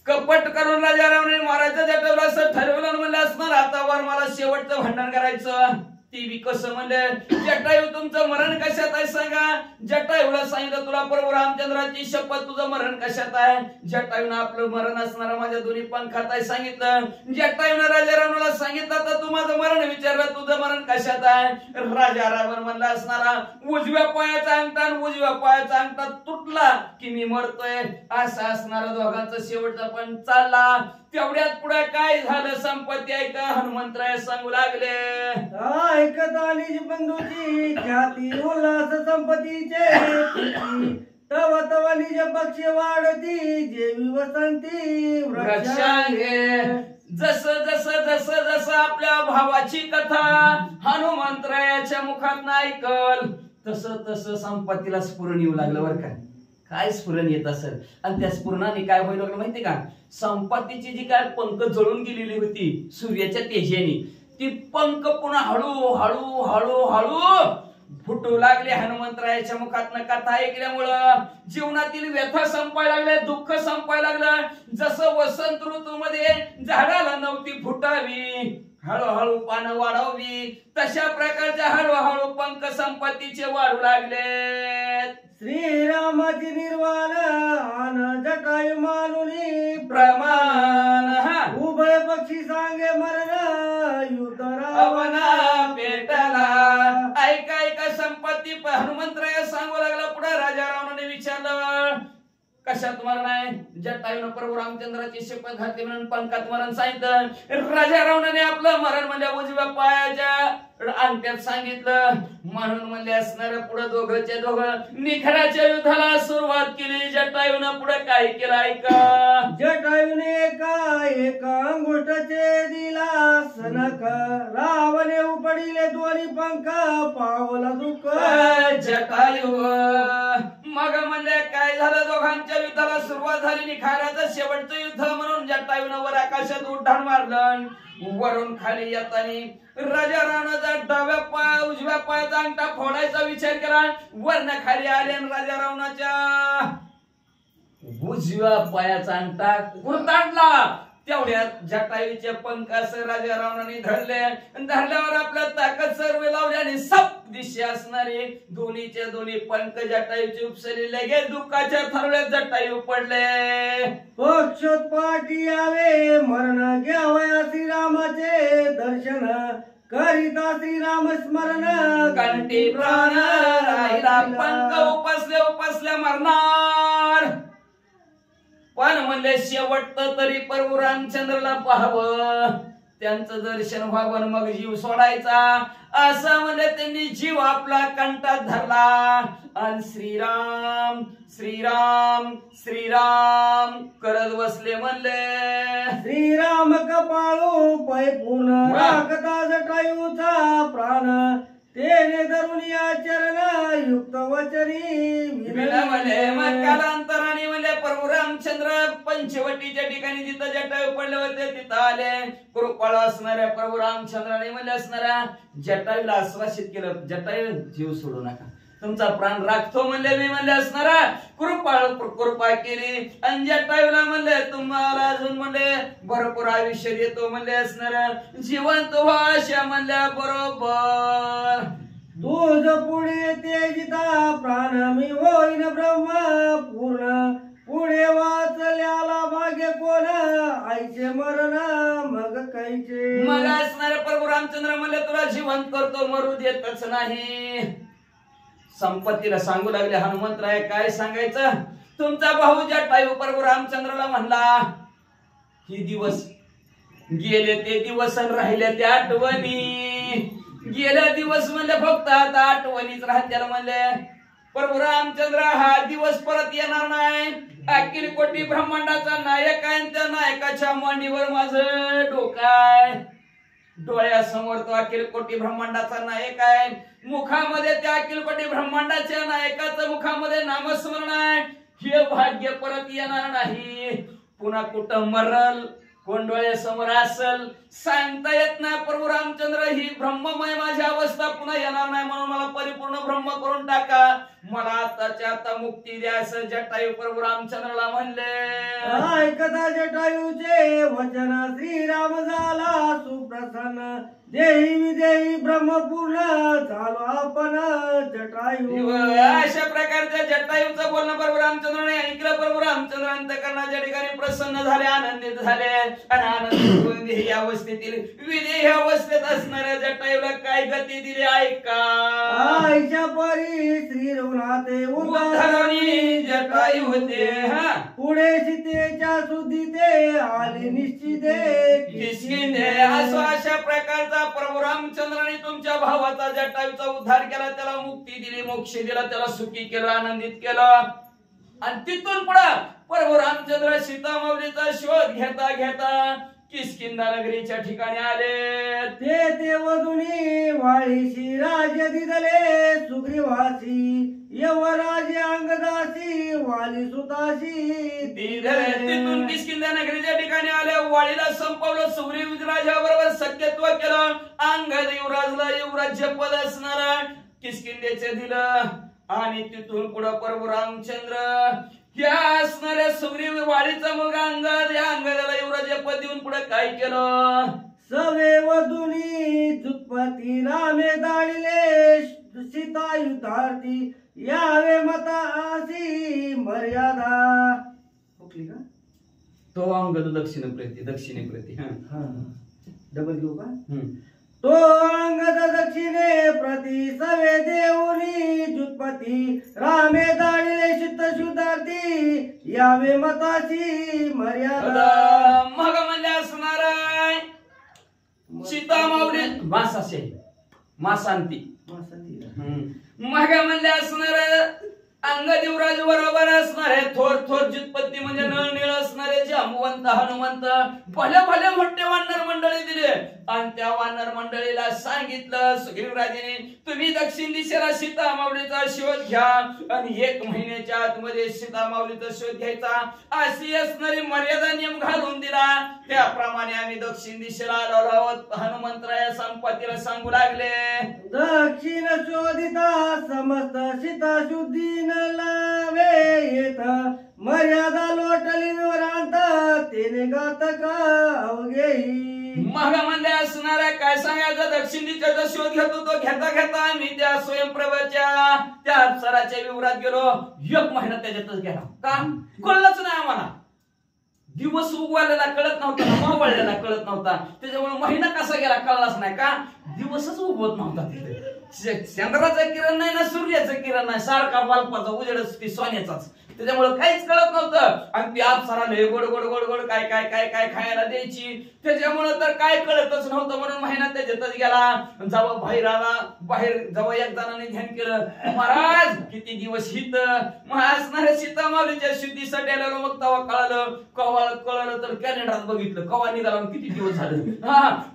कपट करून राजा रावणाने मारायचं जटायूला असं ठरवलं. म्हणलं असणार आता वर मला शेवटचं भांडण करायचं. ती बी कसं म्हणले, जटायू तुमचं मरण कशात आहे सांगा. जटायूला सांगितलं तुला प्रभू रामचंद्राची शपथ तुझं मरण कशात आहे. जटायूनं आपलं मरण असणारा माझ्या दोन्ही पंखात आहे सांगितलं. जटायूनं राजा रावणाला सांगितलं तर तू माझं मरण विचारलं, तुझं मरण कशात आहे. राजा रावण म्हणला असणारा उजव्या पायाचा अंगठा उजव्या पायाचा अंगठा तुटला की मी मरतोय असं असणारा दोघांचं शेवटचा पण चालला. तेवढ्यात पुढे काय झालं संपत्ती ऐका. हनुमंतराय सांगू लागले. ऐकता निज बंधूची ख्याती उल्हास संपत्तीचे तव तव निज पक्ष वाढती जेवी वसंती वृक्षांगे. जसं जसं जसं जसं आपल्या भावाची कथा हनुमंतरायाच्या मुखात ऐकल तसं तसं संपत्तीला स्फुरण येऊ लागलं. बरं का, काय स्फुरण येत असेल. आणि त्या स्फुरणाने काय व्हायला लागलं माहितीये का, संपत्तीची जी काय पंख जळून गेलेली होती सूर्याच्या तेजाने ती पंख पुन्हा हळू हळू हळू हळू फुटू लागले. हनुमंतरायाच्या मुखातनं कथा ऐकल्यामुळं जीवनातील व्यथा संपायला लागल्या, दुःख संपायला लागलं. जसं वसंत ऋतूमध्ये झाडाला नव्हती फुटावी, हळूहळू पानं वाढावी, तशा प्रकारच्या हळूहळू पंख संपत्तीचे वाढू लागले. श्रीरामाची निर्वाण आन जटायू मानुनी प्रमाण उभय पक्षी सांगे मरण युद्ध अवना पेटला. ऐका ऐका संपत्ती हनुमंतराय सांगू लागला. पुढे राजा रावणाने विचारलं कशात मरण आहे? जटायूनं प्रभू रामचंद्राची शपथ घातली म्हणून पंखात मरण सांगितलं. राजा रावणाने आपलं मरण म्हणजे उजव्या पायाच्या अंगठ्यात सांगितलं. म्हणून म्हणले असणार पुढे दोघंच्या दोघं निखराच्या युद्धाला सुरुवात केली. जटायूनं पुढे काय केलं ऐका. जटायूने एका अंगुष्ठाचे दिला सनक रावणे उपडिले दोन्ही पंख पावला दुःख. जटायू मग म्हणले काय झालं? दोघांच्या युद्धाला सुरुवात झाली. निखाऱ्याचं शेवटचं युद्ध म्हणून जटायूनं वर आकाशात उड्डाण मारलं. वरून खाली येताना राजा रावणाचा डाव्या पाय उजव्या पायाचा अंगठा फोडायचा विचार केला. वरनं खाली आले आणि राजा रावणाच्या उजव्या पायाचा अंगठा गुरताडला. तेवढ्यात जटायूचे पंख राजा रावणाने धरले. धरल्यावर आपल्या ताकद सर्व लावली आणि सप दिशे असणारे दोन्हीचे दोन्ही पंख जटायूचे उपसले. लगेच दुःखाच्या थरव्यात जटायू पडले. पक्षोत्पाटी यावे मरण घ्यावया श्रीरामाचे दर्शन करिता श्रीराम स्मरण कंठी प्राण राहिला. पंख उपसल्या मरणार. पण म्हणले शेवट तरी प्रभू रामचंद्राला पाहावं, त्यांचं दर्शन व्हावं, मग जीव सोडायचा. असं म्हणले त्यांनी जीव आपला कंठात धरला आणि श्रीराम श्रीराम श्रीराम करत बसले. म्हणले श्रीराम कपाळू पै पूर्ण राखता जटायूचा प्राण तेने धरून या चरण युक्त वचनी म्हणले. मग कालांतराने म्हणले प्रभू रामचंद्र पंचवटीच्या ठिकाणी जिथं जटायू पडले होते तिथं आले. कृपाळू असणाऱ्या प्रभू रामचंद्राने म्हणले असणाऱ्या जटायूला आश्वासित केलं, जटायू जीव सोडू नका, तुमचा प्राण राखतो म्हणले मी. म्हणले असणारा कृपाळू कृपा केली आणि जटायूला म्हणले तुम्हाला अजून म्हणले भरपूर आयुष्य देतो म्हणले असणारा. जिवंत व्हा अशा म्हणल्या बरोबर. तुझ पुढे तेजिता प्राण मी होईन ब्रह्म पूर्ण पुढे वाचल्याला भाग्य कोण आईचे मरण मग कायचे. मग असणारे प्रभू रामचंद्र म्हणले तुला जिवंत करतो, मरू देतच नाही. संपत्तीला सांगू लागले हनुमंतराय. काय सांगायचं? तुमचा भाऊ जटायू प्रभू रामचंद्राला म्हणला हे दिवस गेले ते दिवस राहिले त्या आठवणी. गेल्या दिवस म्हणले फक्त आता आठवणीच राहत्याला. म्हणले प्रभू रामचंद्र हा दिवस परत येणार नाही. अखिल कोटी ब्रह्मांडाचा नायक आहे, त्या नायकाच्या मांडीवर माझं डोकं आहे. डोळ्यासमोर तो अखिल कोटी ब्रह्मांडाचा नायक आहे. मुखामध्ये त्या अखिल कोटी ब्रह्मांडाच्या नायकाचं मुखामध्ये नामस्मरण आहे. हे भाग्य परत येणार नाही. पुन्हा कुठं मरल, कोण डोळ्यासमोर असल सांगता येत नाही. प्रभू रामचंद्र ही ब्रह्ममय माझी अवस्था पुन्हा येणार नाही, म्हणून मला परिपूर्ण ब्रह्म करून टाका, मला आताच्या आता मुक्ती द्या असं जटायू प्रभू रामचंद्राला म्हणले. ऐकता जटायूचे वचन श्रीराम झाला सुप्रसन्न देही विदेही ब्रह्मपूर्ण झालो आपण जटायू. अशा प्रकारच्या जटायूचं बोलणं प्रभू रामचंद्राने ऐकलं. प्रभू रामचंद्र अंतःकरणाच्या ठिकाणी प्रसन्न झाले, आनंदित झाले आणि आनंद देही अवस्थेतील विदेही अवस्थेत असणाऱ्या जटायूला काय गती दिली ऐका. आईच्या परी श्री रघुनाथे उद्धरणी जटायू होते. पुढे सीतेच्या सुद्धीते आले निश्चिते किष्किंधे. अशा प्रकारचा प्रभू रामचंद्राने तुमच्या भावाचा जटायूचा उद्धार केला, त्याला मुक्ती दिली, मोक्ष दिला, त्याला सुखी केलं, आनंदित केलं. आणि तिथून पुढे प्रभू रामचंद्र सीतामाऊलीचा शोध घेता घेता किष्किंधा नगरीच्या ठिकाणी आले. ते वधुनी वाळीशी राज दिदले सुग्रीवासी यवराजे अंगदासी वाली सुतासी तिथून किष्किंधा नगरीच्या ठिकाणी आले. वाळीला संपवलं, सुग्रीव राजाबरोबर सख्यत्व केलं, अंगद युवराजला युवराज्य पद असणारा किष्किंधेचे दिलं आणि तिथून पुढे प्रभू रामचंद्र या असणाऱ्या सुग्रीव वाडीचा मुलगा अंगद, या अंगदाला युवराज पद देऊन पुढे काय केलं? सवे वधुनी चुतपती रामे दाडिले सीता युद्धार्थी यावे मता आसी मर्यादा. ओके का? तो अंगद दक्षिणे प्रती डबल घेऊ का? तो अंगद दक्षिणे प्रति सवे देऊनी जुतपती रामे दाडिले चित्त शुद्धार्थी यावे मताची मर्यादा. मग म्हणजे असणार आहे सीता माऊली मासांती मग म्हणजे असणार अंगद युवराज बरोबर असणारे थोर जुतपत्ती म्हणजे नळनीळ असणारे जांबुवंत हनुमंत भले मोठे वानर मंडळी दिले आणि त्या वानर मंडळीला सांगितलं सुग्रीवराजाने तुम्ही दक्षिण दिशेला सीता माऊलीचा शोध घ्या आणि 1 महिन्याच्या आतमध्ये सीता माऊलीचा शोध घ्यायचा अशी असणारी मर्यादा नियम घालून दिला. त्याप्रमाणे आम्ही दक्षिण दिशेला आलो आहोत. हनुमंतराया संपत्तीला सांगू लागले दक्षिण शोधिता समस्त सीता शुद्धीन लावे येत मर्यादा लोटली विवरांत तेने घातक अवघेही. मग म्हणजे असणाऱ्या काय सांगायचं दक्षिण दिशेचा शोध घेतो तो घेता आम्ही त्या स्वयंप्रभाच्या त्या अप्सराच्या विवरात गेलो. 1 महिना त्याच्यातच गेला. का कळलंच नाही आम्हाला. दिवस उगवायला कळत नव्हता, मावळलेला कळत नव्हता. त्याच्यामुळे महिना कसा गेला कळलाच नाही. का दिवसच उगवत नव्हता. तिथे चंद्राचं किरण नाही ना सूर्याचं किरण नाही, सारखा बालपाचा उजेडच ती सोन्याचाच. त्याच्यामुळे काहीच कळत नव्हतं. आणि ती अप्सरा लय गोड गोड गोड गोड काय काय काय काय खायला द्यायची. त्याच्यामुळे तर काय कळतच नव्हतं. म्हणून महिना त्याच्यातच गेला. जेव्हा बाहेर जेव्हा एक जणांनी ध्यान केलं महाराज किती दिवस हित मग असणाऱ्या सीता माऊलीच्या शुद्धीसाठी आलेलो. मग तेव्हा कळलं तर कॅलेंडरात बघितलं कवा निघाला किती दिवस झाले.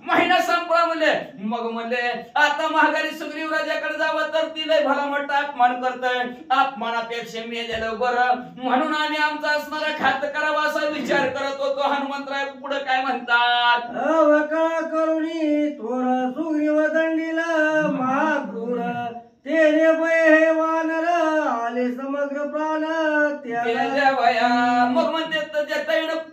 महिना संपला म्हणले. मग म्हणले आता महागारी सुग्रीवराजाकडे जावं तर ती लय भला मोठा अपमान करतोय. अपमानापेक्षा मेलेलं बरं म्हणून आम्ही आमचा असणारा घात करावा असा विचार करत होतो. हनुमंतराय पुढे काय म्हणतात? अवकाळ करुणी थोर सुग्रीव दंडीला महाक्रूर तेने भय वानर आले समग्र प्राण त्याला भया. मग म्हणते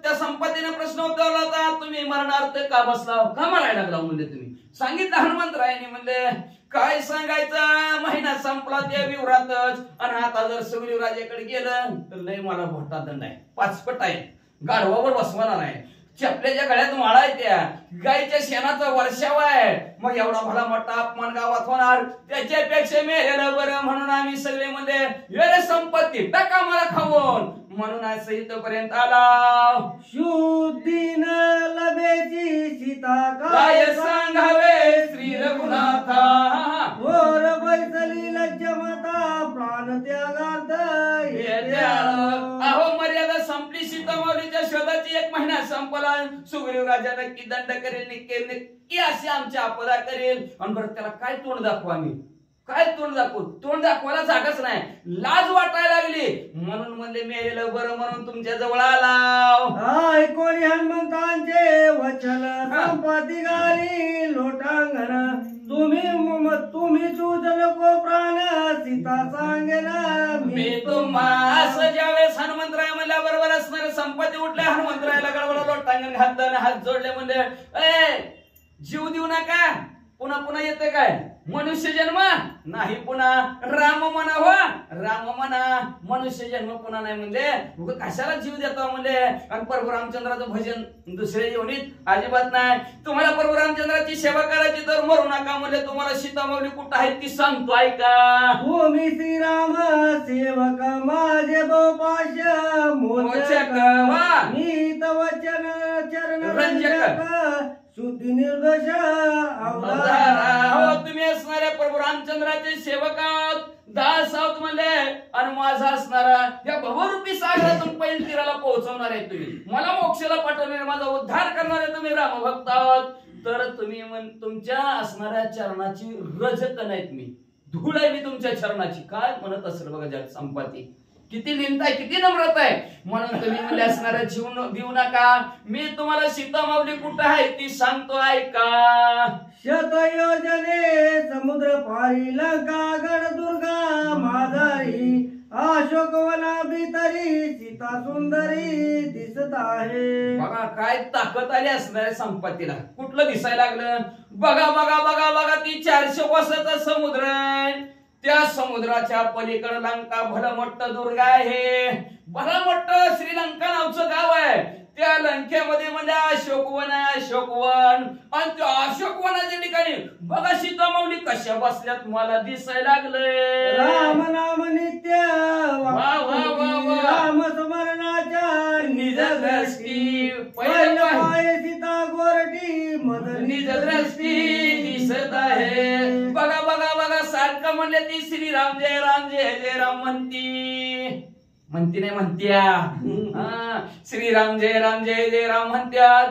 त्या संपत्तीने प्रश्न उठवला होता तुम्ही मरणार्थ का बसला का मरायला लागला म्हणले तुम्ही सांगितलं. हनुमंतरायाने म्हणले काय सांगायचं महिना संपला त्या विवरातच. आणि आता जर सुग्रीवराजाकडे गेलं तर लय मला मोठा दंड आहे, 5 पट आहे, गाढवावर बसवणार आहे, चपल्याच्या गळ्यात माळा आहे, त्या गायच्या शेणाचा वर्षाव आहे. मग एवढा भला मोठा अपमान गावात होणार त्याच्यापेक्षा मेलेलं बरं. म्हणून आम्ही सगळे म्हणजे वेळ संपत्ती टाका मला खाऊन म्हणून आज इथपर्यंत आला. शुद्धीन लभेची सीता काय सांगावे श्री रघुनाथा. थोर बैसली लज्जमता प्राण त्यागार्थ अहो मर्यादा संपली. सीता माऊलीच्या शोधाची 1 महिना संपला. सुग्रीव राजा नक्की दंड करेल, नक्की अशी आमची आपदा करेल. आणि बरं त्याला काय तोंड दाखवू आम्ही? काय तोंड दाखवू? तोंड दाखवायला जागाच नाही, लाज वाटायला लागली. म्हणून म्हणले मेलेलं बरं म्हणून तुमच्या जवळ आला. कोणी हनुमंतांचे वचन संपत्ती गाली लोटांगण तुम्ही चूज नको प्राण सीता सांगेल मी तुम्हास. ज्यावेळेस हनुमंतराय म्हणल्या बरोबर असणारे संपत्ती उठल्या. हनुमंतरायला गडबड लोटांगण घातलं, हात जोडले, म्हणले जीव देऊ नका. पुन्हा येते काय मनुष्य जन्म नाही पुन्हा राम म्हणा. हो राम म्हणा, मनुष्य जन्म पुन्हा नाही. म्हणजे कशाला जीव देतो म्हणले. आणि प्रभू रामचंद्राचं भजन दुसऱ्या योनीत अजिबात नाही. तुम्हाला प्रभू रामचंद्राची सेवा करायची तर मरू नका म्हणले. तुम्हाला सीता माऊली कुठं आहे ती सांगतो ऐका. भूमी श्रीराम सेवक माझे बहुपाश मोचक नीत वचन चरण रंजक शुद्धी निर्दोष अवतारा. हो तुम्ही असणाऱ्या प्रभू रामचंद्राचे सेवक आहोत, दास आहोत म्हणले. आणि माझा असणारा या भवरूपी सागरातून पैल तीराला पोहोचवणार आहे तुम्ही. मला मोक्षाला पाठवणारे, माझा उद्धार करणारे तुम्ही रामभक्त आहोत. तर तुम्ही तुमच्या असणाऱ्या चरणाची रजत नाहीत मी, धूळ आहे मी तुमच्या चरणाची. काय म्हणत असेल बघा जग संपत्ती. किती लिहित आहे, किती नम्रता आहे. म्हणून तुम्ही म्हणजे असणारा जीव देऊ नका. मी तुम्हाला सीता माऊली कुठं आहे ती सांगतो ऐका. शतयोजने समुद्र पारी लंका गड दुर्गा माधारी अशोकवना भीतरी सीता सुंदरी दिसत आहे. बघा काय ताकद आली असणार संपत्तीला. कुठलं दिसायला लागलं. बघा बघा बघा बघा ती 400 कोसाचा समुद्र आहे. त्या समुद्राच्या पलीकडे लंका भलं मोठं दुर्गा आहे. भलं मोठं श्रीलंका नावचं गाव आहे. त्या लंकेमध्ये म्हणजे अशोकवन आहे, अशोकवन. आणि त्या अशोकवनाच्या ठिकाणी बघा सीता माऊली कशा बसल्यात मला दिसायला लागले. राम नाम नित्य वा वा वा वा. राम स्मरणाच्या निज दृष्टी पहिलं पाय सीता गोरटी मद निज दृष्टी दिसत आहे. बघा बघा बघा सारखं म्हणले ती श्रीराम जय राम जय जय राम म्हणती नाही म्हणत्या. श्रीराम जय राम जय जय राम म्हणत्यात.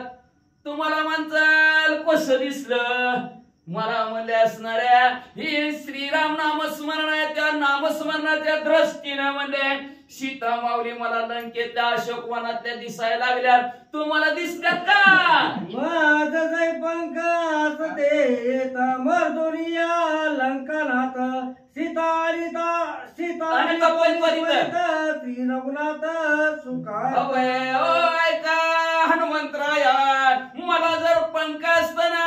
तुम्हाला म्हणचाल कसं दिसलं. मला म्हणले असणाऱ्या ही श्रीराम नामस्मरण आहे. त्या नामस्मरणाच्या दृष्टीनं म्हणजे सीता माऊली मला लंकेतल्या अशोकवनातल्या दिसायला लागल्या. तुम्हाला दिसतात का. माझ जय पंख असते मर्दुनिया लंकनाथ सीता सीता श्री रघुनाथ सुखा. ऐका हनुमंतराया मला जर पंख असताना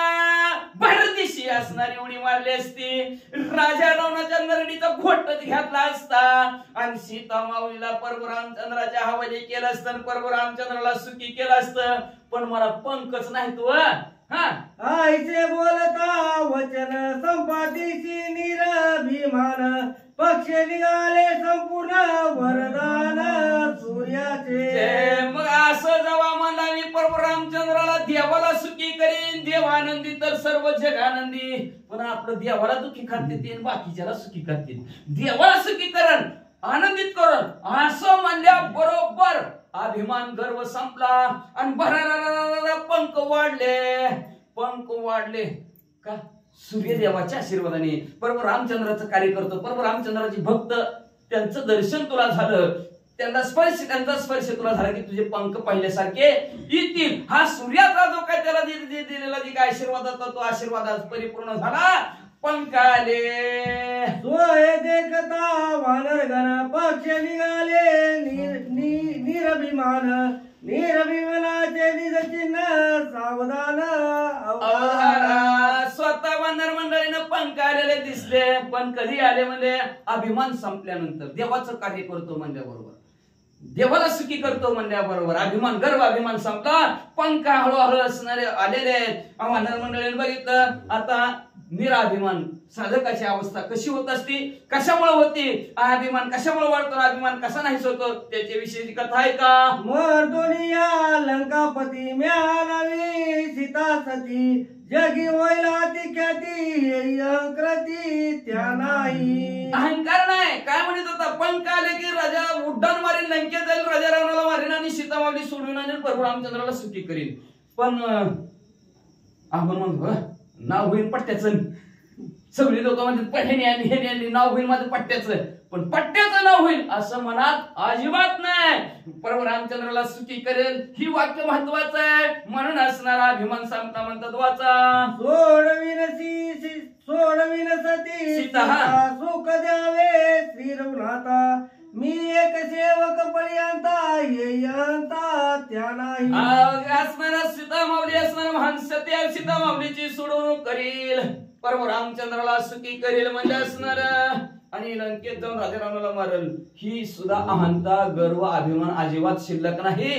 भरदिशी असणारी उडी मारली असती. राजा रावणाच्या नरडीचा घोटच घातला असता आणि सीता माऊलीला प्रभू रामचंद्राच्या हवाले केलं असतं. प्रभू रामचंद्राला सुखी केलं असतं. पण मला पंखच नाही तू. आईचे बोलता वचन संपादीची निरभिमान पक्ष निघाले संपूर्ण वरदान सूर्याचे. मग असं जेव्हा मला मी प्रभू रामचंद्राला देवाला सुखी करीन. देव आनंदी तर सर्व जग आनंदी. पण आपलं देवाला दुखी करते बाकीच्याला सुखी करतील. देवाला सुखी करण आनंदित करण असं म्हणल्या बरोबर अभिमान गर्व संपला आणि भरारा पंख वाढले का सूर्यदेवाच्या आशीर्वादाने. प्रभू रामचंद्राचं कार्य करतो. प्रभू रामचंद्राची भक्त त्यांचं दर्शन तुला झालं. त्यांचा स्पर्श तुला झाला की तुझे पंख पहिल्यासारखे येतील. हा सूर्याचा जो काय त्याला दिलेला जी काय आशीर्वाद होता तो आशीर्वाद आज परिपूर्ण झाला. पंख आले सोय देखता वानर गण पक्ष निघाले निरभिमानाचे निज चिन्ह सावधान स्वतः वानर मंडळीनं पंख आलेले दिसले. पण कधी आले म्हणजे अभिमान संपल्यानंतर. देवाचं कार्य करतो म्हणल्याबरोबर देवाला सुखी करतो म्हणल्याबरोबर अभिमान गर्व अभिमान संपला. पंख हळूहळू असणारे आलेले आहेत. वानर मंडळीने बघितलं आता निराभिमान साधकाची अवस्था कशी होत असती, कशामुळे होती, अभिमान कशामुळे वाढतो, अभिमान कसा नाहीच होतो त्याच्याविषयी कथा आहे का. मर्दोनिया लंकापती म्यानावी सीता सती जगी होईला ती ख्याती अहंकृती त्या नाही. अहंकार नाही. काय म्हणत होता पंख आले की राजा उड्डाण मारेल लंकेत जाईल, राजा रावणाला मारेल आणि सीता माऊली सोडून आणि प्रभू रामचंद्राला सुखी करील. पण आपण म्हणतो नाव होईल पट्ट्याचं. सगळी लोक म्हणतात पठ्याने आणि हे आणि नाव होईल माझं पट्ट्याचं. पण पट्ट्याचं नाव होईल असं मनात अजिबात नाही. प्रभू रामचंद्राला सुखी करेल ही वाक्य महत्वाचं आहे. म्हणून असणारा अभिमान सांगता म्हणतात वाचा सोडविन सती सीता सुख द्यावे श्री रघुनाथा मी एक सेवक पर्यंता येयंता त्या नाही. असणारा सीता माऊली असणारा महान सत्य सीता माऊलीची सोडवणूक करील, प्रभू रामचंद्राला सुखी करील म्हणजे असणार आणि लंकेत जाऊन राजा रावणाला मारल. ही सुद्धा अहंता गर्व अभिमान अजिबात शिल्लक नाही.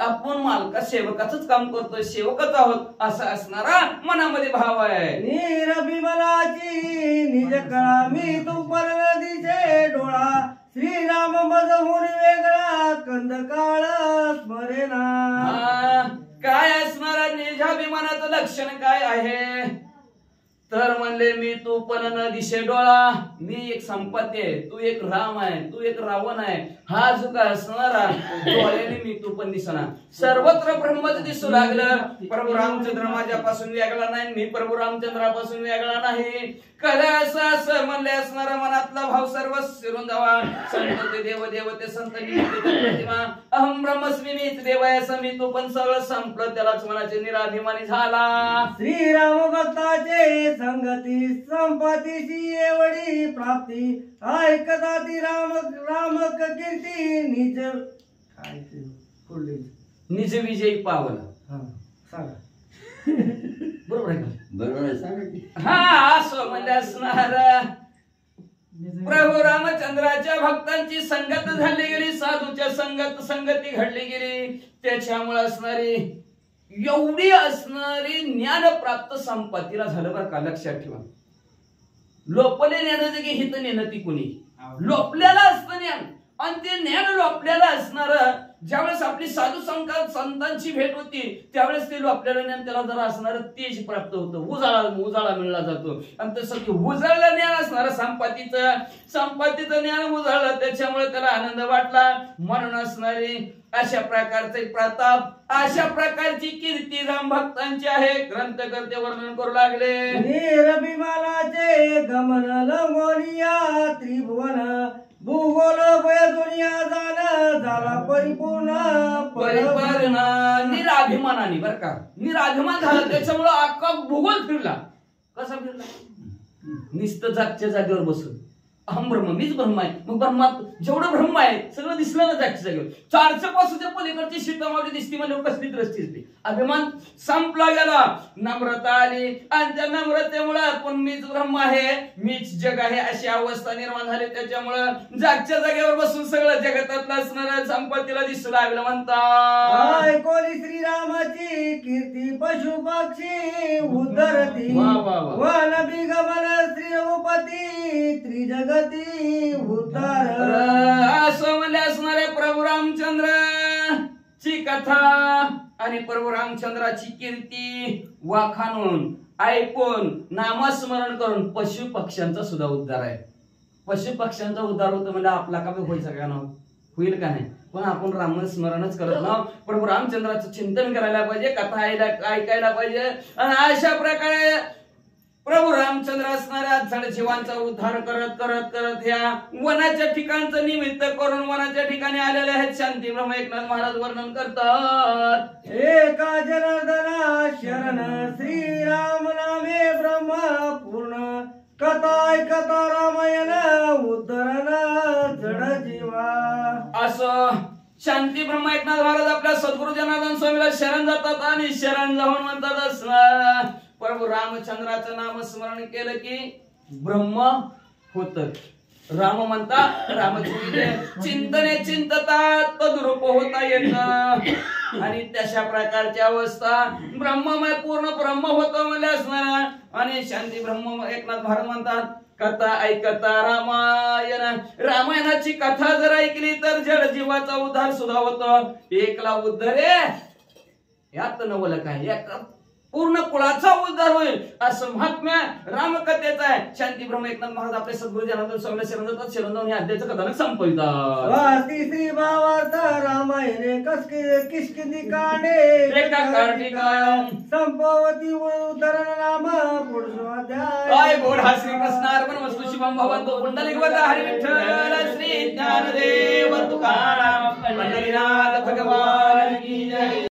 आपण मालका सेवकाच काम करतोय, सेवकच आहोत असं असणारा मनामध्ये भाव आहे. निरभिमानाची निज कळा मी तू परनदीचे डोळा श्रीराम मजहून वेगळा कंद काळ स्मरेना. काय असणारा निजाभिमानाचं लक्षण काय आहे. तर म्हणले मी तू पण न दिशे डोळा, मी एक संपत्ती आहे, तू एक राम आहे, तू एक रावण आहे, हा जो काय असणारा डोळ्याने मी तू पण दिसणार. सर्वत्र ब्रह्मच दिसू लागलं. प्रभू रामचंद्र माझ्यापासून वेगळा नाही, मी प्रभू रामचंद्रापासून वेगळा नाही. कदा असं म्हणले असणारा मनातला भाव सर्व शिरून जावा. संत ते देव देवते संत प्रतिमा, अहम ब्रह्मस्मी मीच देव आहे असं मी तू पण सगळं संपलं. त्यालाच मनाचे निराभिमानी झाला. श्रीराम भक्ताचे संगती संपतीची एवढी प्राप्ती, ऐकता ती राम रामक कीर्ती निज काय ते पुढे निज विजयी पावला. हा सांगा. बरोबर आहे का? बरोबर आहे, सांगा की. हा असं म्हणजे असणार. प्रभू रामचंद्राच्या भक्तांची संगत झाली गेली, साधूच्या संगती घडली गेली. त्याच्यामुळे असणारी एवढी असणारी ज्ञान प्राप्त संपत्तीला झालं बरं का. लक्षात ठेवा, लोपले ज्ञानाचं की हित नेणं ती कुणी लोपल्याला असतं ज्ञान, आणि ते ज्ञान लोपल्याला असणार ज्यावेळेस आपली साधू संतांची भेट होती त्यावेळेस ते लोपलेलं ज्ञान त्याला जरा असणार तेज प्राप्त होतं, उजाळा मिळला जातो. आणि तसं की उजाळलं ज्ञान असणार संपत्तीचं ज्ञान उजाळलं, त्याच्यामुळे त्याला आनंद वाटला. म्हणून असणारी अशा प्रकारचे प्रताप, अशा प्रकारची कीर्ती राम भक्तांची आहे. ग्रंथकर्ते वर्णन करू लागले. निरभिमानाचे गमन लंगोनिया त्रिभुवन, भूगोल भय दुनिया झाला परिपूर्ण निराभिमानाने बर का, निराभिमान झालं त्याच्यामुळे अख्खा भूगोल फिरला. कसा फिरला? नुसतं जागच्या जागेवर बसून अहम ब्रह्म, मीच ब्रह्म आहे. मग ब्रह्मात जेवढं ब्रह्म आहे सगळं दिसलं ना जागच्या जागेवर. 400 पासून पलीकडची शीतमावली दिसती म्हणजे कसली दृष्टी दिसते. अभिमान संपला गेला, नम्रता आली, आणि त्या नम्रतेमुळे आपण मीच ब्रह्म आहे, मीच जग आहे अशी अवस्था निर्माण झाली. त्याच्यामुळं जागच्या जागेवर बसून सगळं जगतातलं असणाऱ्या संपत्तीला दिसू लागलं. म्हणतात कोणी श्रीरामाची कीर्ती पशु पक्षी उद्धरती, वन बिगमन श्री रघुपती त्रिजग उद्धार. असं म्हणले असणारे प्रभू रामचंद्र ची कथा आणि प्रभू रामचंद्राची कीर्ती वाखाणून ऐकून नामस्मरण करून पशु पक्ष्यांचा सुद्धा उद्धार आहे. पशु पक्ष्यांचा उद्धार होतो म्हणजे आपला का व्हायचं का ना, होईल का नाही? पण आपण रामस्मरणच करत ना. प्रभू रामचंद्राचं चिंतन करायला पाहिजे, कथा ऐकायला पाहिजे. आणि अशा प्रकारे प्रभू रामचंद्र असणाऱ्या जडजीवांचा उद्धार करत करत करत ह्या वनाच्या ठिकाणचं निमित्त करून वनाच्या ठिकाणी आलेले आहेत. शांती ब्रह्म एकनाथ महाराज वर्णन करतात. एका जनार्दना शरण श्रीराम नामे ब्रह्म पूर्ण, कथा ऐकता रामायण उद्धरण जडजीवा. असं शांती ब्रह्म एकनाथ महाराज आपल्या सद्गुरु जनार्दन स्वामीला शरण जातात आणि शरण जाऊन म्हणतात असणार प्रभू रामचंद्राचं नाम स्मरण केलं की ब्रह्म होत. राम म्हणता रामचंद्र चिंतने चिंततात तद्रूप होता येत. आणि तशा प्रकारची अवस्था ब्रह्ममय पूर्ण ब्रह्म होतं म्हणजे असणार. आणि शांती ब्रह्म एकनाथ महाराज म्हणतात कथा ऐकता रामायणाची कथा जर ऐकली तर जड जीवाचा उद्धार सुद्धा होतो. एकला उद्धरे यात नवल काय, पूर्ण कुळाचा उद्धार होईल असं महात्म्य रामकथेचं आहे. शांती ब्रह्म एकनाथ महाराज आपले सद्गुरु जनार्दन स्वामीला शरण जातात. शरण जाऊन हे अध्यायचं कथानक संपवितात. तिसरी भावार्थ रामायणे किष्किंधी कांडे एका कार्तिकाय संपवती उद्धरण नाम पुरुषोध्याय. काय गोड हा श्रीकृष्णार्पण वस्तू शिवम भवंतो पुंडलिकवत हरी विठ्ठल श्री ज्ञानदेव तुकाराम पंढरीनाथ भगवान की जय.